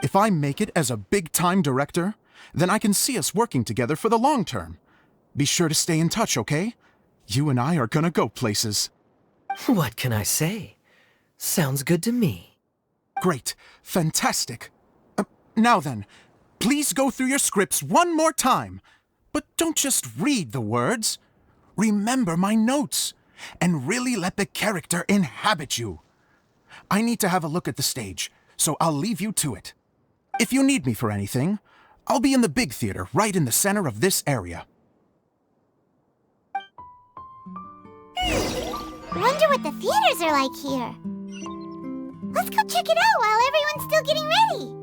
If I make it as a big-time director, then I can see us working together for the long term. Be sure to stay in touch, okay? You and I are gonna go places. What can I say? Sounds good to me. Great. Fantastic. Now then, please go through your scripts one more time. But don't just read the words. Remember my notes, and really let the character inhabit you. I need to have a look at the stage, so I'll leave you to it. If you need me for anything, I'll be in the big theater right in the center of this area. Wonder what the theaters are like here. Let's go check it out while everyone's still getting ready.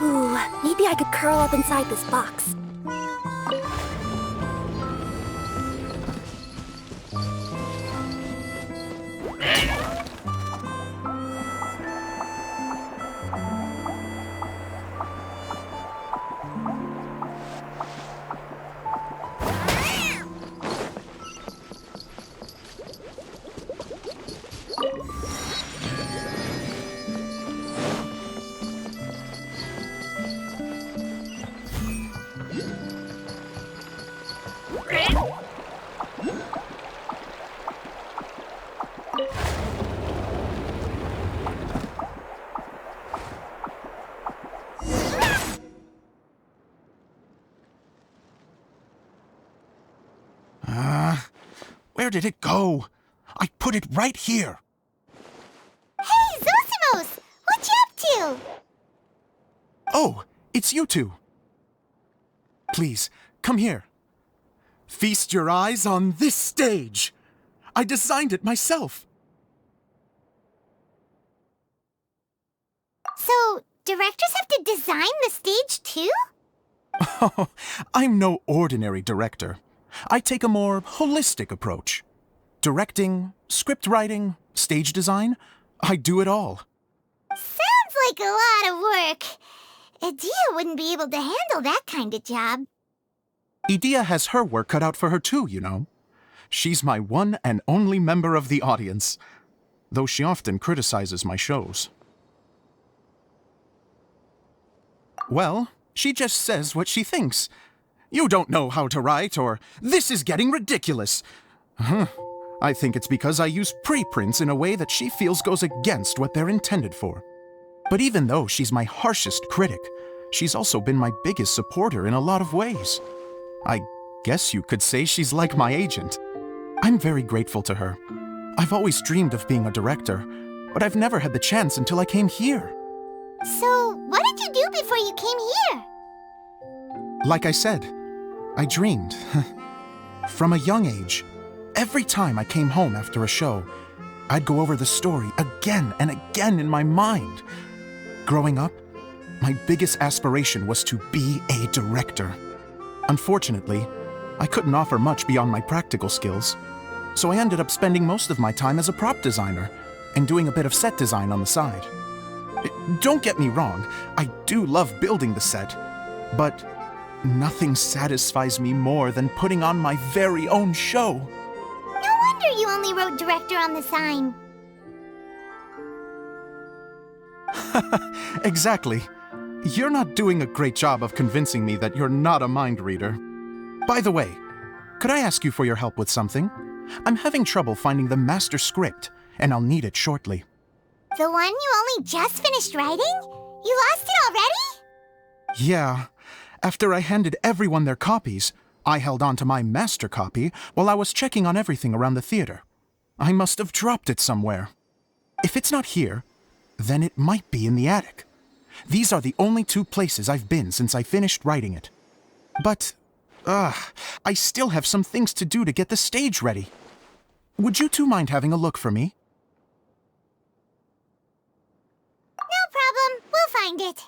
Ooh, maybe I could curl up inside this box. Where did it go? I put it right here. Hey, Zosimos! What you up to? Oh, it's you two. Please, come here. Feast your eyes on this stage. I designed it myself. So, directors have to design the stage too? Oh, I'm no ordinary director. I take a more holistic approach. Directing, script writing, stage design, I do it all. Sounds like a lot of work. Adia wouldn't be able to handle that kind of job. Adia has her work cut out for her too, you know. She's my one and only member of the audience, though she often criticizes my shows. Well, she just says what she thinks. You don't know how to write, or this is getting ridiculous. I think it's because I use preprints in a way that she feels goes against what they're intended for. But even though she's my harshest critic, she's also been my biggest supporter in a lot of ways. I guess you could say she's like my agent. I'm very grateful to her. I've always dreamed of being a director, but I've never had the chance until I came here. So, what did you do before you came here? Like I said, I dreamed. From a young age, every time I came home after a show, I'd go over the story again and again in my mind. Growing up, my biggest aspiration was to be a director. Unfortunately, I couldn't offer much beyond my practical skills, so I ended up spending most of my time as a prop designer and doing a bit of set design on the side. Don't get me wrong, I do love building the set, but nothing satisfies me more than putting on my very own show. No wonder you only wrote director on the sign. Exactly. You're not doing a great job of convincing me that you're not a mind reader. By the way, could I ask you for your help with something? I'm having trouble finding the master script, and I'll need it shortly. The one you only just finished writing? You lost it already? Yeah. After I handed everyone their copies, I held on to my master copy while I was checking on everything around the theater. I must have dropped it somewhere. If it's not here, then it might be in the attic. These are the only two places I've been since I finished writing it. But, I still have some things to do to get the stage ready. Would you two mind having a look for me? No problem. We'll find it.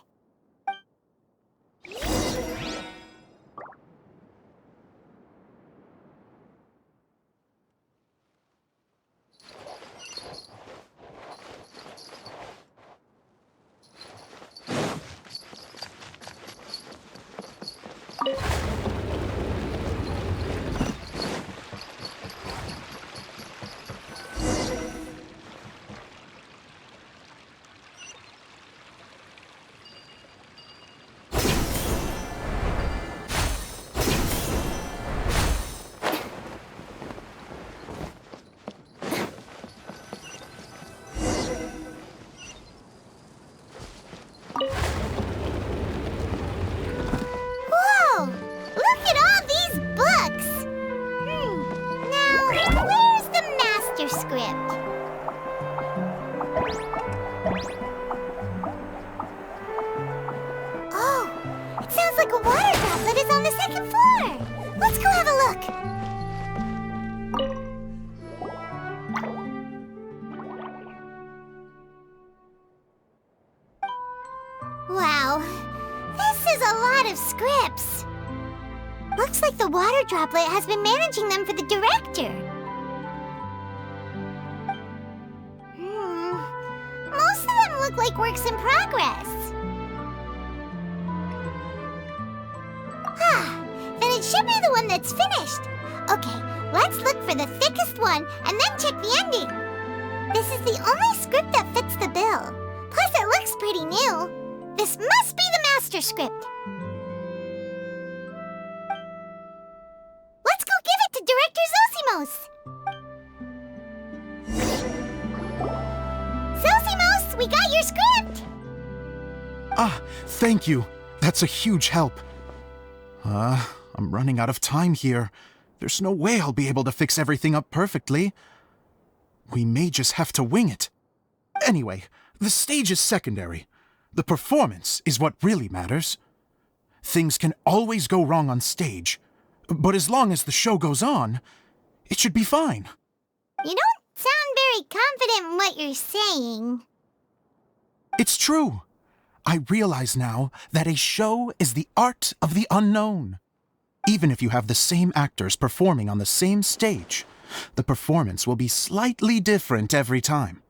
Whoa! Look at all these books! Now, where's the master script? Oh, it sounds like a water droplet is on the second floor! Let's go have a look! Wow, this is a lot of scripts. Looks like the water droplet has been managing them for the director. Most of them look like works in progress. Then it should be the one that's finished. Okay, let's look for the thickest one and then check the ending. This is the only script that fits the bill. Plus, it looks pretty new. This must be the master script. Let's go give it to Director Zosimos! Zosimos, we got your script! Thank you. That's a huge help. I'm running out of time here. There's no way I'll be able to fix everything up perfectly. We may just have to wing it. Anyway, the stage is secondary. The performance is what really matters. Things can always go wrong on stage, but as long as the show goes on, it should be fine. You don't sound very confident in what you're saying. It's true. I realize now that a show is the art of the unknown. Even if you have the same actors performing on the same stage, the performance will be slightly different every time.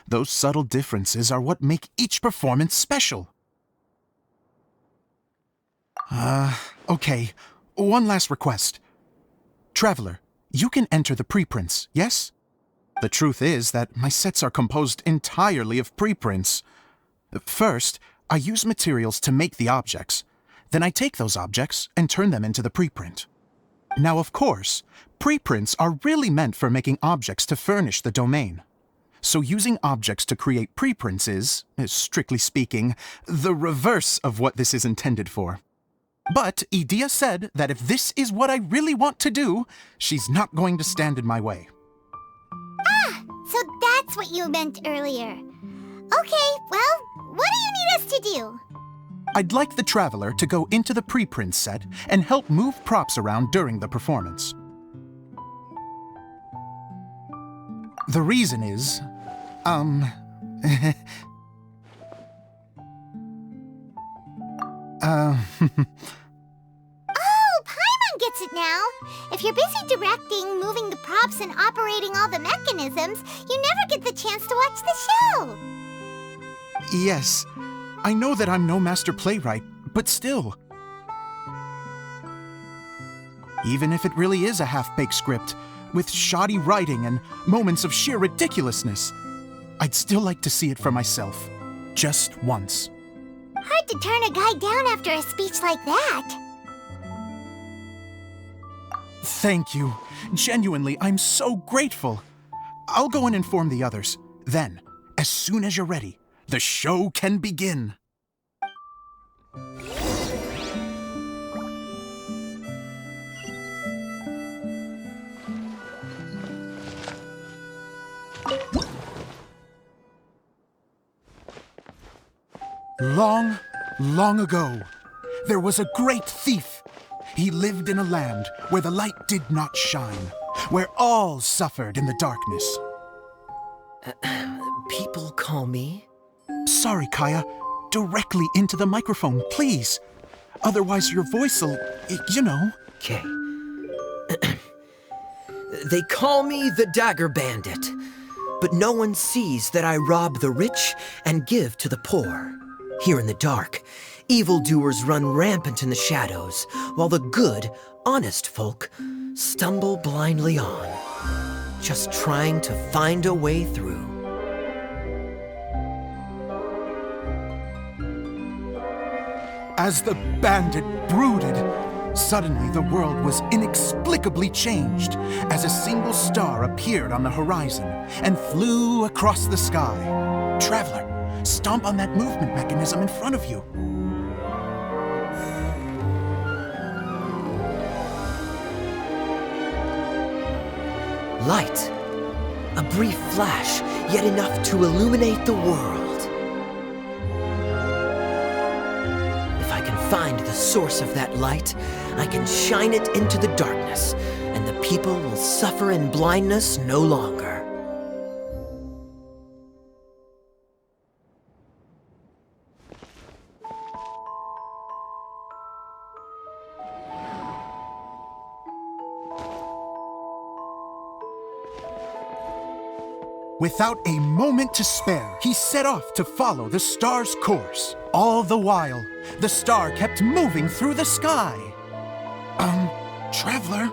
Those subtle differences are what make each performance special. Okay. One last request. Traveler, you can enter the preprints, yes? The truth is that my sets are composed entirely of preprints. First, I use materials to make the objects. Then I take those objects and turn them into the preprint. Now, of course, preprints are really meant for making objects to furnish the domain. So using objects to create preprints is, strictly speaking, the reverse of what this is intended for. But Edea said that if this is what I really want to do, she's not going to stand in my way. So that's what you meant earlier. Okay, well, what do you need us to do? I'd like the Traveler to go into the preprint set and help move props around during the performance. The reason is, Oh, Paimon gets it now. If you're busy directing, moving the props, and operating all the mechanisms, you never get the chance to watch the show. Yes, I know that I'm no master playwright, but still. Even if it really is a half-baked script, with shoddy writing and moments of sheer ridiculousness, I'd still like to see it for myself, just once. Hard to turn a guy down after a speech like that. Thank you. Genuinely, I'm so grateful. I'll go and inform the others. Then, as soon as you're ready, the show can begin. Long, long ago, there was a great thief. He lived in a land where the light did not shine, where all suffered in the darkness. People call me? Sorry, Kaya. Directly into the microphone, please. Otherwise your voice'll, you know. Okay. They call me the Dagger Bandit, but no one sees that I rob the rich and give to the poor. Here in the dark, evildoers run rampant in the shadows, while the good, honest folk stumble blindly on, just trying to find a way through. As the bandit brooded, suddenly the world was inexplicably changed as a single star appeared on the horizon and flew across the sky. Traveler, stomp on that movement mechanism in front of you. Light. A brief flash, yet enough to illuminate the world. If I can find the source of that light, I can shine it into the darkness, and the people will suffer in blindness no longer. Without a moment to spare, he set off to follow the star's course. All the while, the star kept moving through the sky. Traveler,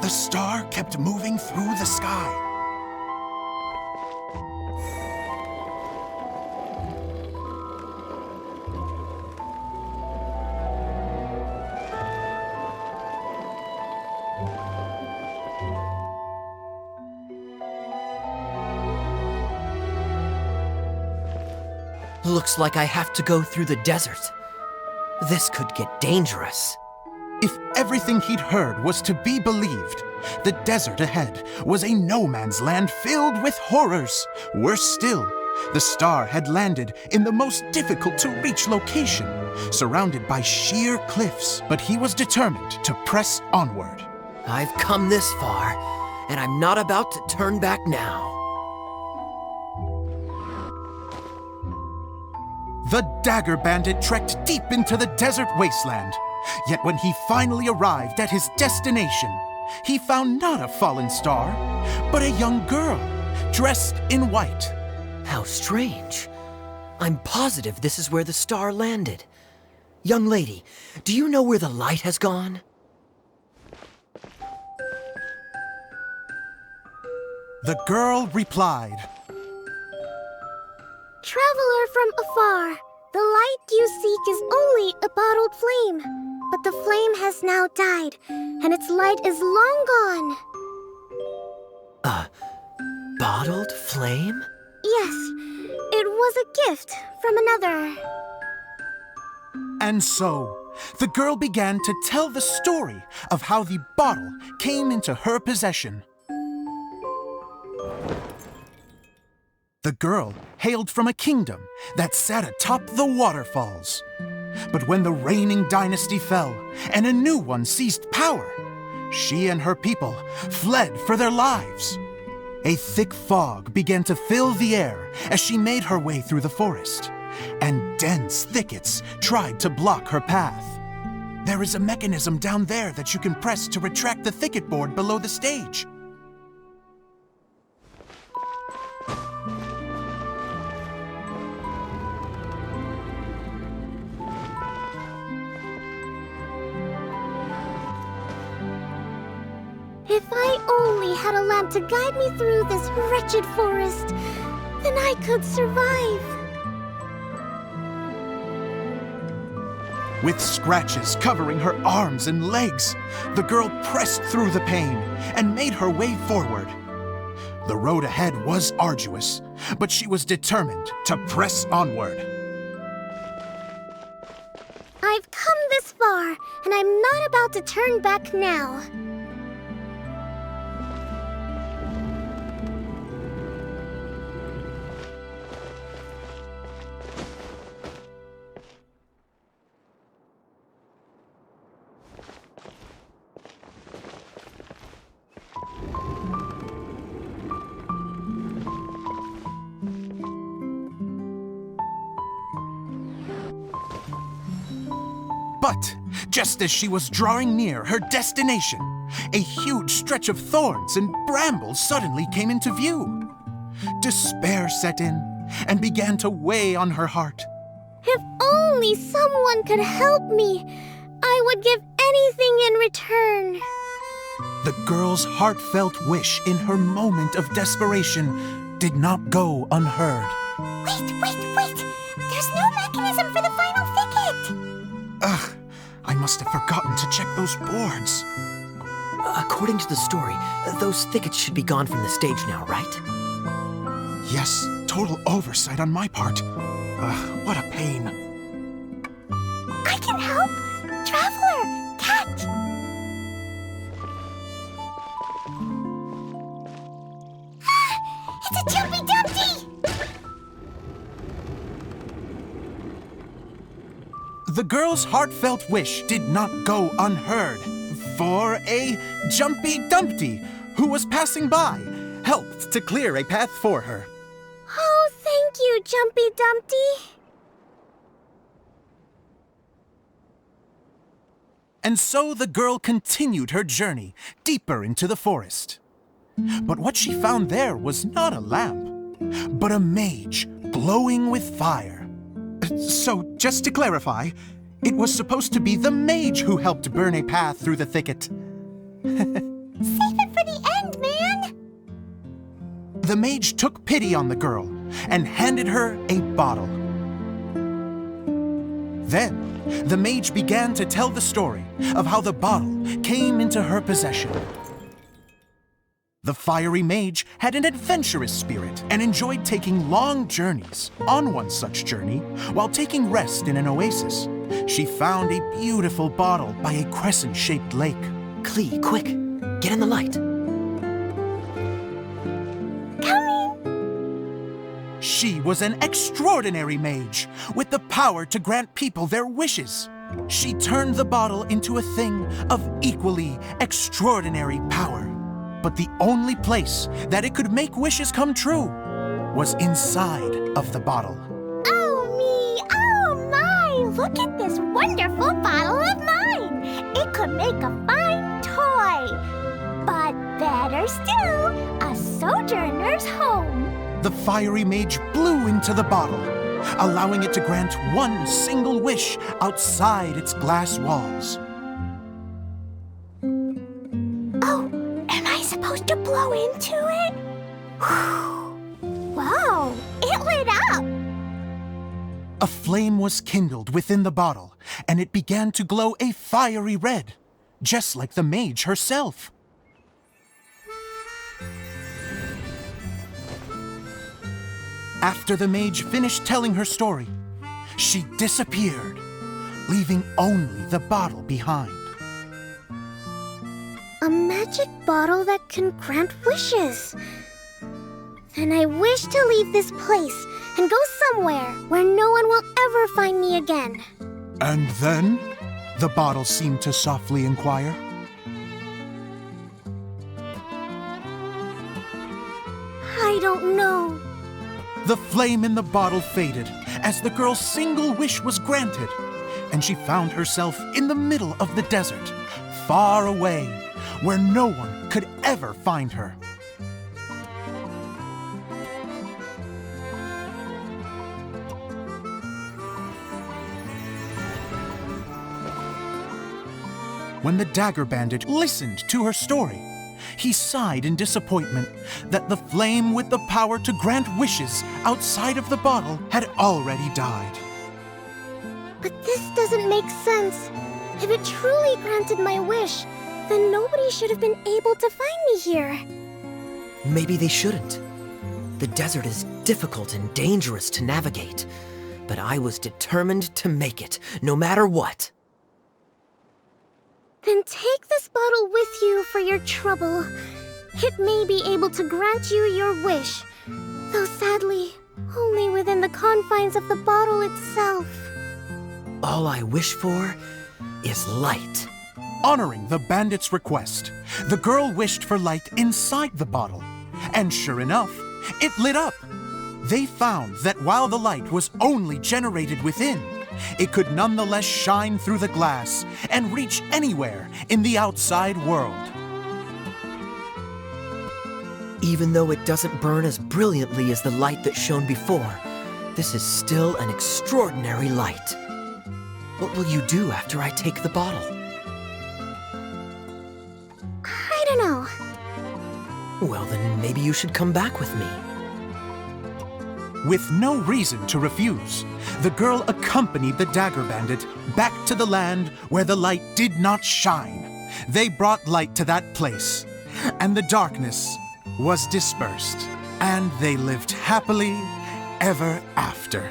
the star kept moving through the sky. Looks like I have to go through the desert. This could get dangerous. If everything he'd heard was to be believed, the desert ahead was a no-man's land filled with horrors. Worse still, the star had landed in the most difficult-to-reach location, surrounded by sheer cliffs. But he was determined to press onward. I've come this far, and I'm not about to turn back now. The Dagger Bandit trekked deep into the desert wasteland. Yet when he finally arrived at his destination, he found not a fallen star, but a young girl, dressed in white. How strange. I'm positive this is where the star landed. Young lady, do you know where the light has gone? The girl replied, Traveler from afar, the light you seek is only a bottled flame. But the flame has now died, and its light is long gone. A bottled flame? Yes, it was a gift from another. And so, the girl began to tell the story of how the bottle came into her possession. The girl hailed from a kingdom that sat atop the waterfalls. But when the reigning dynasty fell and a new one seized power, she and her people fled for their lives. A thick fog began to fill the air as she made her way through the forest, and dense thickets tried to block her path. There is a mechanism down there that you can press to retract the thicket board below the stage. If I only had a lamp to guide me through this wretched forest, then I could survive. With scratches covering her arms and legs, the girl pressed through the pain and made her way forward. The road ahead was arduous, but she was determined to press onward. I've come this far, and I'm not about to turn back now. But just as she was drawing near her destination, a huge stretch of thorns and brambles suddenly came into view. Despair set in and began to weigh on her heart. If only someone could help me, I would give anything in return. The girl's heartfelt wish in her moment of desperation did not go unheard. Wait! There's no mechanism for the final thicket! Ugh, I must have forgotten to check those boards. According to the story, those thickets should be gone from the stage now, right? Yes, total oversight on my part. What a pain. I can help! Traveler! Catch! It's a Jumpy Dumpty! The girl's heartfelt wish did not go unheard, for a Jumpy Dumpty who was passing by helped to clear a path for her. Oh, thank you, Jumpy Dumpty. And so the girl continued her journey deeper into the forest. But what she found there was not a lamp, but a mage glowing with fire. So, just to clarify, it was supposed to be the mage who helped burn a path through the thicket. Save it for the end, man! The mage took pity on the girl and handed her a bottle. Then, the mage began to tell the story of how the bottle came into her possession. The fiery mage had an adventurous spirit and enjoyed taking long journeys. On one such journey, while taking rest in an oasis, she found a beautiful bottle by a crescent-shaped lake. Clee, quick, get in the light. She was an extraordinary mage with the power to grant people their wishes. She turned the bottle into a thing of equally extraordinary power. But the only place that it could make wishes come true was inside of the bottle. Oh me, oh my, look at this wonderful bottle of mine. It could make a fine toy. But better still, a sojourner's home. The fiery mage blew into the bottle, allowing it to grant one single wish outside its glass walls. Oh, am I supposed to blow into it? Wow, it lit up! A flame was kindled within the bottle, and it began to glow a fiery red, just like the mage herself. After the mage finished telling her story, she disappeared, leaving only the bottle behind. A magic bottle that can grant wishes. Then I wish to leave this place and go somewhere where no one will ever find me again. And then, the bottle seemed to softly inquire. I don't know. The flame in the bottle faded as the girl's single wish was granted, and she found herself in the middle of the desert, far away, where no one could ever find her. When the dagger bandit listened to her story, he sighed in disappointment that the flame with the power to grant wishes outside of the bottle had already died. But this doesn't make sense. If it truly granted my wish, then nobody should have been able to find me here. Maybe they shouldn't. The desert is difficult and dangerous to navigate, but I was determined to make it, no matter what. Then take this bottle with you for your trouble. It may be able to grant you your wish, though sadly, only within the confines of the bottle itself. All I wish for is light. Honoring the bandit's request, the girl wished for light inside the bottle, and sure enough, it lit up. They found that while the light was only generated within, it could nonetheless shine through the glass and reach anywhere in the outside world. Even though it doesn't burn as brilliantly as the light that shone before, this is still an extraordinary light. What will you do after I take the bottle? I don't know. Well, then maybe you should come back with me. With no reason to refuse, the girl accompanied the Dagger Bandit back to the land where the light did not shine. They brought light to that place, and the darkness was dispersed, and they lived happily ever after.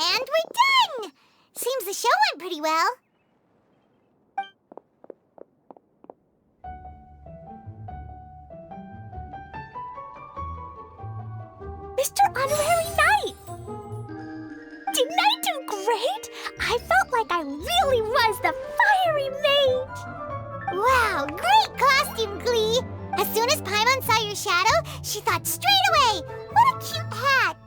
And we're done! Seems the show went pretty well. Mr. Honorary Knight! Didn't I do great? I felt like I really was the fiery mage! Wow, great costume, Glee! As soon as Paimon saw your shadow, she thought straight away, what a cute hat!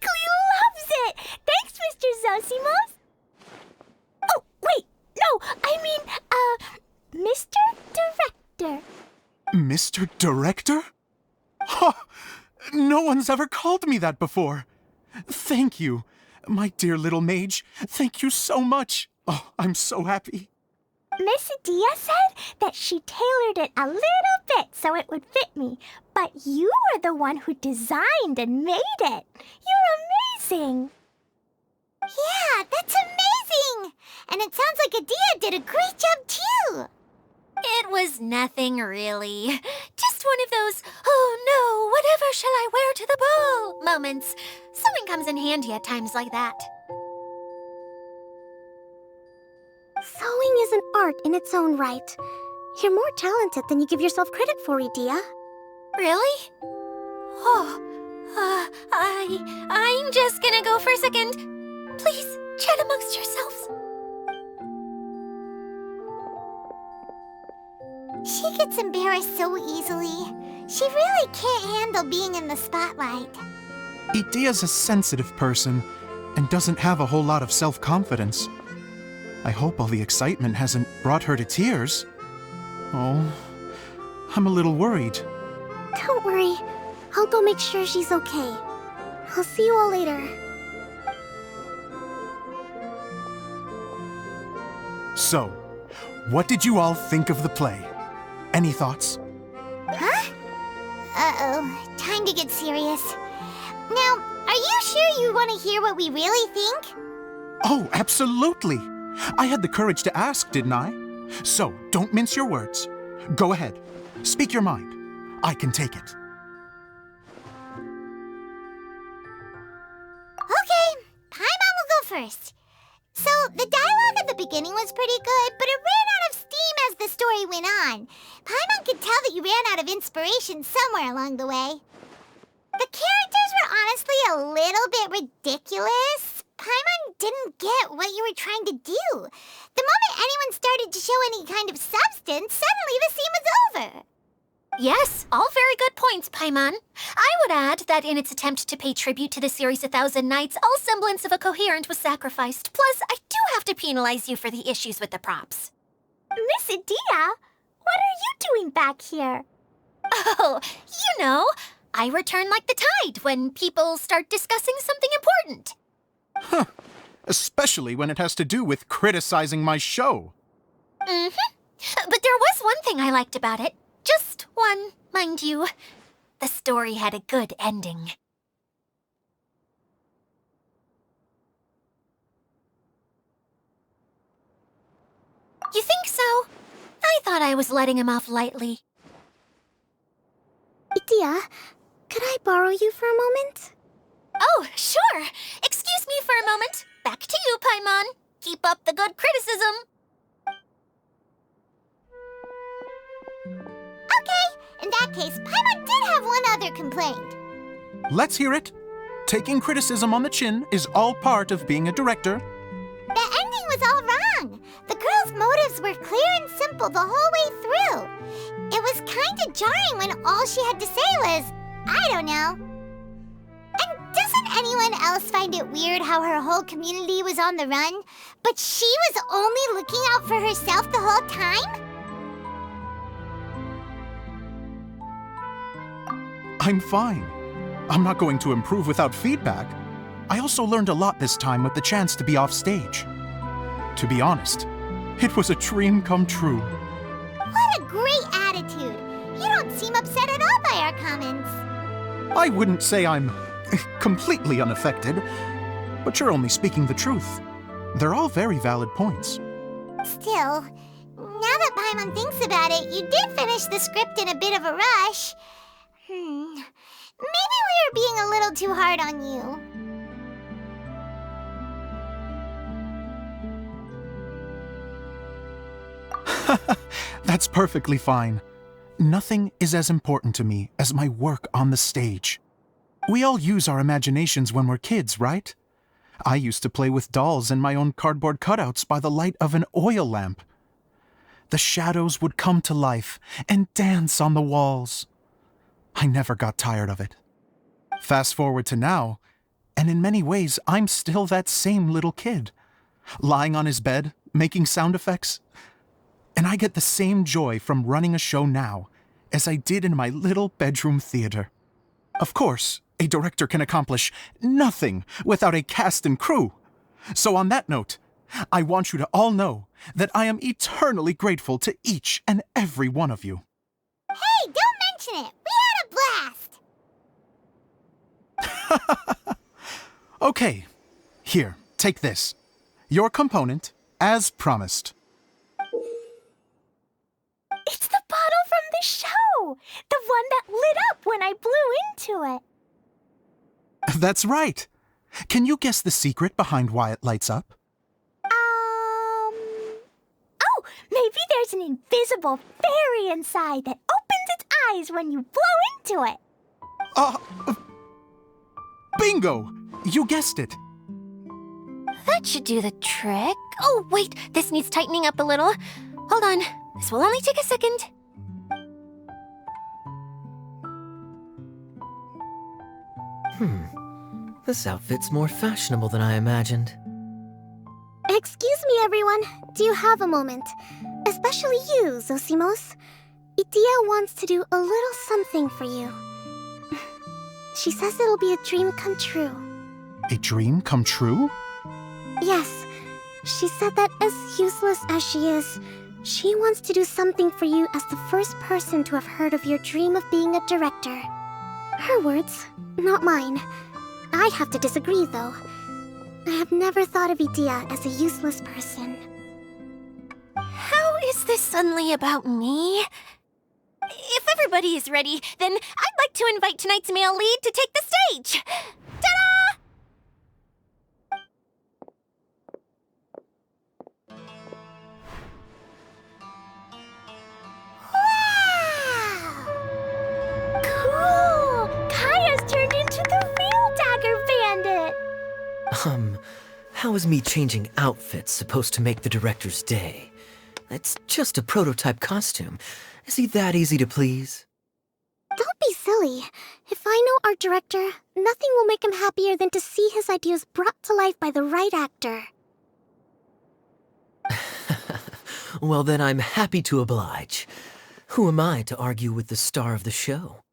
Glee loves it! Thanks, Mr. Zosimos! Oh, wait, no, I mean, Mr. Director. Mr. Director? Ha! No one's ever called me that before. Thank you, my dear little mage. Thank you so much. Oh, I'm so happy. Miss Adia said that she tailored it a little bit so it would fit me, but you were the one who designed and made it. You're amazing. Yeah, that's amazing! And it sounds like Adia did a great job too! It was nothing really. Just one of those, oh no, whatever shall I wear to the ball moments. Sewing comes in handy at times like that. Sewing is an art in its own right. You're more talented than you give yourself credit for, Idia. Really? Oh, I'm just gonna go for a second. Please, chat amongst yourselves. She gets embarrassed so easily. She really can't handle being in the spotlight. Idia's a sensitive person and doesn't have a whole lot of self-confidence. I hope all the excitement hasn't brought her to tears. Oh, I'm a little worried. Don't worry. I'll go make sure she's okay. I'll see you all later. So, what did you all think of the play? Any thoughts? Huh? Uh-oh, time to get serious. Now, are you sure you want to hear what we really think? Oh, absolutely! I had the courage to ask, didn't I? So, don't mince your words. Go ahead. Speak your mind. I can take it. Okay, Paimon will go first. So, the dialogue at the beginning was pretty good, but it ran out of steam as the story went on. Paimon could tell that you ran out of inspiration somewhere along the way. The characters were honestly a little bit ridiculous. Paimon didn't get what you were trying to do. The moment anyone started to show any kind of substance, suddenly the scene was over. Yes, all very good points, Paimon. I would add that in its attempt to pay tribute to the series 1,000 Nights, all semblance of a coherent was sacrificed. Plus, I do have to penalize you for the issues with the props. Miss Adia, what are you doing back here? Oh, you know, I return like the tide when people start discussing something important. Huh. Especially when it has to do with criticizing my show. Mm-hmm. But there was one thing I liked about it. Just one, mind you. The story had a good ending. You think so? I thought I was letting him off lightly. Idia, could I borrow you for a moment? Oh, sure. Excuse me for a moment. Back to you, Paimon. Keep up the good criticism. Okay, in that case, Paimon did have one other complaint. Let's hear it. Taking criticism on the chin is all part of being a director. The ending was all wrong. The girls orders were clear and simple the whole way through. It was kinda jarring when all she had to say was, I don't know. And doesn't anyone else find it weird how her whole community was on the run, but she was only looking out for herself the whole time? I'm fine. I'm not going to improve without feedback. I also learned a lot this time with the chance to be off stage. To be honest, it was a dream come true. What a great attitude! You don't seem upset at all by our comments. I wouldn't say I'm completely unaffected, but you're only speaking the truth. They're all very valid points. Still, now that Paimon thinks about it, you did finish the script in a bit of a rush. Maybe we were being a little too hard on you. That's perfectly fine. Nothing is as important to me as my work on the stage. We all use our imaginations when we're kids, right? I used to play with dolls and my own cardboard cutouts by the light of an oil lamp. The shadows would come to life and dance on the walls. I never got tired of it. Fast forward to now, and in many ways, I'm still that same little kid, lying on his bed, making sound effects. And I get the same joy from running a show now as I did in my little bedroom theater. Of course, a director can accomplish nothing without a cast and crew. So on that note, I want you to all know that I am eternally grateful to each and every one of you. Hey, don't mention it! We had a blast! Okay, here, take this. Your component, as promised. It's the bottle from the show! The one that lit up when I blew into it. That's right. Can you guess the secret behind why it lights up? Oh, maybe there's an invisible fairy inside that opens its eyes when you blow into it. Bingo! You guessed it. That should do the trick. Oh, wait, this needs tightening up a little. Hold on, this will only take a second. This outfit's more fashionable than I imagined. Excuse me, everyone. Do you have a moment? Especially you, Zosimos. Idia wants to do a little something for you. She says it'll be a dream come true. A dream come true? Yes. She said that as useless as she is, she wants to do something for you as the first person to have heard of your dream of being a director. Her words, not mine. I'd have to disagree, though. I have never thought of Idia as a useless person. How is this suddenly about me? If everybody is ready, then I'd like to invite tonight's male lead to take the stage. Ta-da! Cool! Kaya's turned into the real Dagger Bandit! How is me changing outfits supposed to make the director's day? It's just a prototype costume. Is he that easy to please? Don't be silly. If I know our director, nothing will make him happier than to see his ideas brought to life by the right actor. Well, then I'm happy to oblige. Who am I to argue with the star of the show?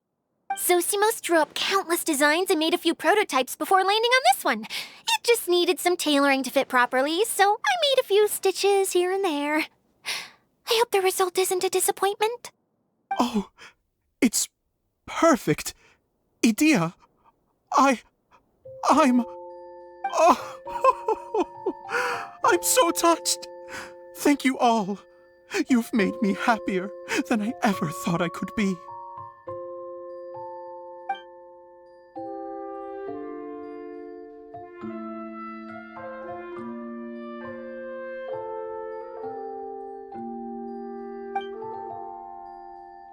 Zosimos drew up countless designs and made a few prototypes before landing on this one. It just needed some tailoring to fit properly, so I made a few stitches here and there. I hope the result isn't a disappointment. Oh, it's perfect. Idia, I'm so touched. Thank you all. You've made me happier than I ever thought I could be.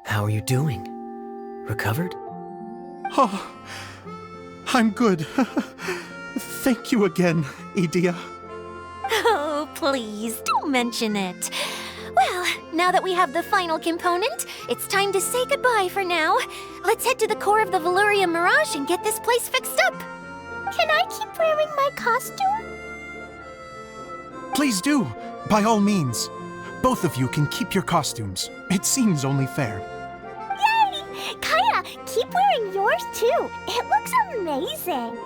How are you doing? Recovered? Oh, I'm good. Thank you again, Idia. Oh, please, don't mention it. Well, now that we have the final component, it's time to say goodbye for now. Let's head to the core of the Veluria Mirage and get this place fixed up. Can I keep wearing my costume? Please do, by all means. Both of you can keep your costumes. It seems only fair. Yay! Kaya, keep wearing yours too. It looks amazing.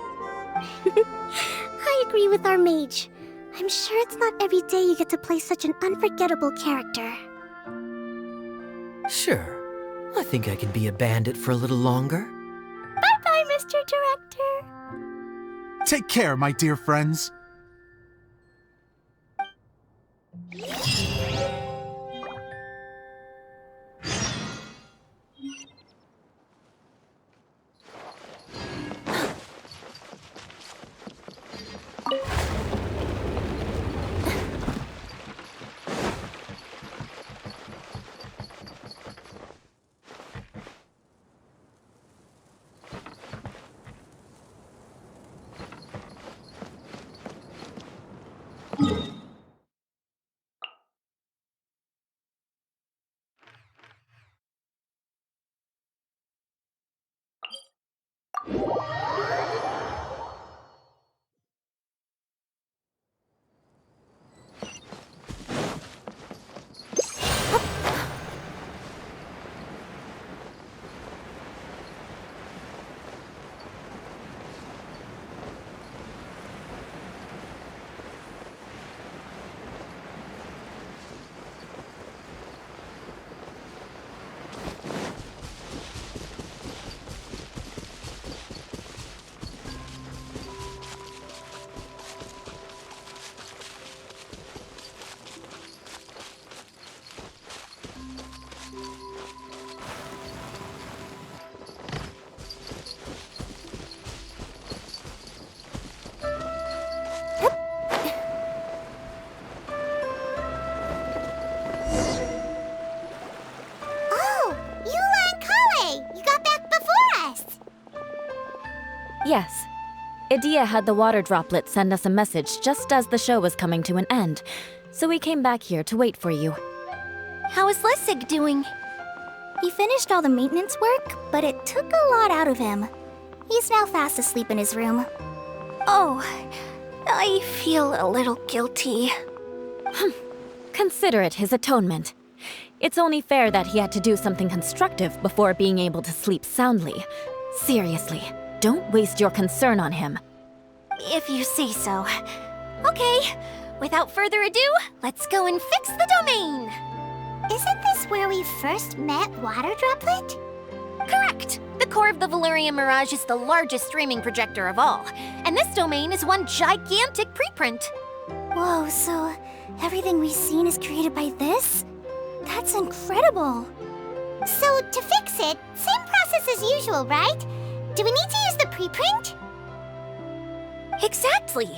I agree with our mage. I'm sure it's not every day you get to play such an unforgettable character. Sure. I think I can be a bandit for a little longer. Bye-bye, Mr. Director. Take care, my dear friends. Yes. Idea had the water droplet send us a message just as the show was coming to an end, so we came back here to wait for you. How is Lessig doing? He finished all the maintenance work, but it took a lot out of him. He's now fast asleep in his room. Oh, I feel a little guilty. Consider it his atonement. It's only fair that he had to do something constructive before being able to sleep soundly. Seriously, don't waste your concern on him. If you say so. Okay, without further ado, let's go and fix the domain! Isn't this where we first met Water Droplet? Correct! The core of the Veluria Mirage is the largest streaming projector of all, and this domain is one gigantic preprint. Whoa, so everything we've seen is created by this? That's incredible! So, to fix it, same process as usual, right? Do we need to use the preprint? Exactly!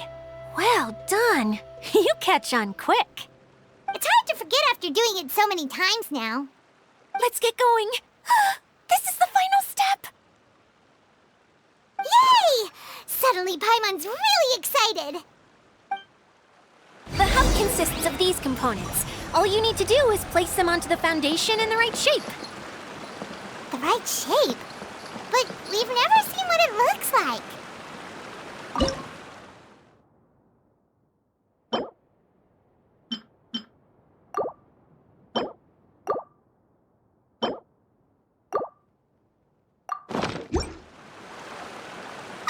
Well done! You catch on quick. It's hard to forget after doing it so many times now. Let's get going! This is the final step! Yay! Suddenly Paimon's really excited! The hub consists of these components. All you need to do is place them onto the foundation in the right shape. The right shape? But we've never seen what it looks like.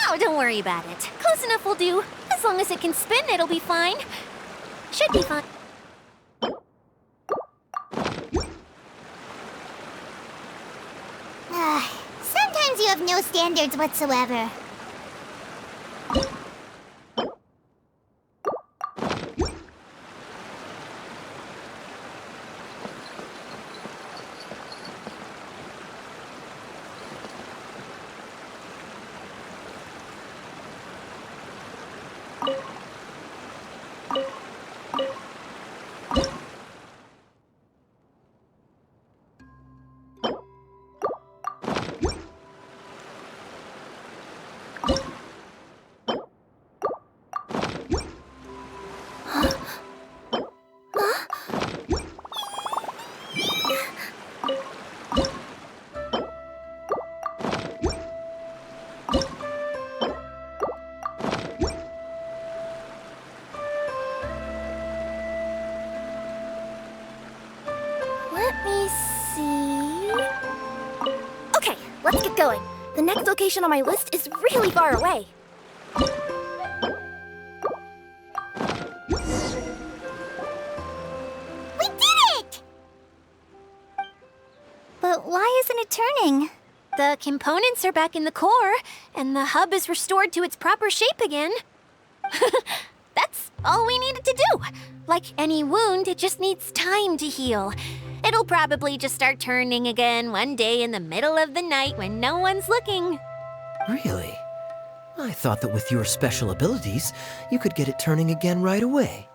Oh, don't worry about it. Close enough will do. As long as it can spin, it'll be fine. Should be fine. Sometimes you have no standards whatsoever. The next location on my list is really far away. We did it! But why isn't it turning? The components are back in the core, and the hub is restored to its proper shape again. That's all we needed to do. Like any wound, it just needs time to heal. It'll probably just start turning again one day in the middle of the night when no one's looking. Really? I thought that with your special abilities, you could get it turning again right away.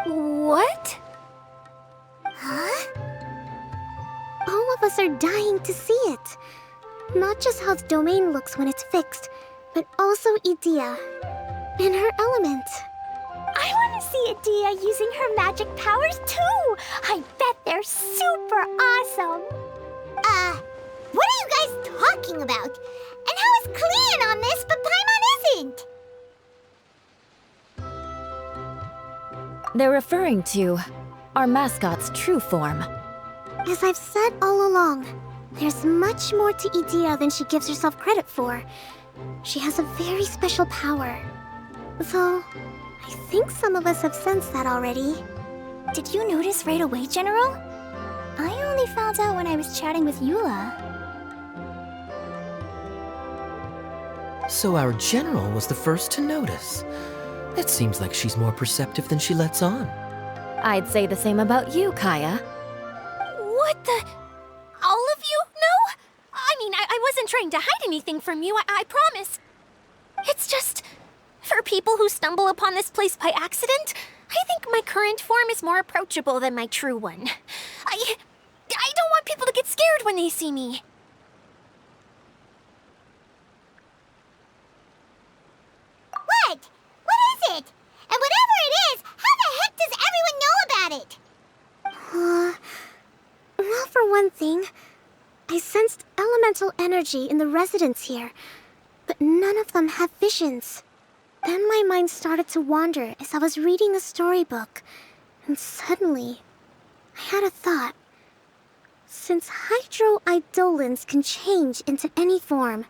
What? Huh? All of us are dying to see it. Not just how the domain looks when it's fixed, but also Edea and her element. I want to see Edea using her magic powers too! I bet they're super awesome! What are you guys talking about? And how is Clean on this, but Paimon isn't? They're referring to our mascot's true form. As I've said all along, there's much more to Edea than she gives herself credit for. She has a very special power. Though, I think some of us have sensed that already. Did you notice right away, General? I only found out when I was chatting with Eula. So our general was the first to notice. It seems like she's more perceptive than she lets on. I'd say the same about you, Kaya. What the? All of you know? I mean, I wasn't trying to hide anything from you, I promise. It's just, for people who stumble upon this place by accident, I think my current form is more approachable than my true one. I don't want people to get scared when they see me. What? What is it? And whatever it is, how the heck does everyone know about it? Well, for one thing, I sensed elemental energy in the residents here, but none of them have visions. Then my mind started to wander as I was reading a storybook, and suddenly, I had a thought. Since hydroidolins can change into any form,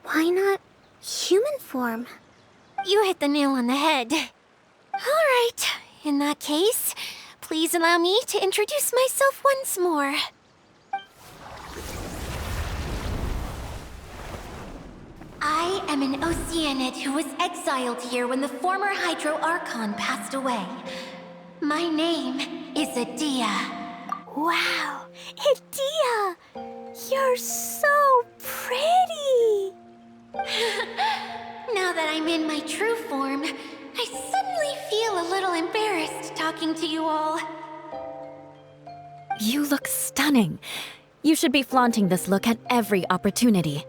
why not human form? You hit the nail on the head. All right, in that case, please allow me to introduce myself once more. I am an Oceanid who was exiled here when the former Hydro Archon passed away. My name is Edea. Wow, Edea! You're so pretty! Now that I'm in my true form, I suddenly feel a little embarrassed talking to you all. You look stunning. You should be flaunting this look at every opportunity.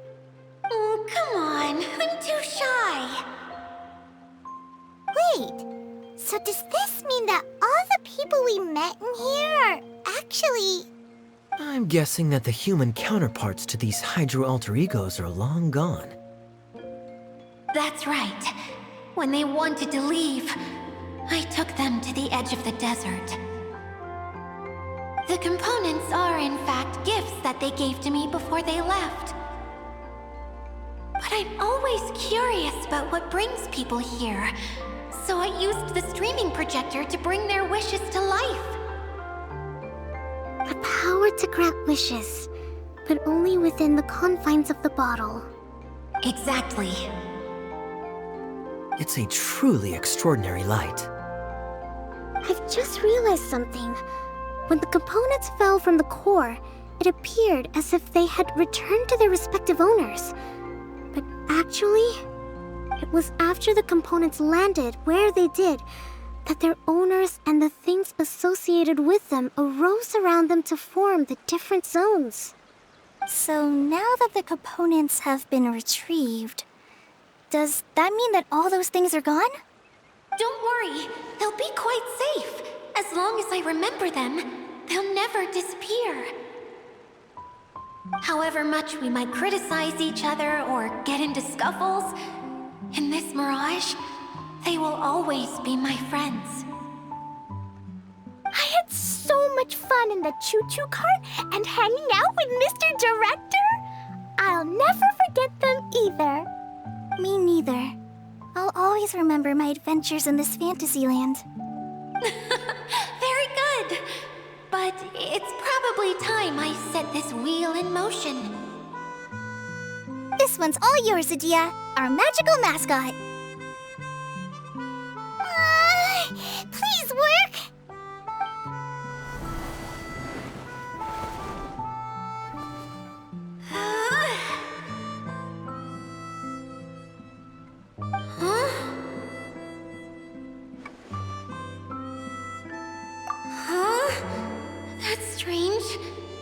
Oh, come on. I'm too shy. Wait, so does this mean that all the people we met in here are actually... I'm guessing that the human counterparts to these hydro alter egos are long gone. That's right. When they wanted to leave, I took them to the edge of the desert. The components are, in fact, gifts that they gave to me before they left. But I'm always curious about what brings people here, so I used the streaming projector to bring their wishes to life. The power to grant wishes, but only within the confines of the bottle. Exactly. It's a truly extraordinary light. I've just realized something. When the components fell from the core, it appeared as if they had returned to their respective owners. But actually, it was after the components landed where they did that their owners and the things associated with them arose around them to form the different zones. So now that the components have been retrieved, does that mean that all those things are gone? Don't worry, they'll be quite safe. As long as I remember them, they'll never disappear. However much we might criticize each other or get into scuffles, in this mirage, they will always be my friends. I had so much fun in the choo-choo cart and hanging out with Mr. Director! both remember my adventures in this fantasy land. Very good. But it's probably time I set this wheel in motion. This one's all yours, Adia, our magical mascot. Please work! That's strange.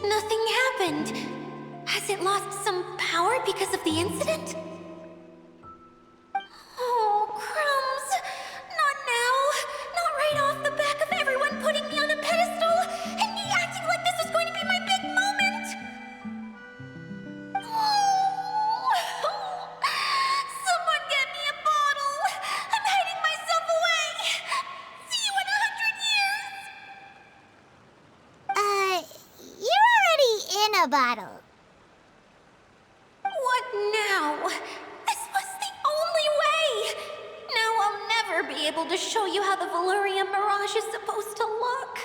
Nothing happened. Has it lost some power because of the incident? Oh, crumbs. Not now. Not right off the back of everyone putting me on a pedestal and me acting like this was going to be my big moment. Someone get me a bottle. I'm hiding myself away. See you in 100 years. You're already in a bottle. What now? This was the only way! Now I'll never be able to show you how the Valurium Mirage is supposed to look.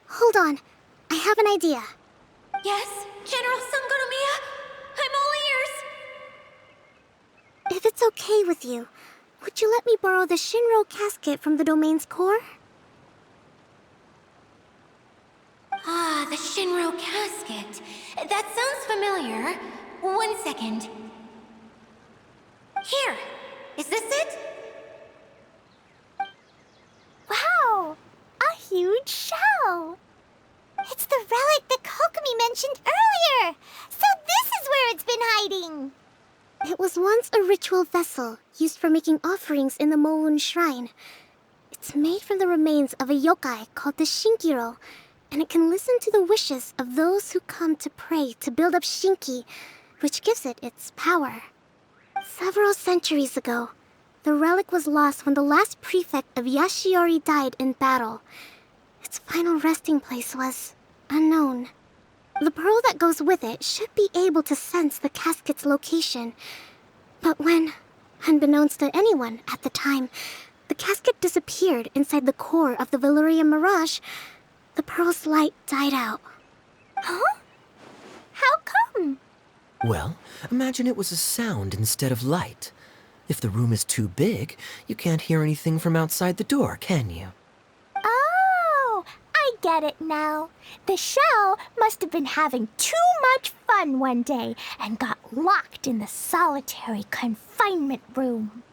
Hold on. I have an idea. Yes, General Sangonomiya? I'm all ears. If it's okay with you, would you let me borrow the Shinro casket from the domain's core? Ah, the Shinro casket. That sounds familiar. 1 second. Here. Is this it? Wow! A huge shell! It's the relic that Kokomi mentioned earlier! So this is where it's been hiding! It was once a ritual vessel used for making offerings in the Moun Shrine. It's made from the remains of a yokai called the Shinkiro, and it can listen to the wishes of those who come to pray to build up Shinki, which gives it its power. Several centuries ago, the relic was lost when the last prefect of Yashiori died in battle. Its final resting place was unknown. The pearl that goes with it should be able to sense the casket's location. But when, unbeknownst to anyone at the time, the casket disappeared inside the core of the Valurium Mirage, the pearl's light died out. Huh? How come? Well, imagine it was a sound instead of light. If the room is too big, you can't hear anything from outside the door, can you? Oh, I get it now. The shell must have been having too much fun one day and got locked in the solitary confinement room.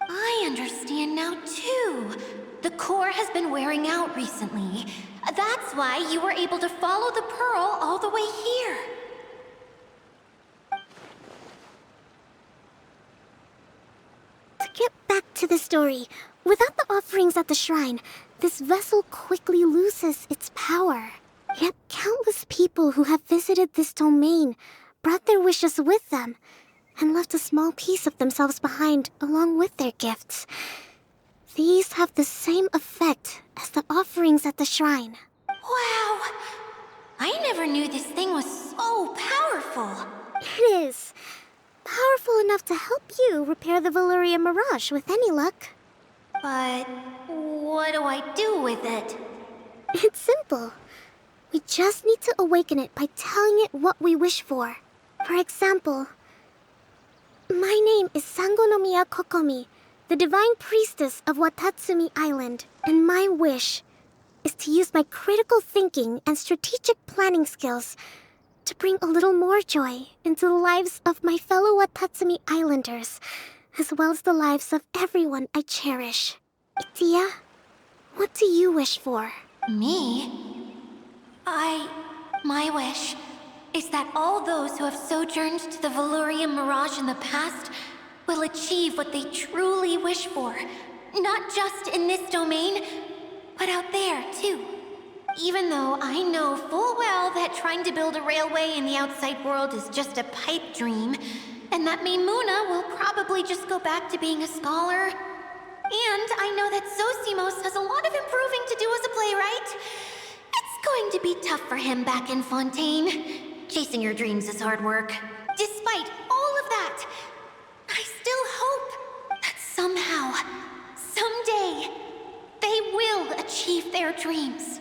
I understand now, too. The core has been wearing out recently. That's why you were able to follow the pearl all the way here. To get back to the story, without the offerings at the shrine, this vessel quickly loses its power. Yet countless people who have visited this domain brought their wishes with them and left a small piece of themselves behind along with their gifts. These have the same effect as the offerings at the shrine. Wow! I never knew this thing was so powerful. It is. Powerful enough to help you repair the Valurium Mirage with any luck. But what do I do with it? It's simple. We just need to awaken it by telling it what we wish for. For example, my name is Sangonomiya Kokomi, the divine priestess of Watatsumi Island, and my wish is to use my critical thinking and strategic planning skills to bring a little more joy into the lives of my fellow Watatsumi Islanders, as well as the lives of everyone I cherish. Itia, what do you wish for? Me? My wish is that all those who have sojourned to the Valurium Mirage in the past will achieve what they truly wish for. Not just in this domain, but out there, too. Even though I know full well that trying to build a railway in the outside world is just a pipe dream, and that Maimuna will probably just go back to being a scholar. And I know that Zosimos has a lot of improving to do as a playwright. It's going to be tough for him back in Fontaine. Chasing your dreams is hard work. Despite all of that, I achieve their dreams.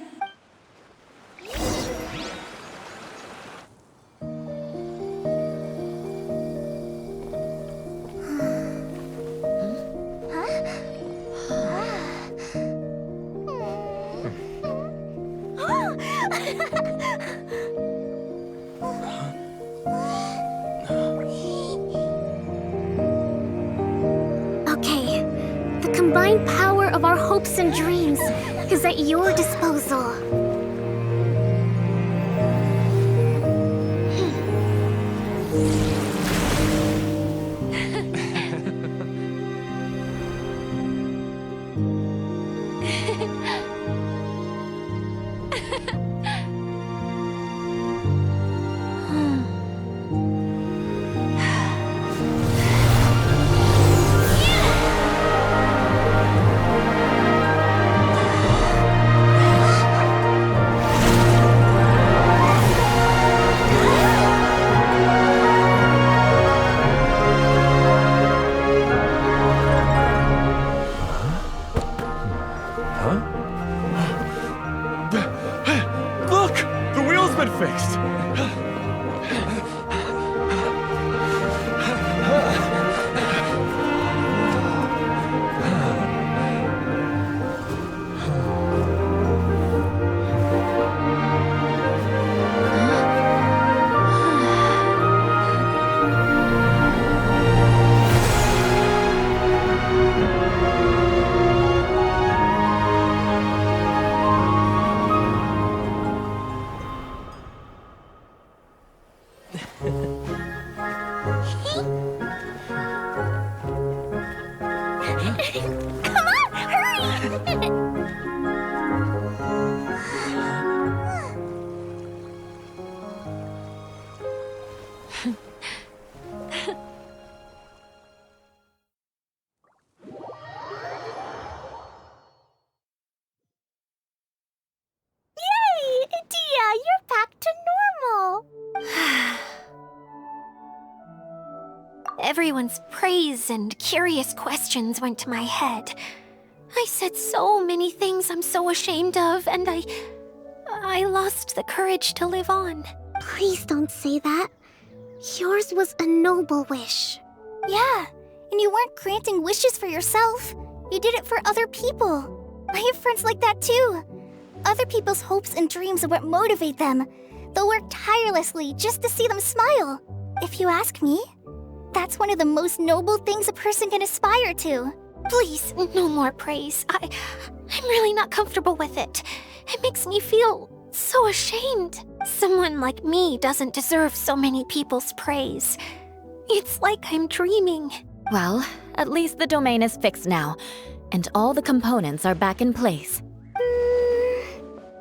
Okay, the combined power of our hopes and dreams is at your disposal. Look! The wheel's been fixed! Come on, hurry! Yay! Dia, you're back to normal! Everyone's praise and curious questions went to my head. I said so many things I'm so ashamed of, and I lost the courage to live on. Please don't say that. Yours was a noble wish. Yeah, and you weren't granting wishes for yourself. You did it for other people. I have friends like that too. Other people's hopes and dreams are what motivate them. They'll work tirelessly just to see them smile. If you ask me, that's one of the most noble things a person can aspire to. Please, no more praise. I'm really not comfortable with it. It makes me feel so ashamed. Someone like me doesn't deserve so many people's praise. It's like I'm dreaming. Well, at least the domain is fixed now, and all the components are back in place.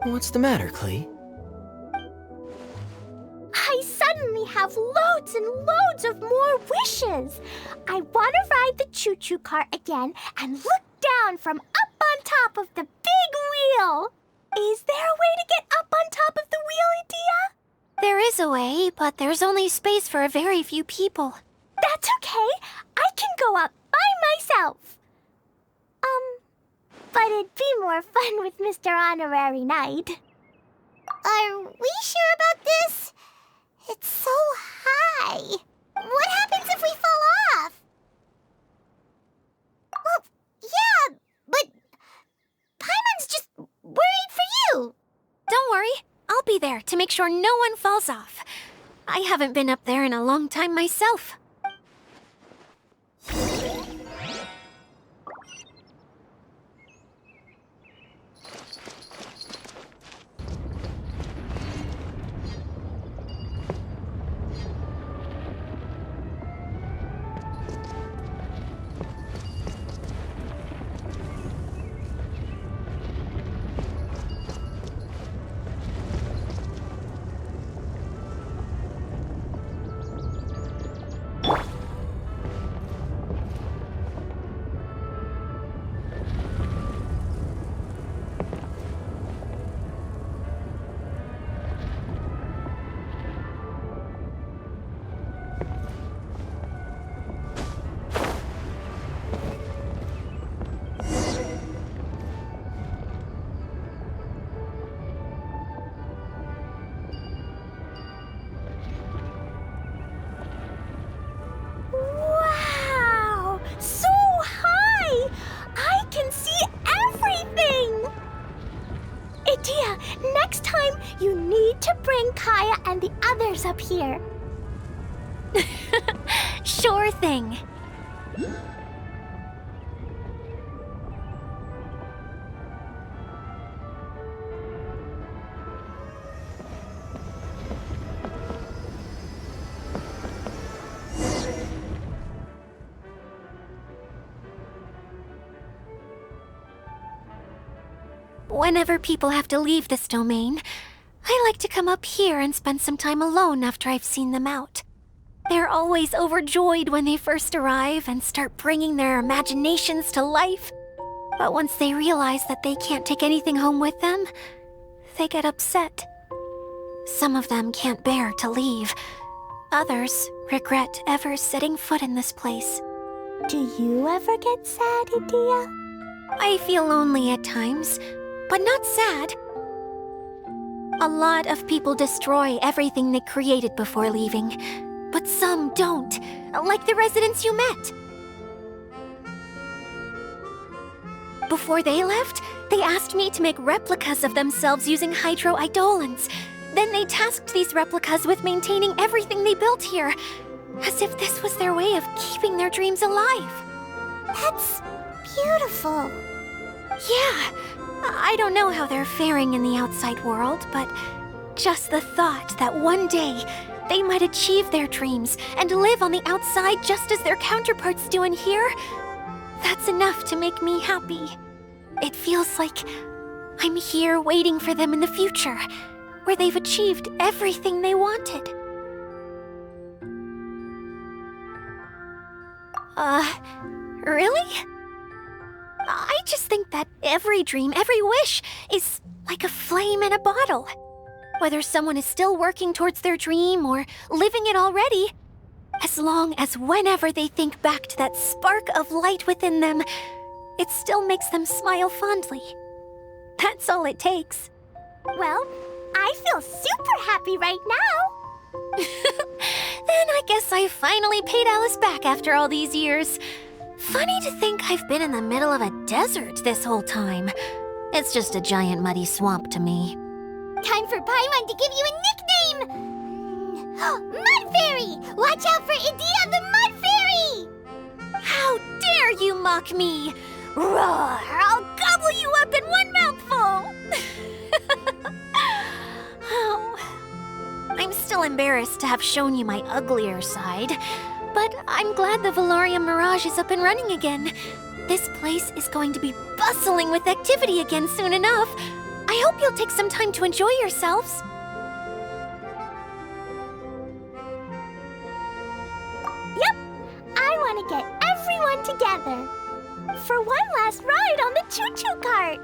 What's the matter, Klee? I suddenly have loads and loads of more wishes. I want to ride the choo-choo cart again and look down from up on top of the big wheel. Is there a way to get up on top of the wheel, Dia? There is a way, but there's only space for a very few people. That's okay. I can go up by myself. But it'd be more fun with Mr. Honorary Knight. Are we sure about this? It's so high. What happens if we fall off? Well, yeah, but Paimon's just worried for you. Don't worry, I'll be there to make sure no one falls off. I haven't been up there in a long time myself. bring Kaya and the others up here. Sure thing. Whenever people have to leave this domain, I like to come up here and spend some time alone after I've seen them out. They're always overjoyed when they first arrive and start bringing their imaginations to life. But once they realize that they can't take anything home with them, they get upset. Some of them can't bear to leave. Others regret ever setting foot in this place. Do you ever get sad, Idia? I feel lonely at times, but not sad. A lot of people destroy everything they created before leaving, but some don't, like the residents you met. Before they left, they asked me to make replicas of themselves using hydro-eidolons. Then they tasked these replicas with maintaining everything they built here, as if this was their way of keeping their dreams alive. That's beautiful. Yeah, I don't know how they're faring in the outside world, but just the thought that one day they might achieve their dreams and live on the outside just as their counterparts do in here, that's enough to make me happy. It feels like I'm here waiting for them in the future, where they've achieved everything they wanted. Really? I just think that every dream, every wish, is like a flame in a bottle. Whether someone is still working towards their dream or living it already, as long as whenever they think back to that spark of light within them, it still makes them smile fondly. That's all it takes. Well, I feel super happy right now. Then I guess I finally paid Alice back after all these years. Funny to think I've been in the middle of a desert this whole time. It's just a giant muddy swamp to me. Time for Paimon to give you a nickname! Mud Fairy! Watch out for Idia the Mud Fairy! How dare you mock me! Roar! I'll gobble you up in one mouthful! Oh, I'm still embarrassed to have shown you my uglier side, but I'm glad the Valorium Mirage is up and running again. This place is going to be bustling with activity again soon enough. I hope you'll take some time to enjoy yourselves. Yep, I want to get everyone together for one last ride on the choo-choo cart.